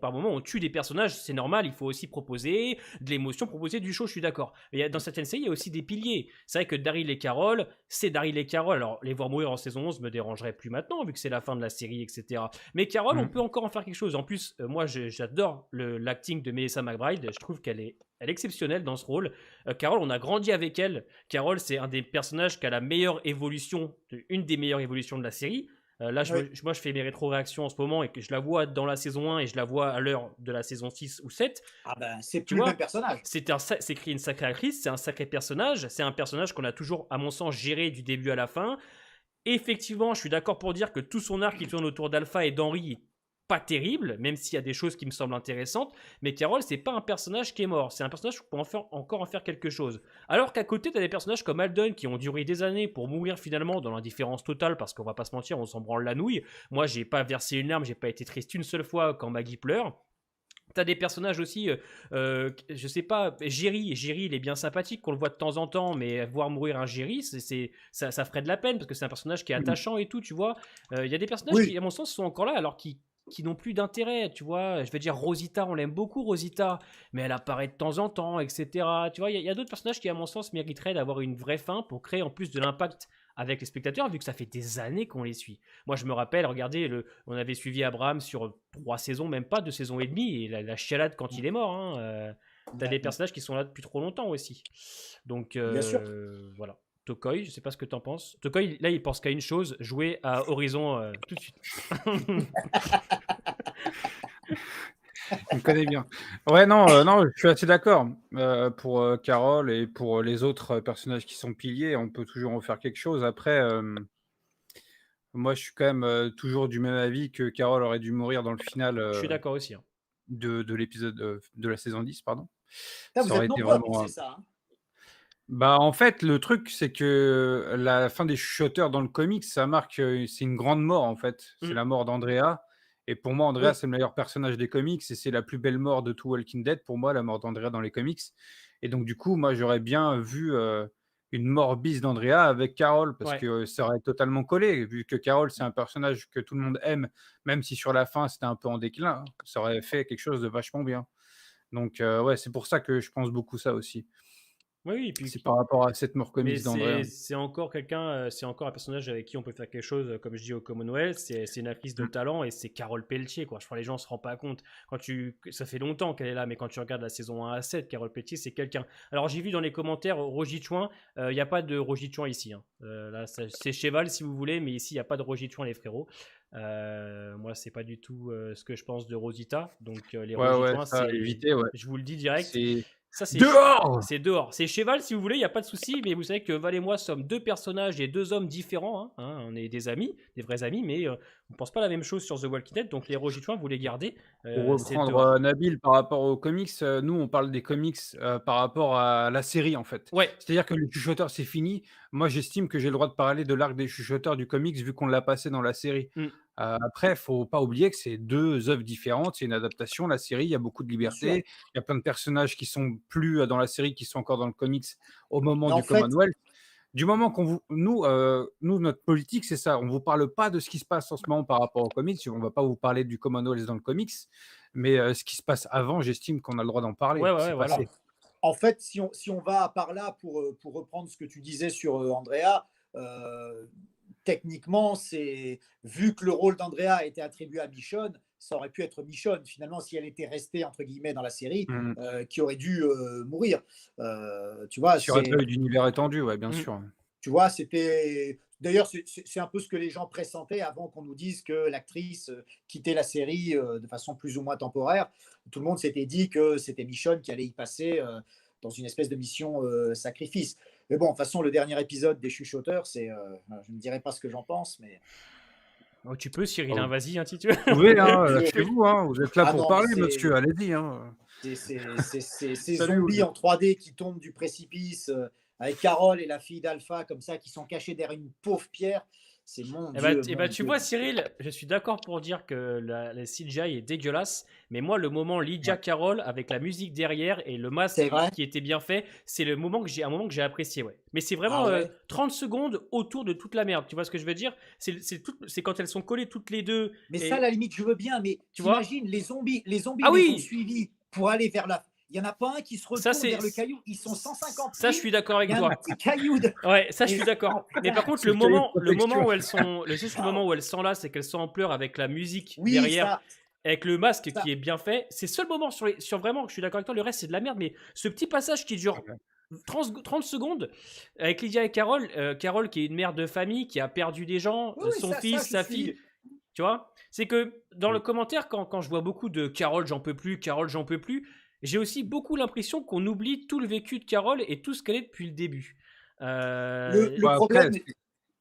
par moment, on tue des personnages, c'est normal, il faut aussi proposer de l'émotion, proposer du show, je suis d'accord. Mais dans certaines séries, il y a aussi des piliers. C'est vrai que Daryl et Carole, c'est Daryl et Carole. Alors, les voir mourir en saison 11 me dérangerait plus maintenant, vu que c'est la fin de la série, etc. Mais Carole, on peut Mm. encore en faire quelque chose. En plus, moi, j'adore l'acting de Melissa McBride. Je trouve elle est exceptionnelle dans ce rôle. Carole, on a grandi avec elle. Carole, c'est un des personnages qui a la meilleure évolution, une des meilleures évolutions de la série. Là, Oui. moi, je fais mes rétro-réactions en ce moment et que je la vois dans la saison 1 et je la vois à l'heure de la saison 6 ou 7. Ah ben, c'est Tu plus le même vois, personnage. c'est écrit une sacrée actrice, c'est un sacré personnage. C'est un personnage qu'on a toujours, à mon sens, géré du début à la fin. Effectivement, je suis d'accord pour dire que tout son arc qui tourne autour d'Alpha et d'Henry est pas terrible, même s'il y a des choses qui me semblent intéressantes. Mais Carol, c'est pas un personnage qui est mort. C'est un personnage qui peut encore en faire quelque chose. Alors qu'à côté, tu as des personnages comme Alden qui ont duré des années pour mourir finalement dans l'indifférence totale, parce qu'on va pas se mentir, on s'en branle la nouille. Moi, j'ai pas versé une larme, j'ai pas été triste une seule fois quand Maggie pleure. T'as des personnages aussi, je sais pas, Jerry, il est bien sympathique, qu'on le voit de temps en temps, mais voir mourir un Jerry, ça ferait de la peine, parce que c'est un personnage qui est Mm. attachant et tout, tu vois. Il y a des personnages qui, Oui, à mon sens, sont encore là, alors qui n'ont plus d'intérêt, tu vois. Je veux dire, Rosita, on l'aime beaucoup, Rosita, mais elle apparaît de temps en temps, etc. Tu vois, il y a d'autres personnages qui, à mon sens, mériteraient d'avoir une vraie fin pour créer en plus de l'impact avec les spectateurs, vu que ça fait des années qu'on les suit. Moi, je me rappelle, regardez, on avait suivi Abraham sur 3 saisons, même pas 2 saisons et demie, et la chialade quand il est mort. Hein, t'as des personnages qui sont là depuis trop longtemps aussi. Donc, bien sûr. voilà. Tokoi, je sais pas ce que t'en penses. Tokoi, là, il pense qu'à une chose, jouer à Horizon tout de suite. Il me connaît bien. Ouais, non, non, je suis assez d'accord. Pour Carole et pour les autres personnages qui sont piliers, on peut toujours en faire quelque chose. Après, moi, je suis quand même toujours du même avis que Carole aurait dû mourir dans le final Je suis d'accord aussi. Hein. de l'épisode de la saison 10, pardon. Putain, Ça vous aurait êtes été nombreux à vraiment. penser ça, hein. Bah, en fait, le truc, c'est que la fin des chuchoteurs dans le comics, ça marque, c'est une grande mort, en fait. C'est Mm. la mort d'Andrea. Et pour moi, Andrea, Oui, c'est le meilleur personnage des comics et c'est la plus belle mort de tout Walking Dead, pour moi, la mort d'Andrea dans les comics. Et donc, du coup, moi, j'aurais bien vu une mort bis d'Andrea avec Carol, parce Ouais. que ça aurait totalement collé, vu que Carol, c'est un personnage que tout le monde aime, même si sur la fin, c'était un peu en déclin. Ça aurait fait quelque chose de vachement bien. Donc, ouais, c'est pour ça que je pense beaucoup ça aussi. Oui, et puis C'est par rapport à cette mort mais comics d'Andrea. c'est encore quelqu'un, c'est encore un personnage avec qui on peut faire quelque chose, comme je dis au Commonwealth. C'est une actrice de Mm. talent et c'est Carole Pelletier, quoi. Je crois que les gens se rendent pas compte. Ça fait longtemps qu'elle est là, mais quand tu regardes la saison 1 à 7, Carole Pelletier, c'est quelqu'un. Alors j'ai vu dans les commentaires Rogi Chouin, il n'y a pas de Rogi Chouin ici, hein. Là, c'est Cheval si vous voulez, mais ici il n'y a pas de Rogi Chouin, les frérots. Moi, c'est pas du tout ce que je pense de Rosita. Donc les Ouais, Rogi ouais, Chouin, ça, éviter, ouais. je vous le dis direct. C'est Ça, dehors! c'est dehors. C'est Cheval, si vous voulez, il n'y a pas de souci, mais vous savez que Val et moi sommes deux personnages et deux hommes différents, hein. On est des amis, des vrais amis, mais on ne pense pas la même chose sur The Walking Dead, donc les Rojitoins, vous les gardez, Pour c'est reprendre dehors. Nabil par rapport aux comics, nous on parle des comics par rapport à la série en fait. Ouais, C'est-à-dire que les chuchoteurs c'est fini. Moi j'estime que j'ai le droit de parler de l'arc des chuchoteurs du comics vu qu'on l'a passé dans la série. mm, Après, faut pas oublier que c'est deux œuvres différentes, c'est une adaptation. La série, il y a beaucoup de bien sûr. liberté. Il y a plein de personnages qui sont plus dans la série, qui sont encore dans le comics au moment Mais en du fait, Commonwealth. Du moment qu'on vous, nous, notre politique, c'est ça. On vous parle pas de ce qui se passe en ce moment par rapport aux comics. On va pas vous parler du Commonwealth dans le comics, mais ce qui se passe avant, j'estime qu'on a le droit d'en ouais, parler. ouais, ouais, C'est voilà. voilà. passé. En fait, si on va par là pour reprendre ce que tu disais sur Andrea, euh, techniquement, vu que le rôle d'Andrea a été attribué à Michonne, ça aurait pu être Michonne, finalement, si elle était restée, entre guillemets, dans la série, Mmh. qui aurait dû mourir. Tu vois, S'il y aurait pas eu d'univers étendu, ouais, bien Mm. sûr. tu vois, c'était. D'ailleurs, c'est un peu ce que les gens pressentaient avant qu'on nous dise que l'actrice quittait la série de façon plus ou moins temporaire. Tout le monde s'était dit que c'était Michonne qui allait y passer dans une espèce de mission sacrifice. Mais bon, de toute façon, le dernier épisode des Chuchoteurs, je ne dirais pas ce que j'en pense, mais. Oh, tu peux, Cyril, hein, Oh, vas-y, hein, si tu veux. vous pouvez, hein, Tu peux. lâchez-vous, hein, vous êtes là Ah pour non, mais parler, monsieur, allez-y, hein. ces Salut, zombies vous. en 3D qui tombent du précipice avec Carole et la fille d'Alpha comme ça qui sont cachés derrière une pauvre pierre. C'est mon Dieu, Eh mon ben, tu Dieu. vois, Cyril, je suis d'accord pour dire que la CGI est dégueulasse, mais moi, le moment Lydia Ouais, Carroll avec la musique derrière et le masque c'est vrai. qui était bien fait, c'est un moment que j'ai apprécié, ouais. Mais c'est Ah vraiment ouais. 30 secondes autour de toute la merde. Tu vois ce que je veux dire? C'est quand elles sont collées toutes les deux Mais ça, à et la limite, je veux bien. Mais tu vois? t'imagines, les zombies Ah les ont oui, suivis pour aller vers la. Il n'y en a pas un qui se ça retourne c'est vers le caillou. Ils sont 150 ça, je pieds. suis d'accord Il y avec a un toi. petit caillou. Ouais, ça je Et, suis d'accord. oh, Mais par putain. contre, C'est le cahier de le moment protection. où elles sont, juste le moment Waouh. où elles sont là, c'est qu'elles sont en pleurs avec la musique Oui, derrière, ça, avec le masque qui ça. est bien fait. C'est le seul moment sur vraiment que je suis d'accord avec toi. Le reste, c'est de la merde. Mais ce petit passage qui dure 30 secondes avec Lydia et Carole, Carole qui est une mère de famille, qui a perdu des gens, Oui, oui, son ça, fils, je sa fille. suis. Tu vois? C'est que dans le Mmh. commentaire, quand je vois beaucoup de Carole, j'en peux plus, Carole, j'en peux plus, j'ai aussi beaucoup l'impression qu'on oublie tout le vécu de Carole et tout ce qu'elle est depuis le début. Le Bah, après, problème,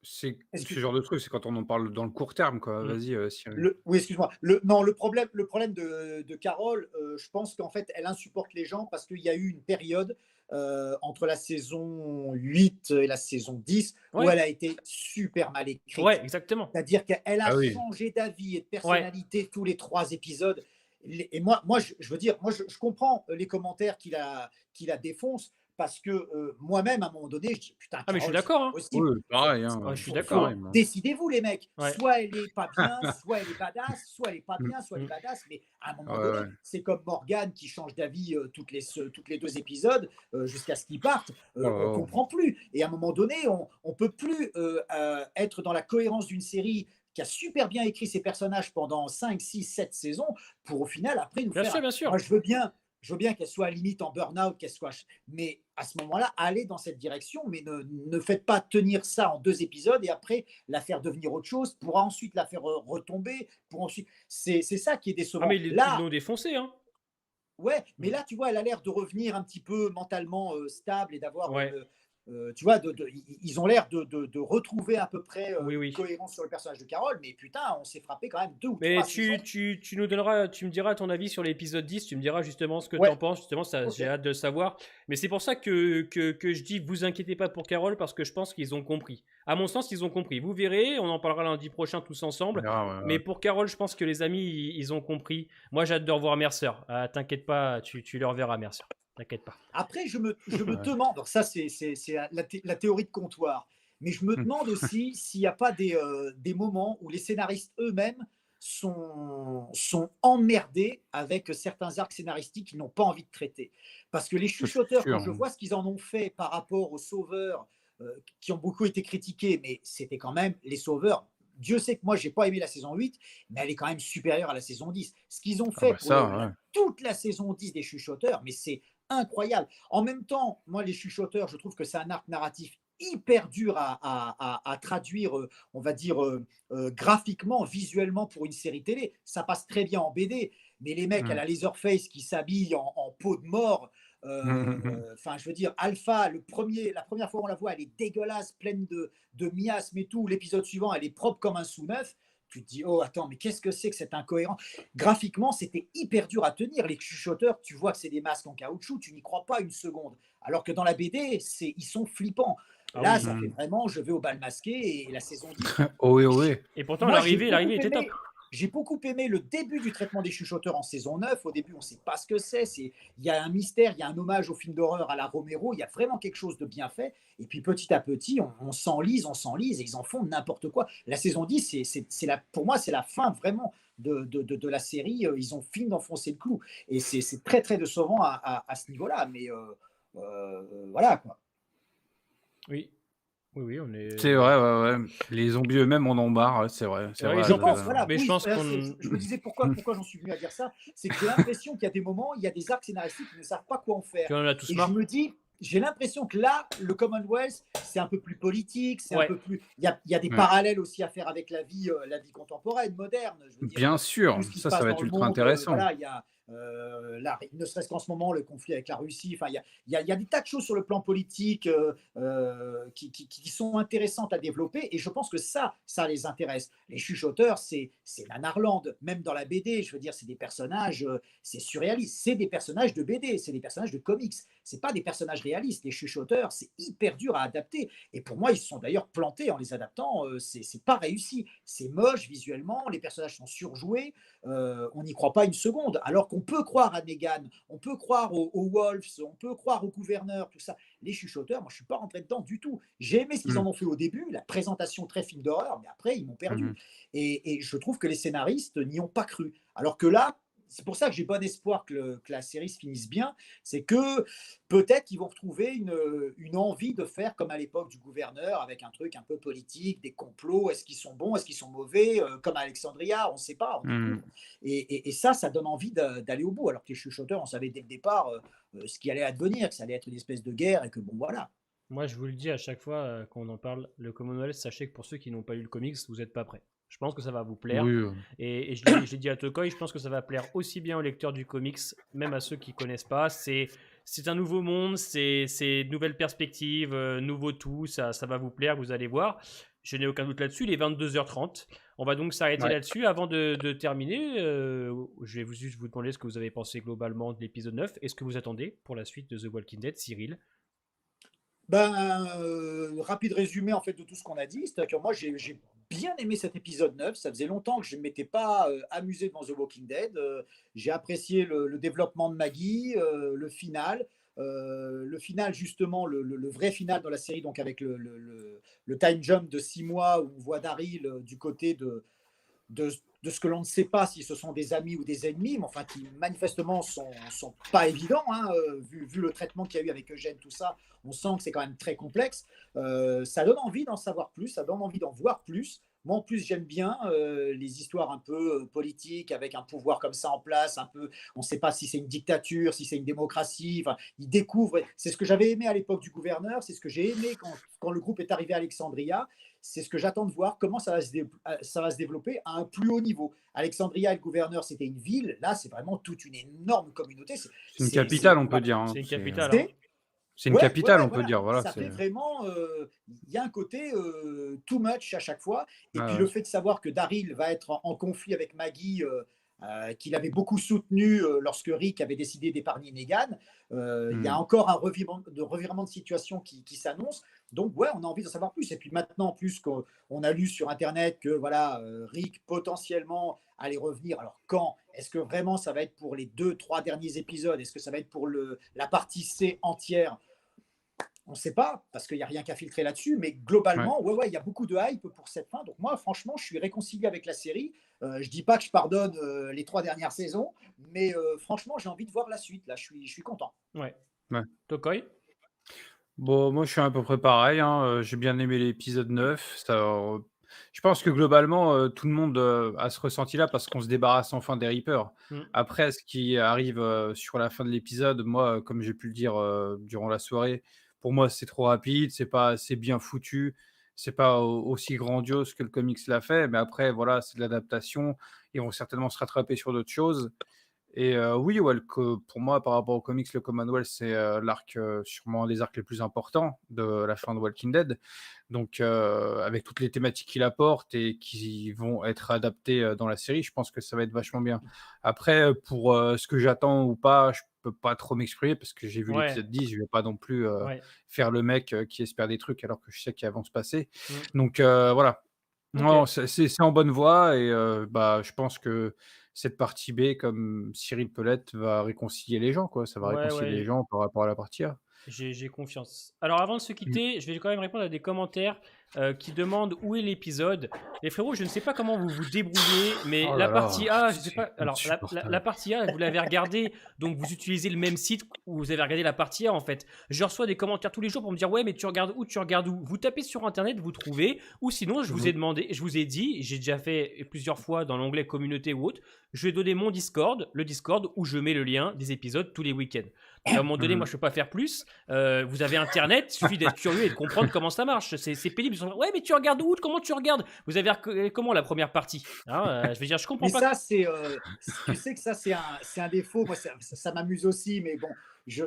c'est ce excuse, genre de truc, c'est quand on en parle dans le court terme, quoi. Mm. Vas-y, Cyril. oui, excuse-moi. Non, le problème de Carole, je pense qu'en fait, elle insupporte les gens parce qu'il y a eu une période entre la saison 8 et la saison 10 où Ouais, elle a été super mal ouais, écrite. exactement. C'est-à-dire qu'elle a Ah oui. changé d'avis et de Ouais, personnalité tous les 3 épisodes. Et moi je veux dire, moi, je comprends les commentaires qui la défoncent parce que moi-même, à un moment donné, je dis putain, ah mais je suis Carole, c'est d'accord, pas hein. possible. Oui, pareil, hein, Ouais, je suis d'accord, Faut hein. pareil, moi. décidez-vous, les mecs. Ouais. Soit elle est pas bien, soit elle est badass, soit elle est pas Mmh. bien, soit elle est Mm. badass. Mais à un moment Ouais, donné, ouais. c'est comme Morgane qui change d'avis toutes les 2 épisodes jusqu'à ce qu'ils partent. Oh là On là. comprend plus. Et à un moment donné, on peut plus être dans la cohérence d'une série qui a super bien écrit ses personnages pendant 5, 6, 7 saisons pour au final après nous Bien faire. sûr, bien Moi, sûr. je veux bien qu'elle soit à limite en burn-out, mais à ce moment-là, allez dans cette direction, mais ne faites pas tenir ça en 2 épisodes et après la faire devenir autre chose pour ensuite la faire retomber, pour ensuite. C'est ça qui est Ah mais décevant. ils Là, l'ont défoncé, hein. ouais, mais Mm. là, tu vois, elle a l'air de revenir un petit peu mentalement stable et d'avoir Ouais, tu vois, ils ont l'air de retrouver à peu près oui, une oui. cohérence sur le personnage de Carole, mais putain, on s'est frappé quand même 2 ou Mais 3 saisons. tu nous donneras, tu me diras ton avis sur l'épisode 10, tu me diras justement ce que tu en Ouais, penses, justement, ça, ok. j'ai hâte de le savoir. Mais c'est pour ça que je dis, vous inquiétez pas pour Carole, parce que je pense qu'ils ont compris. À mon sens, ils ont compris. Vous verrez, on en parlera lundi prochain tous On ensemble. verra, ouais, Mais ouais. pour Carole, je pense que les amis, ils ont compris. Moi, j'ai hâte de revoir Mercer. Ah, t'inquiète pas, tu le reverras, Mercer. T'inquiète pas. Après, je me Ouais. demande, alors ça c'est la théorie de comptoir, mais je me Mmh. demande aussi s'il n'y a pas des moments où les scénaristes eux-mêmes sont emmerdés avec certains arcs scénaristiques qu'ils n'ont pas envie de traiter. Parce que les Ça, c'est chuchoteurs, quand sûr. je vois ce qu'ils en ont fait par rapport aux sauveurs, qui ont beaucoup été critiqués, mais c'était quand même les sauveurs. Dieu sait que moi, j'ai pas aimé la saison 8, mais elle est quand même supérieure à la saison 10. Ce qu'ils ont Ah fait bah pour ça, ouais. toute la saison 10 des chuchoteurs, mais c'est incroyable. En même temps, moi, les chuchoteurs, je trouve que c'est un arc narratif hyper dur à traduire, on va dire, graphiquement, visuellement pour une série télé. Ça passe très bien en BD, mais les mecs à Mmh. la Laserface qui s'habillent en peau de mort, enfin, je veux dire, Alpha, la première fois on la voit, elle est dégueulasse, pleine de miasmes et tout. L'épisode suivant, elle est propre comme un sous-neuf. Tu te dis, oh, attends, mais qu'est-ce que c'est que cet incohérent? Graphiquement, c'était hyper dur à tenir. Les chuchoteurs, tu vois que c'est des masques en caoutchouc, tu n'y crois pas une seconde. Alors que dans la BD, ils sont flippants. Ah Là, oui. ça fait Mmh. vraiment, je vais au bal masqué et la saison 10. Ohé, ohé. Et pourtant, Moi, l'arrivée était top. j'ai beaucoup aimé le début du traitement des chuchoteurs en saison 9. Au début, on ne sait pas ce que c'est. Il y a un mystère, il y a un hommage au film d'horreur à la Romero. Il y a vraiment quelque chose de bien fait. Et puis petit à petit, on s'enlise et ils en font n'importe quoi. La saison 10, pour moi, c'est la fin vraiment de la série. Ils ont fini d'enfoncer le clou. Et c'est très, très décevant à ce niveau-là. Mais voilà, quoi. Oui, oui, oui, on C'est est. vrai, ouais, ouais. Les zombies eux-mêmes en ont marre, ouais, c'est Ouais, vrai. Je pense, voilà, mais je oui, pense qu'on. je me disais pourquoi j'en suis venu à dire ça, c'est que j'ai l'impression qu'il y a des moments, il y a des arcs scénaristiques qui ne savent pas quoi en faire. Qu'on en a tous Et je marre. me dis, j'ai l'impression que là, le Commonwealth, c'est un peu plus politique, c'est un Ouais. peu plus. Il y a des Ouais. parallèles aussi à faire avec la vie contemporaine, moderne. Je veux dire, Bien sûr, tout ce qui se ça passe va dans être le ultra monde, intéressant. voilà, il y a. Là, ne serait-ce qu'en ce moment, le conflit avec la Russie, enfin, il y a des tas de choses sur le plan politique qui sont intéressantes à développer, et je pense que ça les intéresse. Les chuchoteurs, c'est Nanarland, même dans la BD, je veux dire, c'est des personnages, c'est surréaliste, c'est des personnages de BD, c'est des personnages de comics, c'est pas des personnages réalistes. Les chuchoteurs, c'est hyper dur à adapter, et pour moi, ils se sont d'ailleurs plantés en les adaptant, c'est pas réussi, c'est moche visuellement, les personnages sont surjoués, on n'y croit pas une seconde, alors qu'on peut croire à Negan, on peut croire aux Wolves, on peut croire au gouverneur, tout ça. Les chuchoteurs, moi je ne suis pas rentré dedans du tout. J'ai aimé ce qu'ils Mmh. en ont fait au début, la présentation très film d'horreur, mais après ils m'ont perdu. Mmh. Et je trouve que les scénaristes n'y ont pas cru. Alors que là, c'est pour ça que j'ai bon espoir que la série se finisse bien, c'est que peut-être qu'ils vont retrouver une envie de faire comme à l'époque du gouverneur, avec un truc un peu politique, des complots, est-ce qu'ils sont bons, est-ce qu'ils sont mauvais, comme à Alexandria, on ne sait pas, on Mmh. découvre. Et ça donne envie d'aller au bout, alors que les chuchoteurs, on savait dès le départ ce qui allait advenir, que ça allait être une espèce de guerre, et que bon voilà. Moi, je vous le dis à chaque fois qu'on en parle, le Commonwealth, sachez que pour ceux qui n'ont pas lu le comics, vous n'êtes pas prêts. Je pense que ça va vous plaire. Oui, Et je l'ai dit à Tokoi, je pense que ça va plaire aussi bien aux lecteurs du comics, même à ceux qui ne connaissent pas. C'est un nouveau monde, c'est de nouvelles perspectives, nouveau tout, ça va vous plaire, vous allez voir. Je n'ai aucun doute là-dessus, il est 22h30. On va donc s'arrêter ouais. là-dessus. Avant de terminer, je vais juste vous demander ce que vous avez pensé globalement de l'épisode 9 et ce que vous attendez pour la suite de The Walking Dead, Cyril. Ben, rapide résumé en fait de tout ce qu'on a dit, c'est-à-dire que moi j'ai bien aimé cet épisode 9. Ça faisait longtemps que je ne m'étais pas amusé devant The Walking Dead. J'ai apprécié le développement de Maggie, le final justement, le vrai final dans la série, donc avec le time jump de 6 mois où on voit Daryl du côté de ce que l'on ne sait pas si ce sont des amis ou des ennemis, mais enfin qui manifestement sont pas évidents, hein, vu le traitement qu'il y a eu avec Eugène, tout ça, on sent que c'est quand même très complexe. Ça donne envie d'en savoir plus, ça donne envie d'en voir plus. Moi, en plus, j'aime bien les histoires un peu politiques, avec un pouvoir comme ça en place, un peu, on ne sait pas si c'est une dictature, si c'est une démocratie. Enfin, ils découvrent. C'est ce que j'avais aimé à l'époque du gouverneur, c'est ce que j'ai aimé quand le groupe est arrivé à Alexandria. C'est ce que j'attends de voir, comment ça va se développer à un plus haut niveau. Alexandria et le gouverneur, c'était une ville. Là, c'est vraiment toute une énorme communauté. C'est une capitale, on peut Voilà. dire, hein. C'est une capitale, hein. C'est une Ouais, capitale, on peut voilà. dire. Voilà, Ça c'est. fait vraiment. Il y a un côté too much à chaque fois. Et puis Ouais, le fait de savoir que Daryl va être en conflit avec Maggie, qu'il avait beaucoup soutenu lorsque Rick avait décidé d'épargner Negan, il y a ouais. encore un revirement de situation qui s'annonce. Donc, ouais, on a envie d'en savoir plus. Et puis maintenant, en plus, qu'on a lu sur Internet que voilà, Rick potentiellement allait revenir. Alors, quand? Est-ce que vraiment ça va être pour les 2-3 derniers épisodes? Est-ce que ça va être pour la partie C entière? on ne sait pas, parce qu'il n'y a rien qu'à filtrer là-dessus, mais Ouais. globalement, ouais, il y a beaucoup de hype pour cette fin. Donc moi, franchement, je suis réconcilié avec la série. Je ne dis pas que je pardonne les 3 dernières saisons, mais franchement, j'ai envie de voir la suite. Là, je suis content. Ouais. Ouais. Tokoi? Bon, moi, je suis à peu près pareil, hein, j'ai bien aimé l'épisode 9. Je pense que globalement, tout le monde, a ce ressenti-là parce qu'on se débarrasse enfin des Reapers. Mmh. Après, ce qui arrive, sur la fin de l'épisode, moi, comme j'ai pu le dire, durant la soirée, pour moi, c'est trop rapide, c'est pas assez bien foutu, c'est pas aussi grandiose que le comics l'a fait, mais après, voilà, c'est de l'adaptation. Ils vont certainement se rattraper sur d'autres choses. Et oui, ouais, pour moi, par rapport aux comics, le Commonwealth, c'est, l'arc, sûrement un des arcs les plus importants de la fin de Walking Dead. Donc avec toutes les thématiques qu'il apporte et qui vont être adaptées, dans la série, je pense que ça va être vachement bien. Après, pour, ce que j'attends ou pas, je peux pas trop m'exprimer parce que j'ai vu Ouais, l'épisode 10, je vais pas non plus, ouais. faire le mec, qui espère des trucs alors que je sais qu'ils vont se passer. Mmh. Donc voilà. Non, OK. c'est en bonne voie et bah, je pense que cette partie B, comme Cyril Pellet, va réconcilier les gens, quoi. Ça va Ouais, réconcilier les ouais. gens par rapport à la partie A. J'ai confiance. Alors avant de se Mmh. quitter, je vais quand même répondre à des commentaires qui demandent où est l'épisode. Les frérots, je ne sais pas comment vous vous débrouillez, mais Oh la là là, partie A, je sais c'est pas. Alors la insupportable. partie A, vous l'avez regardée, donc vous utilisez le même site où vous avez regardé la partie A en fait. Je reçois des commentaires tous les jours pour me dire ouais, mais tu regardes où, tu regardes où. Vous tapez sur internet, vous trouvez, ou sinon je vous ai Mmh. demandé, je vous ai dit, j'ai déjà fait plusieurs fois dans l'onglet communauté ou autre, je vais donner mon Discord, le Discord où je mets le lien des épisodes tous les week-ends. Donc à un moment donné, moi Mmh. je peux pas faire plus. Vous avez Internet, il suffit d'être curieux et de comprendre comment ça marche. C'est pénible. Ils sont là, ouais, mais tu regardes où? Comment tu regardes? Vous avez comment la première partie? Hein, je veux dire, je comprends Mais pas. ça, tu sais que ça, c'est un défaut. Moi, ça m'amuse aussi, mais bon,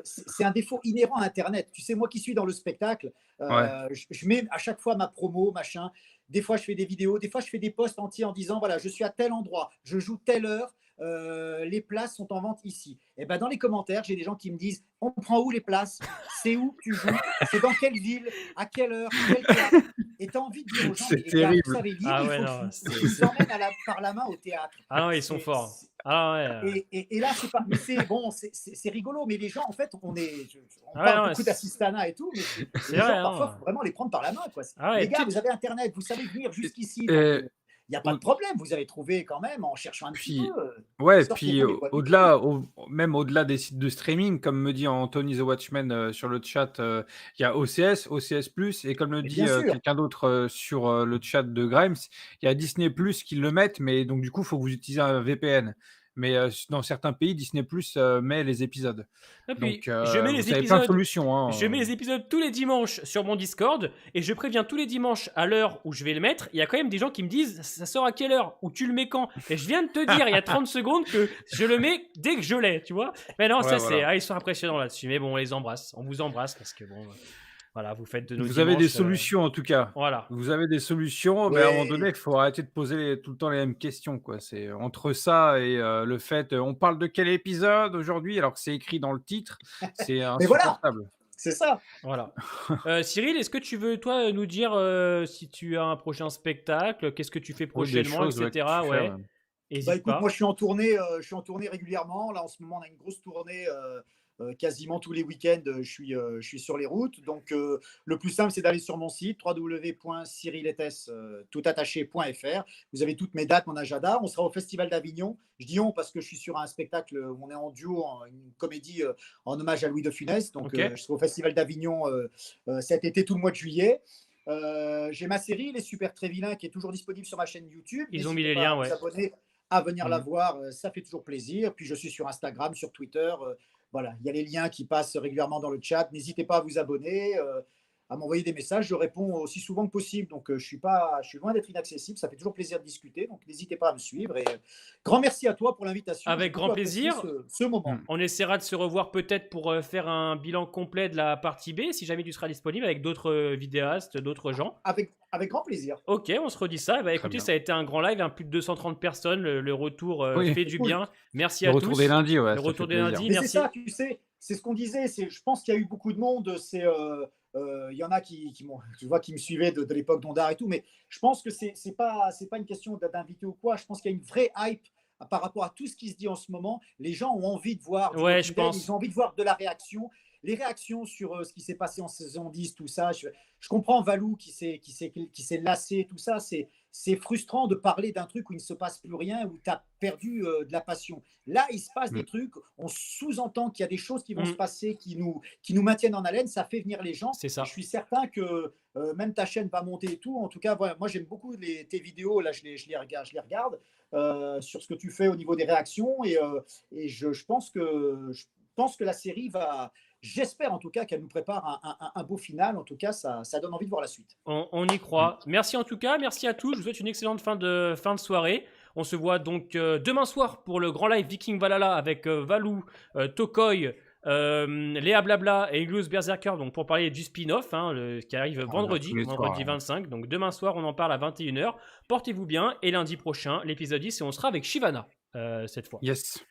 c'est un défaut inhérent à Internet. Tu sais, moi qui suis dans le spectacle, Ouais. je mets à chaque fois ma promo, machin. Des fois, je fais des vidéos, des fois, je fais des posts entiers en disant, voilà, je suis à tel endroit, je joue telle heure, les places sont en vente ici. Et ben, dans les commentaires, j'ai des gens qui me disent, on prend où les places? C'est où que tu joues? C'est dans quelle ville? À quelle heure? Quel théâtre? Et tu as envie de dire aux gens, mais C'est les gars, vous terrible. savez lire, Ah il ouais, faut que non, je vous emmène par la main au théâtre. ah non, ils sont C'est, forts. c'est- Ah ouais, et là, c'est pas. Mais c'est bon, c'est rigolo. Mais les gens, en fait, on ah ouais, parle non, beaucoup d'assistanat et tout, mais c'est les vrai. gens, parfois, il Hein. faut vraiment les prendre par la main, quoi. Ah ouais, Les gars, peut-être. vous avez Internet, vous savez venir jusqu'ici, donc Et il n'y a pas au de problème. Vous avez trouvé quand même en cherchant un petit peu. puis ouais, puis Sortez-vous les poids du cul. au-delà, même au-delà des sites de streaming, comme me dit Anthony The Watchman, sur le chat, il y a OCS, OCS+, et comme le Mais dit, bien sûr. quelqu'un d'autre, sur, le chat de Grimes, il y a Disney+ qui le mettent, mais donc du coup, il faut que vous utilisez un VPN. Mais, dans certains pays, Disney+, met les épisodes. Et Donc, puis, je mets les vous avez plein de épisodes. solutions, Je mets hein. les épisodes tous les dimanches sur mon Discord et je préviens tous les dimanches à l'heure où je vais le mettre. Il y a quand même des gens qui me disent ça sort à quelle heure ou tu le mets quand? Et je viens de te dire il y a 30 secondes que je le mets dès que je l'ai, tu vois. Mais non, Ouais, ça c'est voilà. ils sont impressionnants là-dessus. Mais bon, on les embrasse, on vous embrasse parce que bon, voilà, vous faites de nos Vous avez des dimanches. solutions en tout cas. Voilà. Vous avez des solutions, mais à un moment donné, Ouais. il faut arrêter de poser tout le temps les mêmes questions, quoi. C'est entre ça et le fait, on parle de quel épisode aujourd'hui alors que c'est écrit dans le titre, c'est Mais voilà, insupportable. c'est ça. Voilà. Cyril, est-ce que tu veux, toi, nous dire si tu as un prochain spectacle, qu'est-ce que tu fais Oui, des prochainement, choses, ouais, que tu etc. fais, Ouais, ouais. Bah hésite écoute, moi pas. je suis en tournée régulièrement. Là en ce moment, on a une grosse tournée quasiment tous les week-ends. Je suis sur les routes. Donc le plus simple, c'est d'aller sur mon site www.cyriletes.toutattaché.fr. Vous avez toutes mes dates, mon agenda. On sera au Festival d'Avignon. Je dis on parce que je suis sur un spectacle où on est en duo, une comédie en hommage à Louis de Funès. Donc Ok. je serai au Festival d'Avignon cet été, tout le mois de juillet. J'ai ma série Les Super Très Vilains qui est toujours disponible sur ma chaîne YouTube. Ils ont mis N'hésitez les pas à liens, vous ouais. abonner, à venir la Mmh. voir, ça fait toujours plaisir. Puis je suis sur Instagram, sur Twitter, voilà, il y a les liens qui passent régulièrement dans le chat. N'hésitez pas à vous abonner, à m'envoyer des messages, je réponds aussi souvent que possible. Donc je suis loin d'être inaccessible, ça fait toujours plaisir de discuter. Donc n'hésitez pas à me suivre et grand merci à toi pour l'invitation. J'ai Avec grand beaucoup apprécié plaisir. ce moment. Mmh. On essaiera de se revoir peut-être pour faire un bilan complet de la partie B, si jamais tu seras disponible avec d'autres vidéastes, d'autres gens. Avec grand plaisir. Ok, on se redit ça. Bah Très écoutez, bien. ça a été un grand live, plus de 230 personnes. Le retour Oui, fait du Cool. bien. Merci le à retour des tous. lundis, ouais, Le ça retour fait des plaisir. lundis, Mais c'est merci. ça, tu sais, c'est ce qu'on disait. Je pense qu'il y a eu beaucoup de monde. Il y en a qui me suivaient de l'époque d'Ondar et tout, mais je pense que c'est pas une question d'invité ou quoi. Je pense qu'il y a une vraie hype par rapport à tout ce qui se dit en ce moment. Les gens ont envie de voir du Ouais, je Walking Dead, pense. ils ont envie de voir de la réaction. les réactions sur ce qui s'est passé en saison 10, tout ça. Je comprends Valou qui s'est lassé, tout ça. C'est frustrant de parler d'un truc où il ne se passe plus rien, où tu as perdu de la passion. Là, il se passe Mm. des trucs, on sous-entend qu'il y a des choses qui vont Mm. se passer, qui nous maintiennent en haleine, ça fait venir les gens. C'est Et ça. je suis certain que même ta chaîne va monter et tout. En tout cas, voilà, moi j'aime beaucoup tes vidéos, là je les regarde sur ce que tu fais au niveau des réactions. Et je pense que la série va, j'espère en tout cas qu'elle nous prépare un beau final. En tout cas, ça donne envie de voir la suite. On y croit. Merci en tout cas, merci à tous. Je vous souhaite une excellente fin de soirée. On se voit donc demain soir pour le grand live Viking Valhalla avec Valou, Tokoi, Léa Blabla et Iglus Berserker, donc pour parler du spin-off qui arrive vendredi tous les soirs, ouais. 25. Donc demain soir, on en parle à 21h. Portez-vous bien et lundi prochain, l'épisode 10, et on sera avec Shivana cette fois. Yes.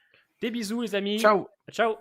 Des bisous les amis. Ciao. Ciao.